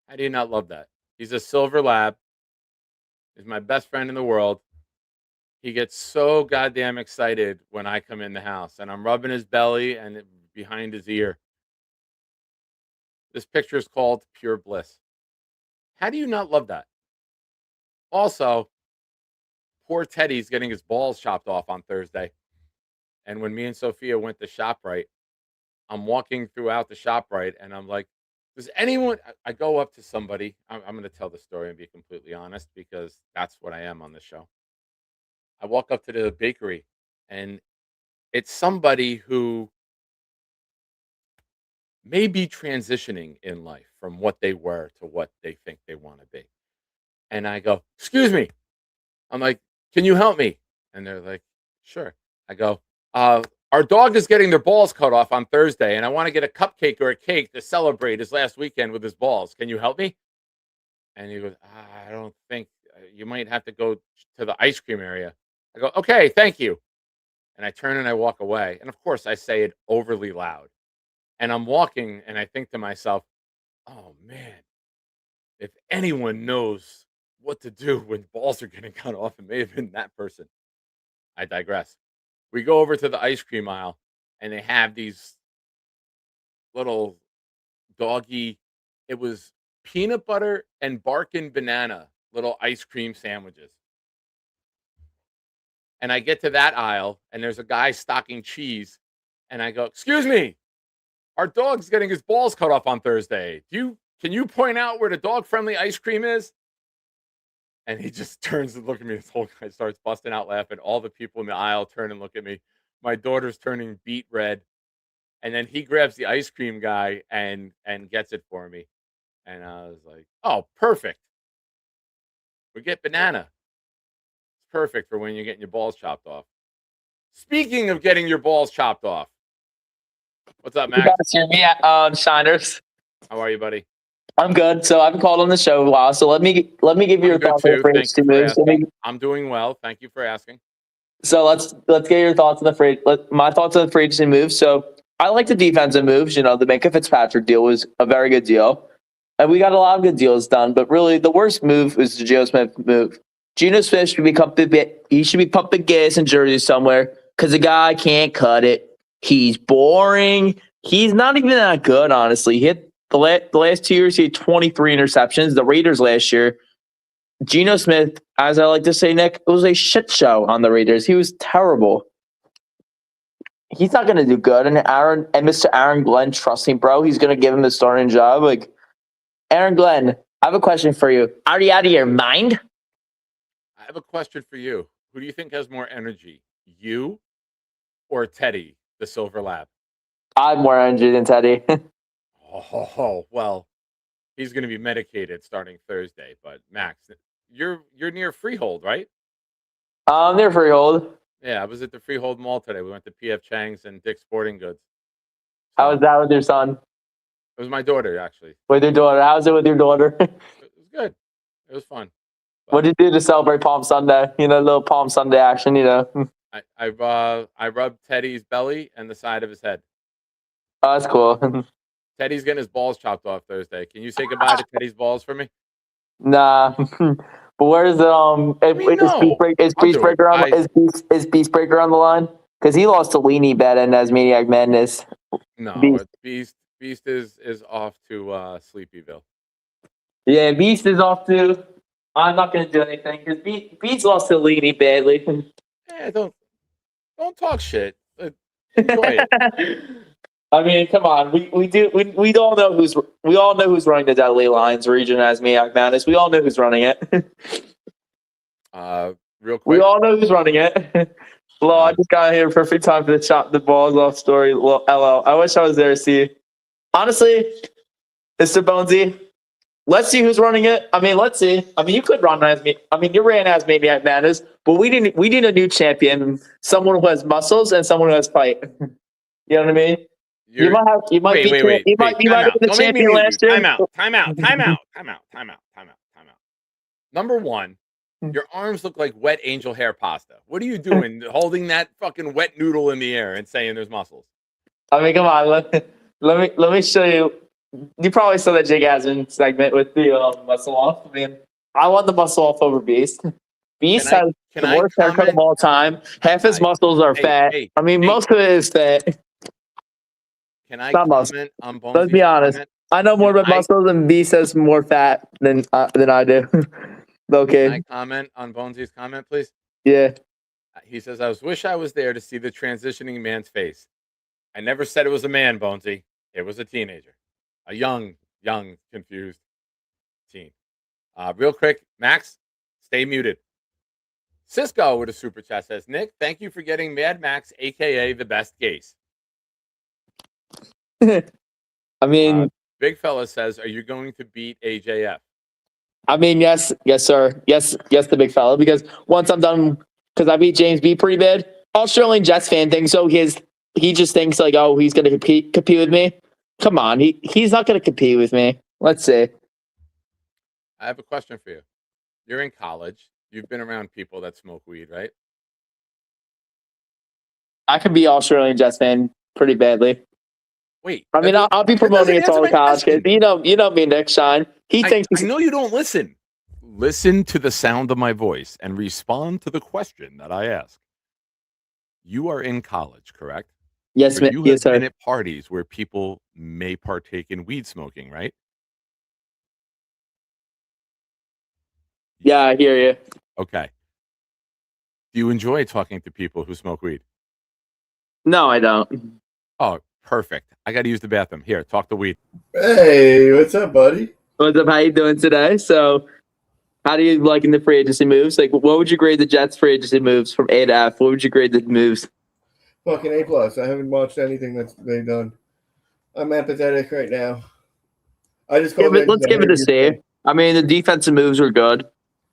How do you not love that? He's a silver lab. He's my best friend in the world. He gets so goddamn excited when I come in the house and I'm rubbing his belly and behind his ear. This picture is called Pure Bliss. How do you not love that? Also, poor Teddy's getting his balls chopped off on Thursday. And when me and Sophia went to ShopRite, I'm walking throughout the ShopRite and I'm like, does anyone, I go up to somebody, I'm going to tell the story and be completely honest because that's what I am on this show. I walk up to the bakery and it's somebody who may be transitioning in life from what they were to what they think they want to be. And I go, excuse me. I'm like, can you help me? And they're like, sure. I go, our dog is getting their balls cut off on Thursday, and I want to get a cupcake or a cake to celebrate his last weekend with his balls. Can you help me? And he goes, I don't think you might have to go to the ice cream area. I go, okay, thank you. And I turn and I walk away. And of course, I say it overly loud. And I'm walking and I think to myself, oh man, if anyone knows what to do when balls are getting cut off, it may have been that person. I digress. We go over to the ice cream aisle and they have these little doggy, it was peanut butter and bark and banana little ice cream sandwiches. And I get to that aisle and there's a guy stocking cheese. And I go, excuse me, our dog's getting his balls cut off on Thursday. Can you point out where the dog friendly ice cream is? And he just turns and look at me. This whole guy starts busting out laughing. All the people in the aisle turn and look at me. My daughter's turning beet red. And then he grabs the ice cream guy and gets it for me. And I was like, oh, perfect. We get banana. It's perfect for when you're getting your balls chopped off. Speaking of getting your balls chopped off, what's up, You Max? guys hear me, Shiners? How are you, buddy? I'm good. So I've called on the show a while. So let me give you your I'm good thoughts on the too. free Thank agency you for moves. asking. I'm doing well. Thank you for asking. So let's get your thoughts on the my thoughts on the free agency moves. So I like the defensive moves. You know, the Minka Fitzpatrick deal was a very good deal, and we got a lot of good deals done. But really, the worst move was the Geno Smith move. Geno Smith should be pumping gas in Jersey somewhere because the guy can't cut it. He's boring. He's not even that good, honestly. He hit the last 2 years. He had 23 interceptions. The Raiders last year. Geno Smith, as I like to say, Nick, it was a shit show on the Raiders. He was terrible. He's not going to do good. And Mr. Aaron Glenn, trust me, bro, he's going to give him the starting job. Like, Aaron Glenn, I have a question for you. Are you out of your mind? I have a question for you. Who do you think has more energy, you or Teddy, the Silver Lab? I have more energy than Teddy. Oh, well, he's going to be medicated starting Thursday. But Max, you're near Freehold, right? I'm there Freehold. Yeah, I was at the Freehold Mall today. We went to P.F. Chang's and Dick's Sporting Goods. How was that with your son? It was my daughter, actually. With your daughter? How's it with your daughter? It was good. It was fun. What did you do to celebrate Palm Sunday? You know, a little Palm Sunday action, you know. I rubbed Teddy's belly and the side of his head. Oh, that's cool. Teddy's getting his balls chopped off Thursday. Can you say goodbye to Teddy's balls for me? Nah. But where's is Beast Breaker on the line? Because he lost to Weenie Bet and as Maniac Madness. No, Beast is off to Sleepyville. Yeah, Beast is off to. I'm not going to do anything because Beast lost to Weenie badly. Yeah, don't talk shit. Enjoy it. I mean, come on. We all know who's running the Deadly Lions region as Maniac Madness. We all know who's running it. Real quick. We all know who's running it. Well, I just got here perfect time for the chop the balls off story. LL. I wish I was there to see. Honestly, Mr. Bonesy, let's see who's running it. I mean, let's see. I mean, you could run as me. I mean, you ran as Maniac Madness, but we need a new champion, someone who has muscles and someone who has fight. You know what I mean? You might be the champion last year. Time out. Number one, your arms look like wet angel hair pasta. What are you doing holding that fucking wet noodle in the air and saying there's muscles? I mean, come on. Let me show you. You probably saw that Jake Asman segment with the muscle off. I mean, I want the muscle off over Beast. Beast has the worst haircut of all time. Half his muscles are fat. I mean, most of it is fat. Can I comment on Bonesy's? Let's be honest. I know more about muscles, and Beast has more fat than I do. Okay. Can I comment on Bonesy's comment, please? Yeah. He says, I wish I was there to see the transitioning man's face. I never said it was a man, Bonesy. It was a teenager. A young, confused teen. Real quick, Max, stay muted. Cisco with a super chat says, Nick, thank you for getting Mad Max, a.k.a. the best case. I mean, Big Fella says, are you going to beat AJF? I mean, yes, sir. Yes, the big fella. Because once I'm done, because I beat James B pretty bad. Australian Jets fan thing. So he just thinks like, oh, he's going to compete with me. Come on, he's not going to compete with me. Let's see. I have a question for you. You're in college. You've been around people that smoke weed, right? I could be Australian Jets fan pretty badly. Wait. I mean, I'll be promoting it to all the college kids. You know me, Nick Shine. I know you don't listen. Listen to the sound of my voice and respond to the question that I ask. You are in college, correct? Yes, So you have yes, sir. been at parties where people may partake in weed smoking, right? Yeah, I hear you. Okay. Do you enjoy talking to people who smoke weed? No, I don't. Oh, perfect. I got to use the bathroom. Here, talk to weed. Hey, what's up, buddy? What's up? How you doing today? So, how do you liking the free agency moves? Like, what would you grade the Jets' free agency moves from A to F? What would you grade the moves? Fucking A+. I haven't watched anything that's they've done. I'm apathetic right now. I just called Let's give it a C. I mean, the defensive moves were good.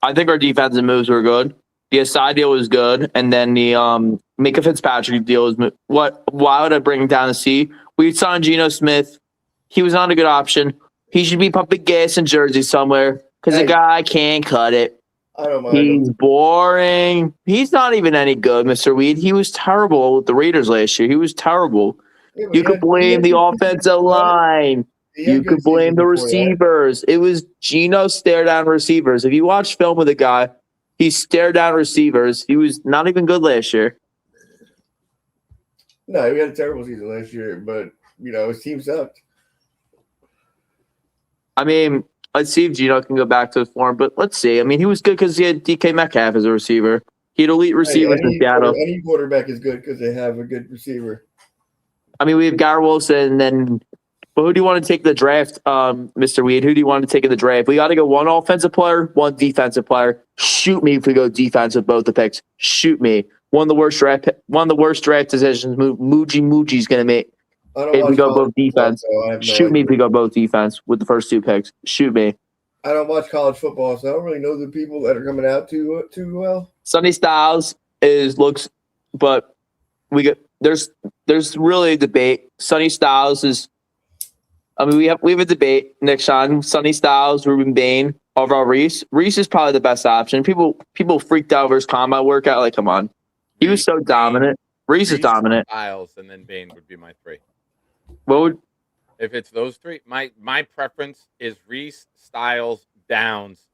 I think our defensive moves were good. The Asai deal was good, and then the Mika Fitzpatrick deal was what? Why would I bring it down to C? We signed Geno Smith. He was not a good option. He should be pumping gas in Jersey somewhere because the guy can't cut it. I don't mind He's him. boring. He's not even any good, Mr. Weed. He was terrible with the Raiders last year. He was terrible. Yeah, but You could blame the offensive line. You could blame the receivers. It was Geno stare down receivers. If you watch film with the guy, he stared down receivers. He was not even good last year. No, we had a terrible season last year, but his team sucked. I mean, let's see if Geno can go back to his form, but let's see. I mean, he was good because he had DK Metcalf as a receiver. He had elite receivers in Seattle. Any quarterback is good because they have a good receiver. I mean, we have Garrett Wilson, and then but who do you want to take the draft, Mr. Weed? Who do you want to take in the draft? We got to go one offensive player, one defensive player. Shoot me if we go defensive, both the picks. Shoot me. One of the worst draft decisions Muji's going to make if we go both defense. Shoot me if we go both defense with the first two picks. Shoot me. I don't watch college football, so I don't really know the people that are coming out too well. Sonny Styles looks, but there's really a debate. Sonny Styles is. I mean, we have a debate. Nick Sean, Sonny Styles, Ruben Bain, overall Reese. Reese is probably the best option. People freaked out over his combine workout. Like, come on, he was so dominant. Reese is dominant. Styles and then Bain would be my three. If it's those three? My preference is Reese, Styles, Downs,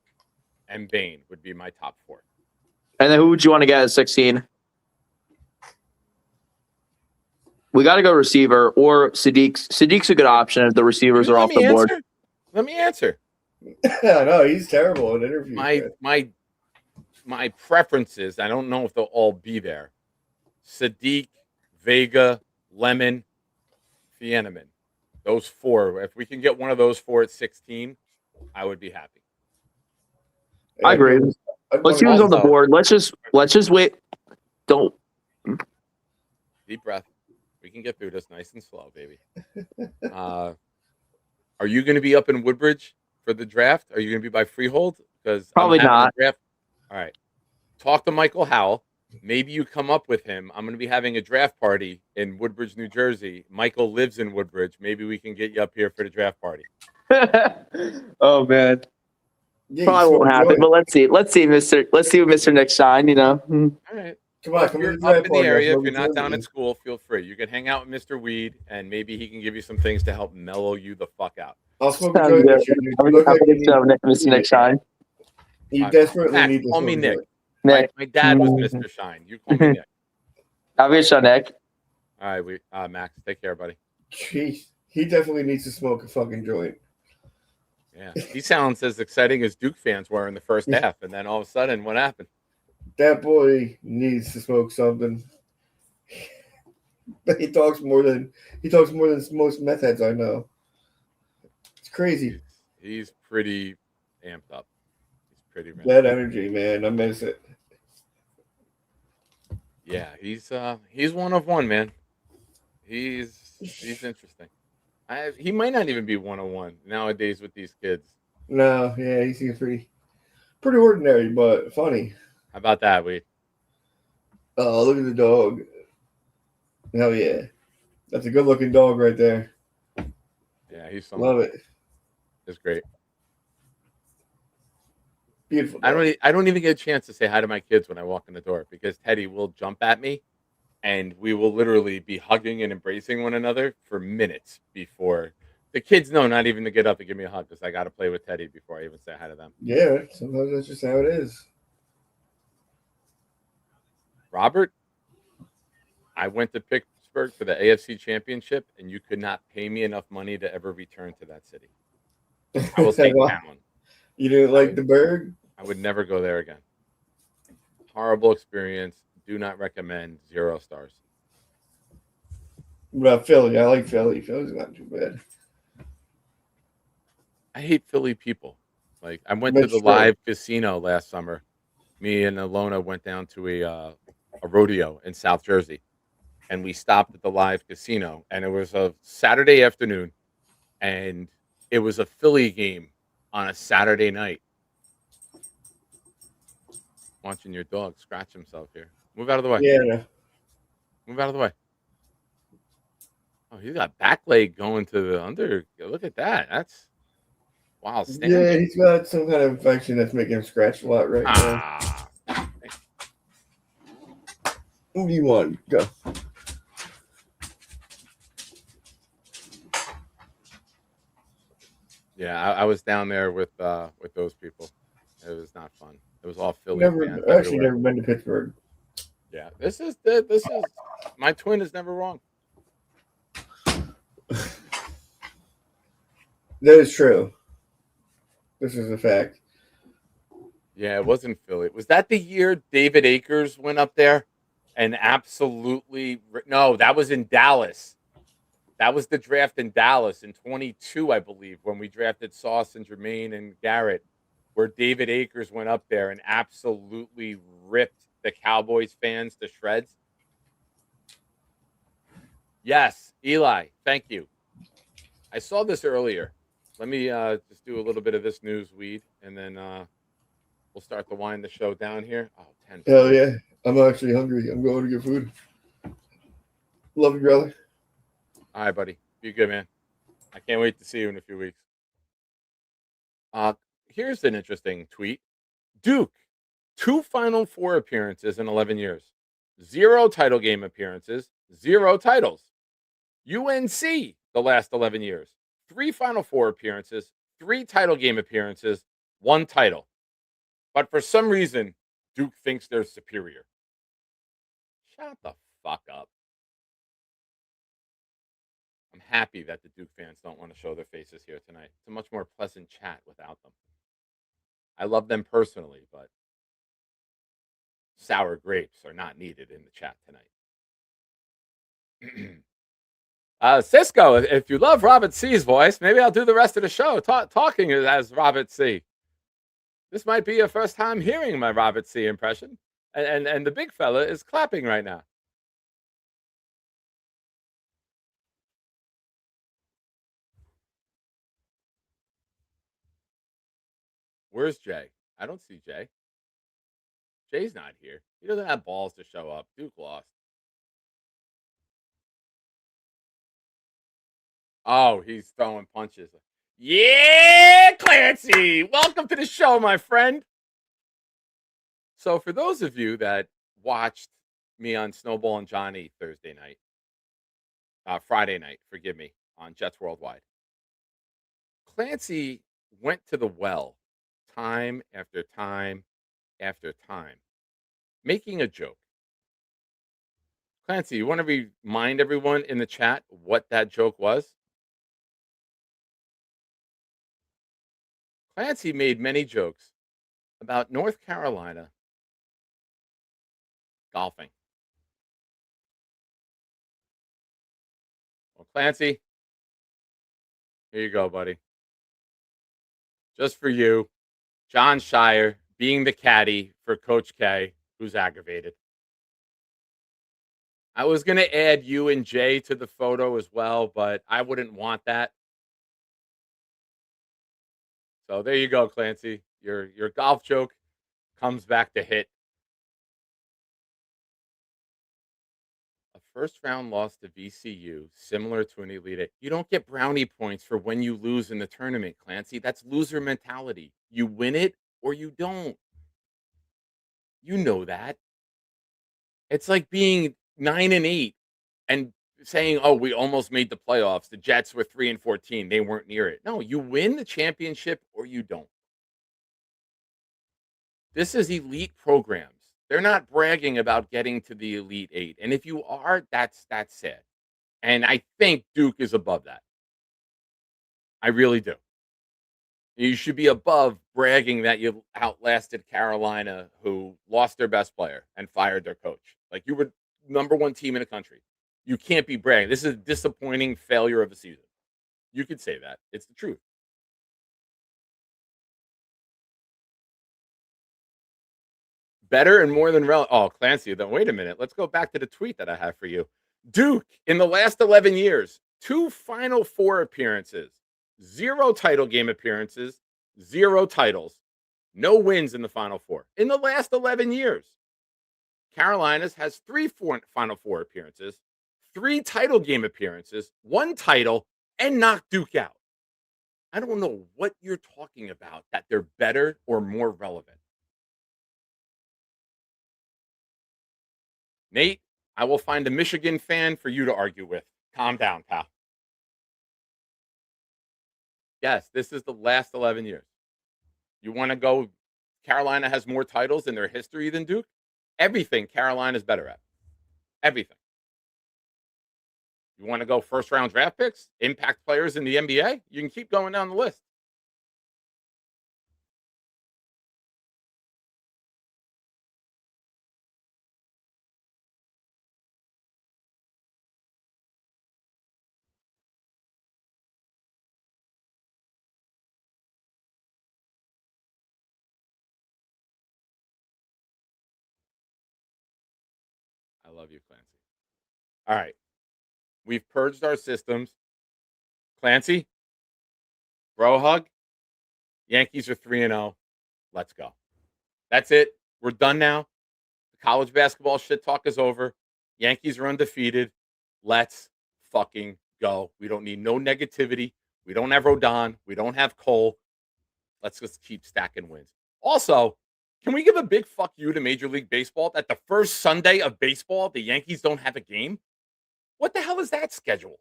and Bain would be my top four. And then who would you want to get at 16? We got to go receiver or Sadiq. Sadiq's a good option if the receivers are off the board. Let me answer. No, he's terrible at interviews. My preferences, I don't know if they'll all be there. Sadiq, Vega, Lemon, Fieneman. Those four. If we can get one of those four at 16, I would be happy. I agree. Let's see who's on the board. Let's just wait. Don't. Deep breath. We can get through this nice and slow, baby. Are you going to be up in Woodbridge for the draft? Are you going to be by Freehold? Because probably not. Draft. All right. Talk to Michael Howell. Maybe you come up with him. I'm going to be having a draft party in Woodbridge, New Jersey. Michael lives in Woodbridge. Maybe we can get you up here for the draft party. Oh man. Yeah, probably won't happen, but let's see. Let's see what Mr. Nick Shine, All right. Come on, if you're up in the area, if you're not down at school, feel free. You can hang out with Mr. Weed, and maybe he can give you some things to help mellow you the fuck out. I'll smoke a joint with you. Mr. Nick Shine. You desperately need to call me Nick. Nick. My dad was Mr. Shine. You call me Nick. I'll be your Nick. All right, Max, take care, buddy. Jeez, he definitely needs to smoke a fucking joint. Yeah, he sounds as exciting as Duke fans were in the first half, and then all of a sudden, what happened? That boy needs to smoke something. He talks more than most meth heads I know. It's crazy. He's pretty amped up. He's pretty that energy, man. I miss it. Yeah, he's one of one, man. He's interesting. He might not even be 101 nowadays with these kids. No, yeah, he seems pretty ordinary, but funny. How about that, Weed? Oh, look at the dog. Hell yeah. That's a good-looking dog right there. Yeah, he's love it. It's great. Beautiful. I don't even get a chance to say hi to my kids when I walk in the door because Teddy will jump at me and we will literally be hugging and embracing one another for minutes before the kids know not even to get up and give me a hug because I got to play with Teddy before I even say hi to them. Yeah, sometimes that's just how it is. Robert, I went to Pittsburgh for the AFC Championship, and you could not pay me enough money to ever return to that city. I will say town. You didn't like the Berg? I would never go there again. Horrible experience. Do not recommend. 0 stars. What about Philly? I like Philly. Philly's not too bad. I hate Philly people. Like I went That's to the true. live casino last summer. Me and Alona went down to a rodeo in South Jersey, and we stopped at the live casino. And it was a Saturday afternoon, and it was a Philly game on a Saturday night. Watching your dog scratch himself here. Move out of the way. Yeah. Move out of the way. Oh, he's got back leg going to the under. Look at that. That's wow. Yeah, he's got some kind of infection that's making him scratch a lot right now. What do you want? Go. Yeah, I was down there with those people. It was not fun. It was all Philly Never, fans actually, everywhere. never been to Pittsburgh. Yeah, this is my twin is never wrong. That is true. This is a fact. Yeah, it wasn't Philly. Was that the year David Akers went up there and absolutely no? That was in Dallas. That was the draft in Dallas in 22, I believe, when we drafted Sauce and Jermaine and Garrett, where David Akers went up there and absolutely ripped the Cowboys fans to shreds. Yes, Eli, thank you. I saw this earlier. Let me just do a little bit of this news weed, and then we'll start to wind the show down here. Oh, 10. Hell yeah. I'm actually hungry. I'm going to get food. Love you, brother. All right, buddy. Be good, man. I can't wait to see you in a few weeks. Here's an interesting tweet. Duke, 2 Final Four appearances in 11 years. 0 title game appearances, 0 titles. UNC, the last 11 years. 3 Final Four appearances, 3 title game appearances, 1 title. But for some reason, Duke thinks they're superior. Shut the fuck up. I'm happy that the Duke fans don't want to show their faces here tonight. It's a much more pleasant chat without them. I love them personally, but sour grapes are not needed in the chat tonight. Cisco, if you love Robert C's voice, maybe I'll do the rest of the show talking as Robert C. This might be your first time hearing my Robert C impression, and the big fella is clapping right now. Where's Jay? I don't see Jay. Jay's not here. He doesn't have balls to show up. Duke lost. Oh, he's throwing punches. Yeah, Clancy. Welcome to the show, my friend. So for those of you that watched me on Snowball and Johnny Thursday night, Friday night, forgive me, on Jets Worldwide, Clancy went to the well time after time after time, making a joke. Clancy, you want to remind everyone in the chat what that joke was? Clancy made many jokes about North Carolina golfing. Well, Clancy, here you go, buddy. Just for you, John Shire being the caddy for Coach K, who's aggravated. I was going to add you and Jay to the photo as well, but I wouldn't want that. So there you go, Clancy. Your golf joke comes back to hit. A first round loss to VCU, similar to an Elite Eight. You don't get brownie points for when you lose in the tournament, Clancy. That's loser mentality. You win it or you don't. You know that. It's like being 9-8 and saying, "Oh, we almost made the playoffs. The Jets were 3-14. They weren't near it." No, you win the championship or you don't. This is elite programs. They're not bragging about getting to the Elite Eight. And if you are, that's sad. And I think Duke is above that. I really do. You should be above bragging that you outlasted Carolina, who lost their best player and fired their coach. Like, you were number one team in the country. You can't be bragging. This is a disappointing failure of a season. You could say that. It's the truth. Better and more than relevant. Oh, Clancy, then wait a minute. Let's go back to the tweet that I have for you. Duke, in the last 11 years, 2 Final Four appearances, 0 title game appearances, 0 titles, no wins in the Final Four. In the last 11 years, Carolinas has 3 Final Four appearances, 3 title game appearances, 1 title, and knocked Duke out. I don't know what you're talking about that they're better or more relevant. Nate, I will find a Michigan fan for you to argue with. Calm down, pal. Yes, this is the last 11 years. You want to go, Carolina has more titles in their history than Duke? Everything Carolina's better at. Everything. You want to go first round draft picks? Impact players in the NBA? You can keep going down the list. I love you, Clancy. All right. We've purged our systems. Clancy, bro hug. Yankees are 3-0. Let's go. That's it. We're done now. The college basketball shit talk is over. Yankees are undefeated. Let's fucking go. We don't need no negativity. We don't have Rodon. We don't have Cole. Let's just keep stacking wins. Also, can we give a big fuck you to Major League Baseball that the first Sunday of baseball, the Yankees don't have a game? What the hell is that schedule?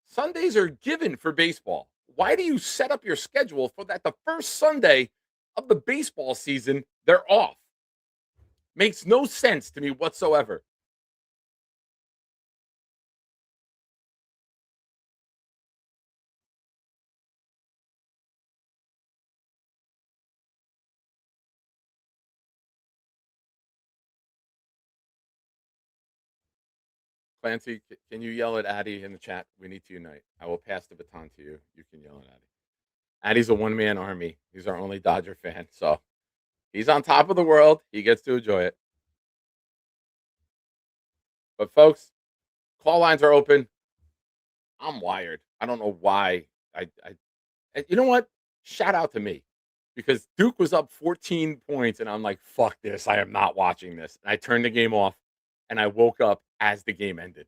Sundays are given for baseball. Why do you set up your schedule for that the first Sunday of the baseball season, they're off? Makes no sense to me whatsoever. Clancy, can you yell at Addy in the chat? We need to unite. I will pass the baton to you. You can yell at Addy. Addy's a one-man army. He's our only Dodger fan, so he's on top of the world. He gets to enjoy it. But folks, call lines are open. I'm wired. I don't know why. You know what? Shout out to me, because Duke was up 14 points, and I'm like, fuck this. I am not watching this. And I turned the game off, and I woke up as the game ended.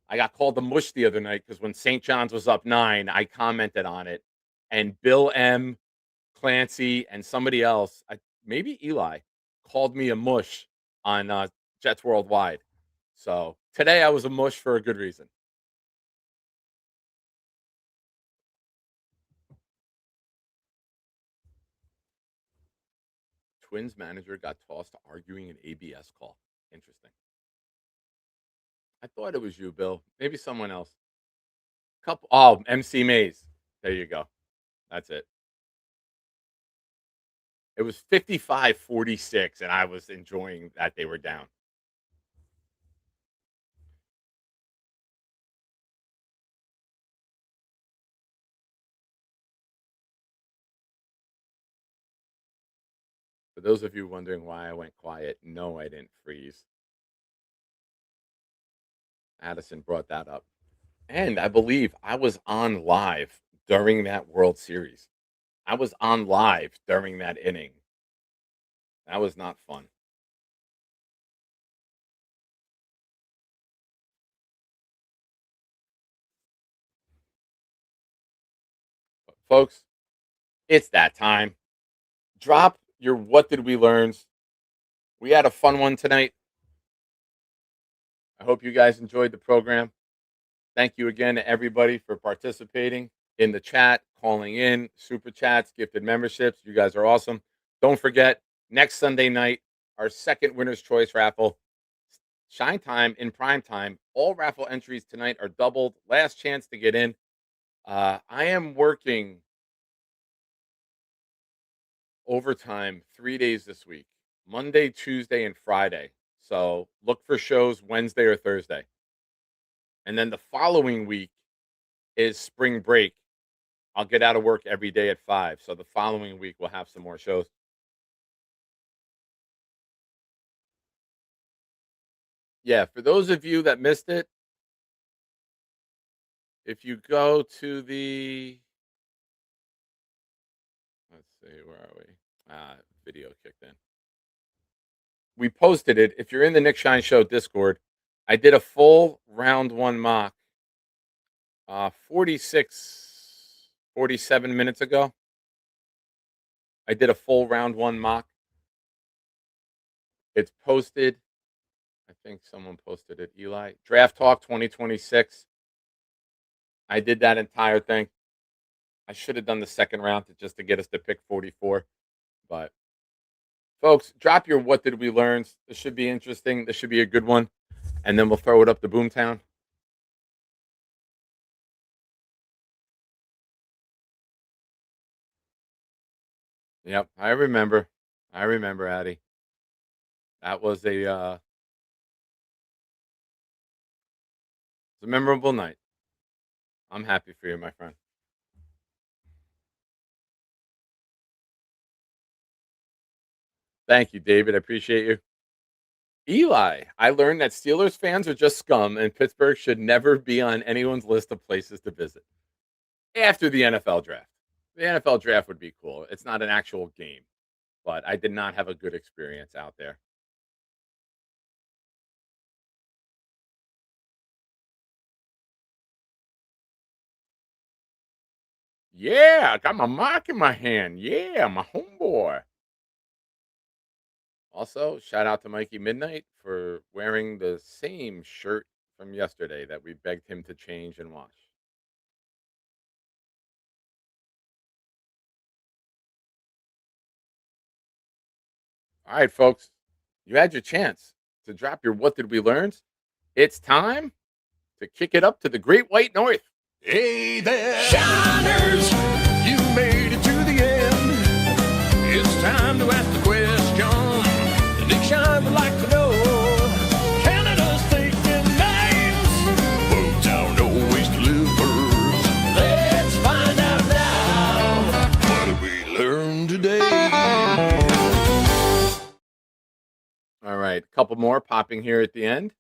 I got called the mush the other night because when St. John's was up 9, I commented on it. And Bill M., Clancy, and somebody else, maybe Eli, called me a mush on Jets Worldwide. So today I was a mush for a good reason. Twins manager got tossed arguing an ABS call. Interesting. I thought it was you, Bill. Maybe someone else. MC Mays. There you go. That's it. It was 55-46, and I was enjoying that they were down. For those of you wondering why I went quiet, no, I didn't freeze. Addison brought that up. And I believe I was on live during that World Series. I was on live during that inning. That was not fun. But folks, it's that time. Drop your what did we learns. We had a fun one tonight. I hope you guys enjoyed the program. Thank you again to everybody for participating in the chat, calling in, super chats, gifted memberships. You guys are awesome. Don't forget, next Sunday night, our second winner's choice raffle, Shine Time in prime time. All raffle entries tonight are doubled. Last chance to get in. I am working overtime 3 days this week, Monday, Tuesday, and Friday. So look for shows Wednesday or Thursday. And then the following week is spring break. I'll get out of work every day at 5. So the following week we'll have some more shows. Yeah, for those of you that missed it, if you go to the, let's see, where are we? Video kicked in. We posted it. If you're in the Nick Shine Show Discord, I did a full round one mock 47 minutes ago. I did a full round one mock. It's posted. I think someone posted it. Eli. Draft Talk 2026. I did that entire thing. I should have done the second round just to get us to pick 44. But folks, drop your what did we learn. This should be interesting. This should be a good one. And then we'll throw it up to Boomtown. Yep, I remember. I remember, Addy. That was a memorable night. I'm happy for you, my friend. Thank you, David. I appreciate you. Eli, I learned that Steelers fans are just scum and Pittsburgh should never be on anyone's list of places to visit. After the NFL draft. The NFL draft would be cool. It's not an actual game, but I did not have a good experience out there. Yeah, I got my mark in my hand. Yeah, my homeboy. Also, shout out to Mikey Midnight for wearing the same shirt from yesterday that we begged him to change and wash. All right, folks, you had your chance to drop your what did we learn. It's time to kick it up to the Great White North. Hey there, Shiners, you made it to the end. It's time to ask the question. The Nick Shine would like to know. Canada's taking names. Boomtown always delivers. Let's find out now. What did we learn today? All right, a couple more popping here at the end.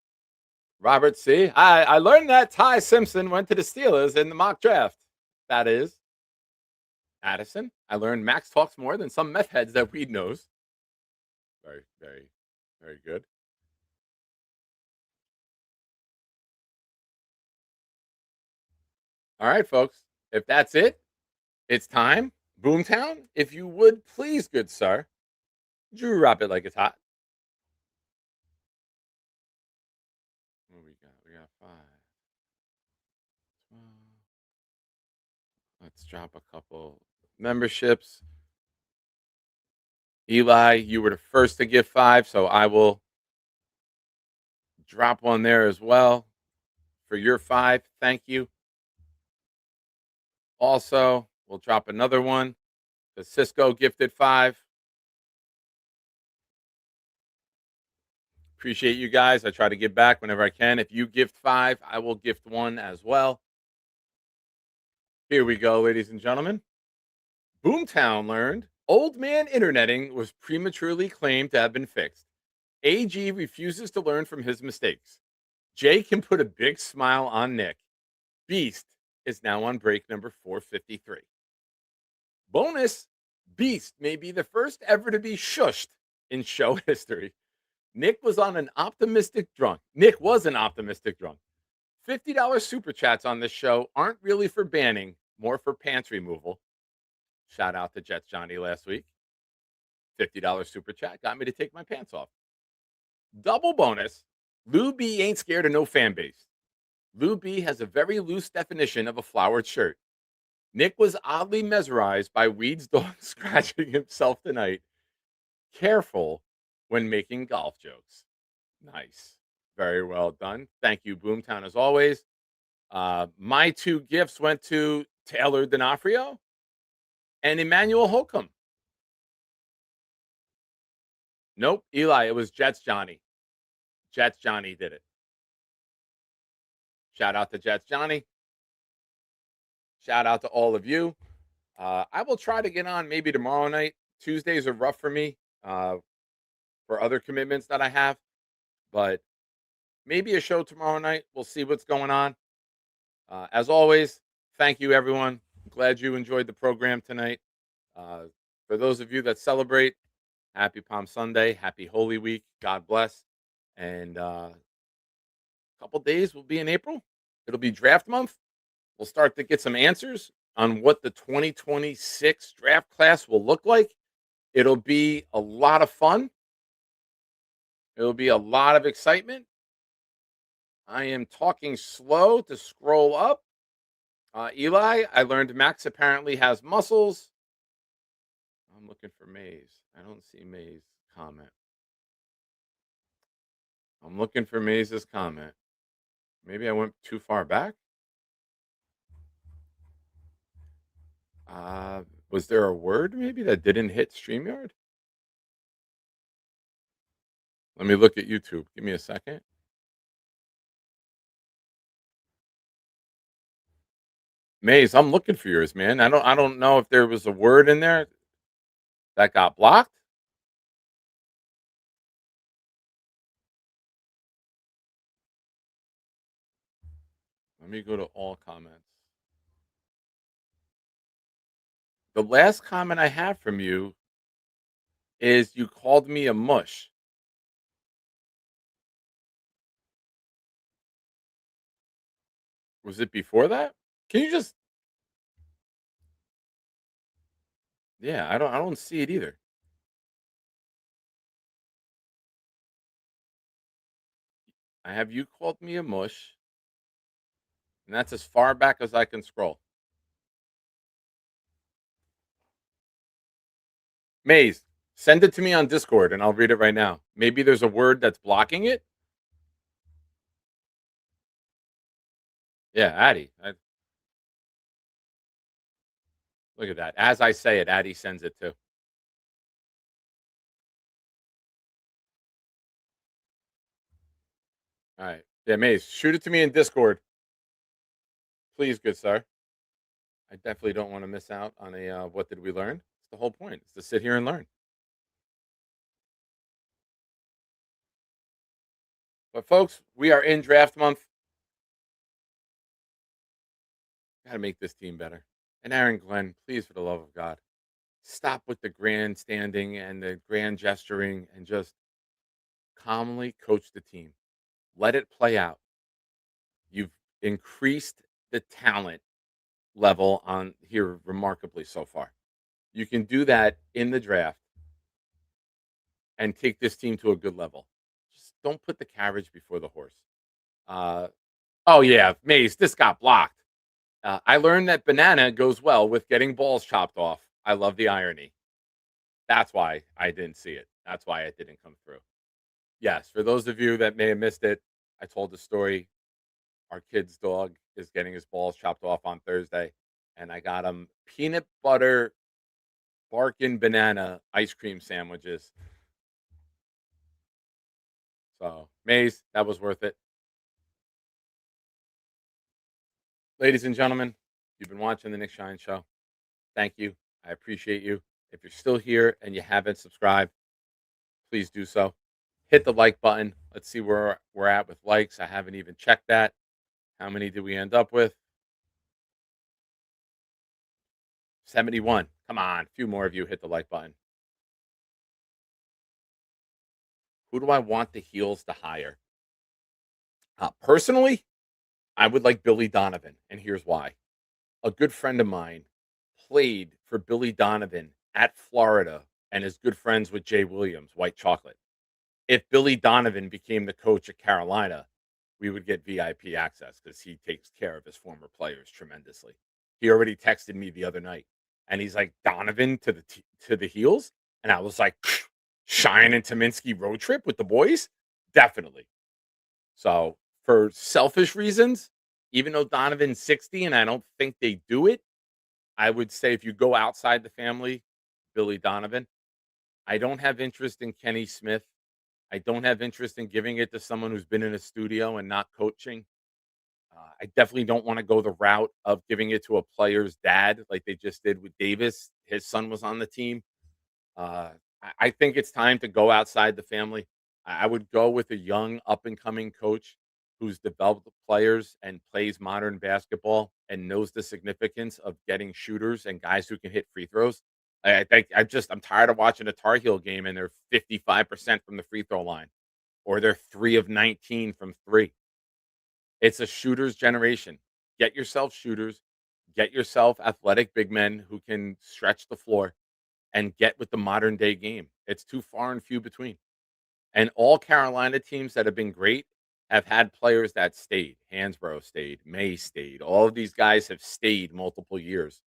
Robert C. I learned that Ty Simpson went to the Steelers in the mock draft. That is. Addison. I learned Max talks more than some meth heads that weed knows. Very, very, very good. All right, folks. If that's it, it's time. Boomtown, if you would please, good sir, drop it like it's hot. What we got? We got 5. 12. Let's drop a couple memberships. Eli, you were the first to give 5, so I will drop one there as well for your 5. Thank you. Also, we'll drop another one. The Cisco gifted 5. Appreciate you guys. I try to give back whenever I can. If you gift 5, I will gift 1 as well. Here we go, ladies and gentlemen. Boomtown learned old man interneting was prematurely claimed to have been fixed. AG refuses to learn from his mistakes. Jay can put a big smile on Nick. Beast is now on break number 453. Bonus, Beast may be the first ever to be shushed in show history. Nick was an optimistic drunk. $50 super chats on this show aren't really for banning, more for pants removal. Shout out to Jets Johnny last week. $50 super chat got me to take my pants off. Double bonus. Lou B ain't scared of no fan base. Lou B has a very loose definition of a flowered shirt. Nick was oddly mesmerized by Weed's dog scratching himself tonight. Careful when making golf jokes. Nice. Very well done. Thank you, Boomtown, as always. My two gifts went to Taylor D'Onofrio and Emmanuel Holcomb. Nope, Eli, it was Jets Johnny. Jets Johnny did it. Shout out to Jets Johnny. Shout out to all of you. I will try to get on maybe tomorrow night. Tuesdays are rough for me for other commitments that I have, but maybe a show tomorrow night. We'll see what's going on. As always, thank you, everyone. Glad you enjoyed the program tonight. For those of you that celebrate, happy Palm Sunday, happy Holy Week. God bless. And a couple days will be in April. It'll be draft month. We'll start to get some answers on what the 2026 draft class will look like. It'll be a lot of fun. It'll be a lot of excitement. I am talking slow to scroll up. Eli, I learned Max apparently has muscles. I'm looking for Maze. I don't see Maze's comment. I'm looking for Maze's comment. Maybe I went too far back. Was there a word maybe that didn't hit StreamYard? Let me look at YouTube. Give me a second. Maze, I'm looking for yours, man. I don't know if there was a word in there that got blocked. Let me go to all comments. The last comment I have from you is you called me a mush. Was it before that? Can you just Yeah, I don't see it either. I have you called me a mush. And that's as far back as I can scroll. Maze, send it to me on Discord and I'll read it right now. Maybe there's a word that's blocking it. Yeah, Addie. Look at that. As I say it, Addie sends it too. All right. Yeah, Maze, shoot it to me in Discord. Please, good sir. I definitely don't want to miss out on a what did we learn? It's the whole point. It's to sit here and learn. But folks, we are in draft month. Got to make this team better. And Aaron Glenn, please, for the love of God, stop with the grandstanding and the grand gesturing and just calmly coach the team. Let it play out. You've increased the talent level on here remarkably so far. You can do that in the draft and take this team to a good level. Just don't put the carriage before the horse. Oh yeah, Maze, this got blocked. I learned that banana goes well with getting balls chopped off. I love the irony. That's why I didn't see it. That's why it didn't come through. Yes, for those of you that may have missed it, I told the story. Our kid's dog is getting his balls chopped off on Thursday, and I got him peanut butter barkin banana ice cream sandwiches. So, Maze, that was worth it. Ladies and gentlemen, you've been watching the Nick Shine Show. Thank you. I appreciate you. If you're still here and you haven't subscribed, please do so. Hit the like button. Let's see where we're at with likes. I haven't even checked that. How many did we end up with? 71. Come on. A few more of you hit the like button. Who do I want the Heels to hire? Personally, I would like Billy Donovan, and here's why. A good friend of mine played for Billy Donovan at Florida and is good friends with Jay Williams, White Chocolate. if Billy Donovan became the coach at Carolina, we would get VIP access because he takes care of his former players tremendously. He already texted me the other night, and he's like, Donovan to the Heels, and I was like, Shine and Tominski road trip with the boys, definitely. So for selfish reasons, even though Donovan's 60, and I don't think they do it, I would say if you go outside the family, Billy Donovan. I don't have interest in Kenny Smith. I don't have interest in giving it to someone who's been in a studio and not coaching. I definitely don't want to go the route of giving it to a player's dad like they just did with Davis. His son was on the team. I think it's time to go outside the family. I would go with a young, up-and-coming coach who's developed players and plays modern basketball and knows the significance of getting shooters and guys who can hit free throws. I think I'm tired of watching a Tar Heel game and they're 55% from the free throw line, or they're 3 of 19 from 3. It's a shooters generation. Get yourself shooters, get yourself athletic big men who can stretch the floor and get with the modern day game. It's too far and few between. And all Carolina teams that have been great have had players that stayed. Hansbrough stayed, May stayed. All of these guys have stayed multiple years.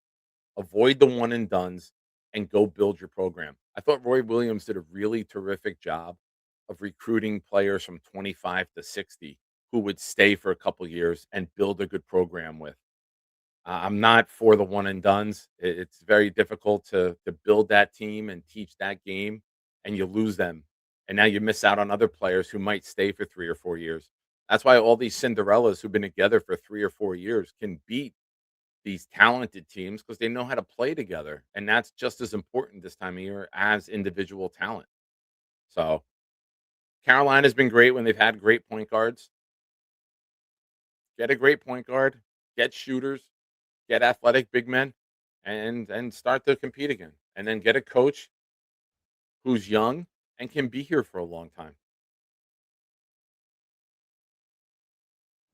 Avoid the one and dones and go build your program. I thought Roy Williams did a really terrific job of recruiting players from 25 to 60 who would stay for a couple years and build a good program with. I'm not for the one and dones. It's very difficult to build that team and teach that game, and you lose them. And now you miss out on other players who might stay for 3 or 4 years. That's why all these Cinderellas who've been together for 3 or 4 years can beat these talented teams because they know how to play together. And that's just as important this time of year as individual talent. So Carolina's been great when they've had great point guards. Get a great point guard, get shooters, get athletic big men, and start to compete again. And then get a coach who's young and can be here for a long time.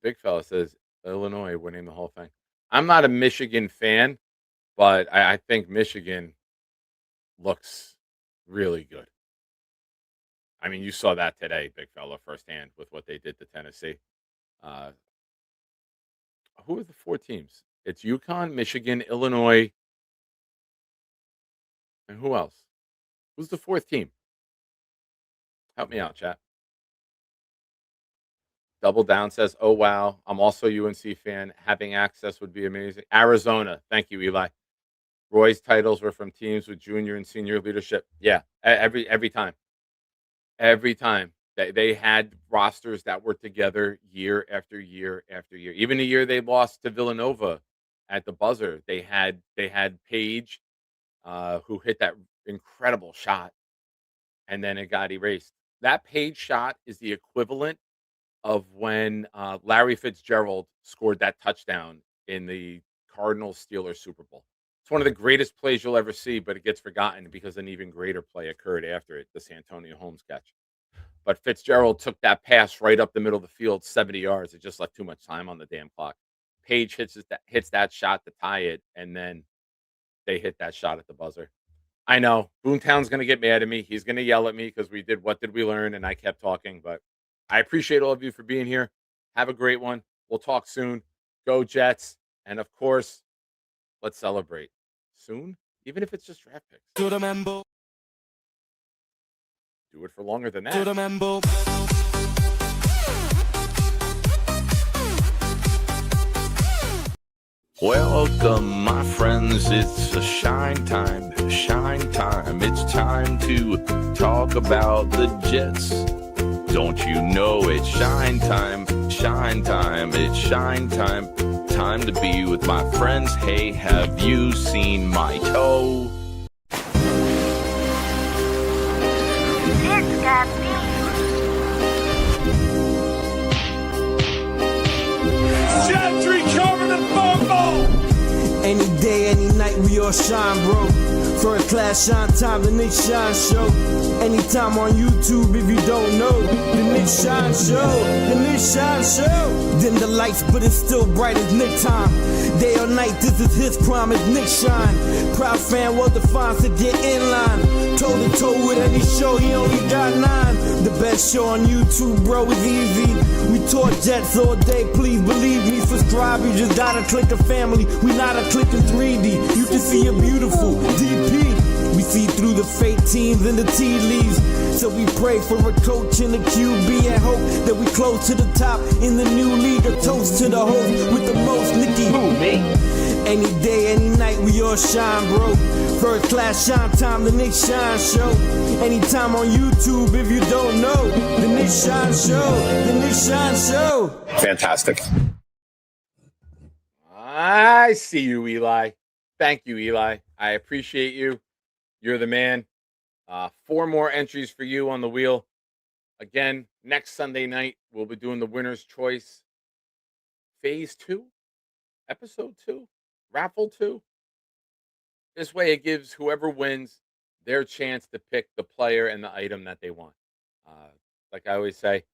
Big fella says Illinois winning the whole thing. I'm not a Michigan fan, but I think Michigan looks really good. I mean, you saw that today, big fella, firsthand with what they did to Tennessee. Who are the 4 teams? It's UConn, Michigan, Illinois, and who else? Who's the 4th team? Help me out, chat. Double Down says, oh, wow. I'm also a UNC fan. Having access would be amazing. Arizona. Thank you, Eli. Roy's titles were from teams with junior and senior leadership. Yeah, every time. Every time. They had rosters that were together year after year after year. Even the year they lost to Villanova at the buzzer, they had Paige, who hit that incredible shot, and then it got erased. That Paige shot is the equivalent of when Larry Fitzgerald scored that touchdown in the Cardinals-Steelers Super Bowl. It's one of the greatest plays you'll ever see, but it gets forgotten because an even greater play occurred after it, the Santonio Holmes catch. But Fitzgerald took that pass right up the middle of the field, 70 yards. It just left too much time on the damn clock. Paige hits that shot to tie it, and then they hit that shot at the buzzer. I know. Boomtown's going to get mad at me. He's going to yell at me because we did What Did We Learn, and I kept talking. But I appreciate all of you for being here. Have a great one. We'll talk soon. Go Jets. And, of course, let's celebrate soon, even if it's just draft picks. Do it for longer than that. Welcome, my friends. It's a shine time. Shine time. It's time to talk about the Jets. Don't you know it's shine time? Shine time. It's shine time. Time to be with my friends. Hey, have you seen my toe? It's got Gentry covered in football. Any day, any night, we all shine, bro. First class shine time, the Nick Shine Show. Anytime on YouTube if you don't know. The Nick Shine Show, the Nick Shine Show. Dim the lights, but it's still bright as Nick time. Day or night, this is his prime, it's Nick Shine. Proud fan, well defined to get in line. Toe to toe with any show, he only got 9. The best show on YouTube, bro, is easy. We talk Jets all day, please believe me. Subscribe, you just gotta click a family. We not a click in 3D. You can see a beautiful DP. We see through the fake teams and the tea leaves. So we pray for a coach and a QB and hope that we close to the top in the new league. A toast to the host with the most, Nicky. Who, me? Any day, any night, we all shine, bro. First class shine time, the Nick Shine Show. Anytime on YouTube if you don't know. The Nick Shine Show, the Nick Shine Show. Fantastic. I see you, Eli. Thank you, Eli. I appreciate you. You're the man. 4 more entries for you on the wheel. Again, next Sunday night, we'll be doing the winner's choice. Phase 2, episode 2, raffle 2. This way it gives whoever wins their chance to pick the player and the item that they want. Like I always say,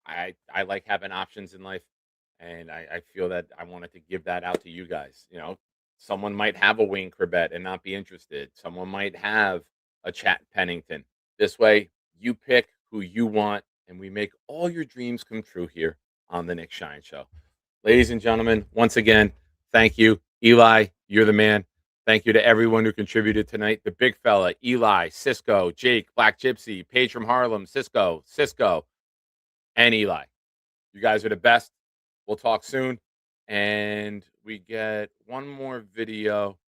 I like having options in life, and I feel that I wanted to give that out to you guys. You know, someone might have a Wayne Corbett and not be interested. Someone might have a Chat Pennington. This way, you pick who you want, and we make all your dreams come true here on the Nick Shine Show. Ladies and gentlemen, once again, thank you. Eli, you're the man. Thank you to everyone who contributed tonight. The big fella, Eli, Cisco, Jake, Black Gypsy, Paige from Harlem, Cisco, and Eli. You guys are the best. We'll talk soon. And we get one more video.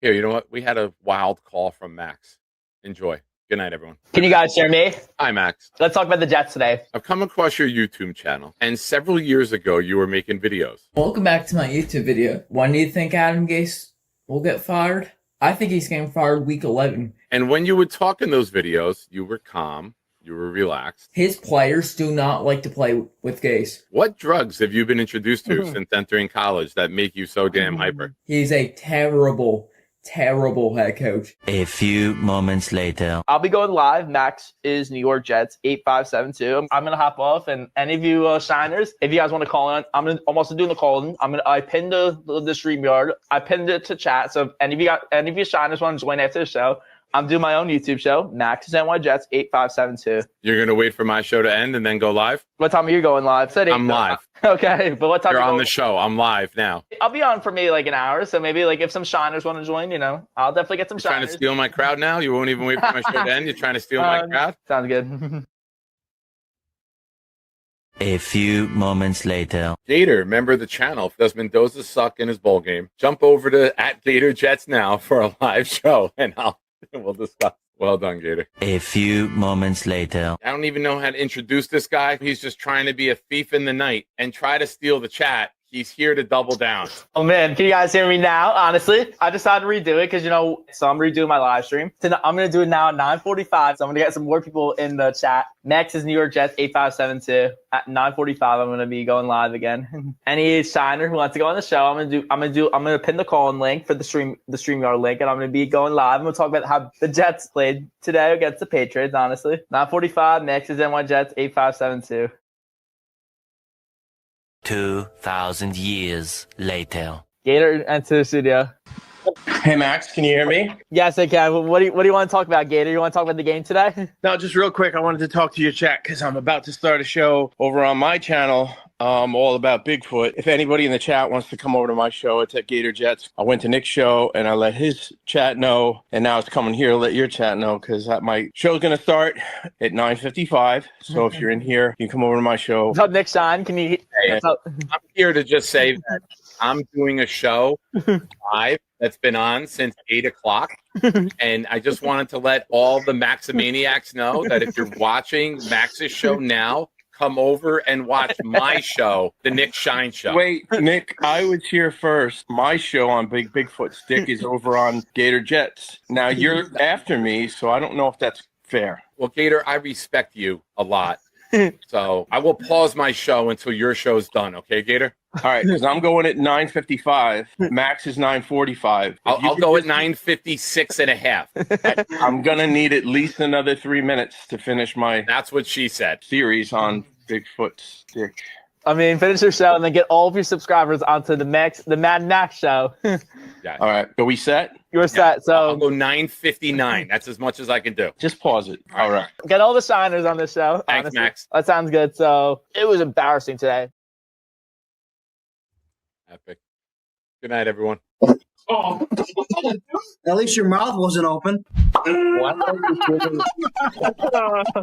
Here, you know what? We had a wild call from Max. Enjoy. Good night, everyone. Can you guys hear me? Hi, Max. Let's talk about the Jets today. I've come across your YouTube channel, and several years ago, you were making videos. Welcome back to my YouTube video. When do you think Adam Gase will get fired? I think he's getting fired week 11. And when you would talk in those videos, you were calm, you were relaxed. His players do not like to play with Gase. What drugs have you been introduced to since entering college that make you so damn hyper? He's a terrible head coach. A few moments later. I'll be going live. Max is New York Jets 8572. I'm gonna hop off, and any of you shiners, if you guys want to call in, I'm also doing the call-in. I pinned the StreamYard. I pinned it to chat. So if any of you shiners want to join after the show, I'm doing my own YouTube show. Max is NY Jets 8572. You're gonna wait for my show to end and then go live? What time are you going live? I'm live. Okay, but what time? You're on the show. I'm live now. I'll be on for maybe like an hour, so maybe like if some shiners want to join, I'll definitely get some shiners. Trying to steal my crowd now? You won't even wait for my show to end? You're trying to steal my crowd? Sounds good. A few moments later. Gator, remember the channel. Does Mendoza suck in his bowl game? Jump over to @GatorJets now for a live show, and we'll discuss. Well done, Gator. A few moments later. I don't even know how to introduce this guy. He's just trying to be a thief in the night and try to steal the chat. He's here to double down. Oh, man. Can you guys hear me now? Honestly, I decided to redo it because, so I'm redoing my live stream. I'm going to do it now at 9:45. So I'm going to get some more people in the chat. Next is New York Jets 8572. At 9:45, I'm going to be going live again. Any shiner who wants to go on the show, I'm going to pin the call-in link for the StreamYard link, and I'm going to be going live. I'm going to talk about how the Jets played today against the Patriots, honestly. 9:45. Next is NY Jets 8572. 2,000 years later. Gator, enter the studio. Hey, Max, can you hear me? Yes, I can. What do you want to talk about, Gator? You want to talk about the game today? No, just real quick, I wanted to talk to your chat because I'm about to start a show over on my channel all about Bigfoot. If anybody in the chat wants to come over to my show, it's at Gator Jets. I went to Nick's show and I let his chat know, and now it's coming here to let your chat know because my show's going to start at 9:55. So if you're in here, you can come over to my show. What's up, Nick Shine? Can you? Hey, I'm here to just say that I'm doing a show live that's been on since 8 o'clock. And I just wanted to let all the Maximaniacs know that if you're watching Max's show now, come over and watch my show, the Nick Shine Show. Wait, Nick, I was here first. My show on Bigfoot Stick is over on Gator Jets. Now you're after me, so I don't know if that's fair. Well, Gator, I respect you a lot. So I will pause my show until your show's done. Okay, Gator? All right, because I'm going at 9:55. Max is 9:45. I'll go at 9:56 and a half. I'm gonna need at least another 3 minutes to finish my. That's what she said. Series on Bigfoot's dick. I mean, finish your show and then get all of your subscribers onto the Mad Max show. Yeah. All right, are we set? You're set. So I'll go 9:59. That's as much as I can do. Just pause it. All right. Get all the shiners on this show. Thanks, honestly. Max. That sounds good. So it was embarrassing today. Epic. Good night, everyone. At least your mouth wasn't open.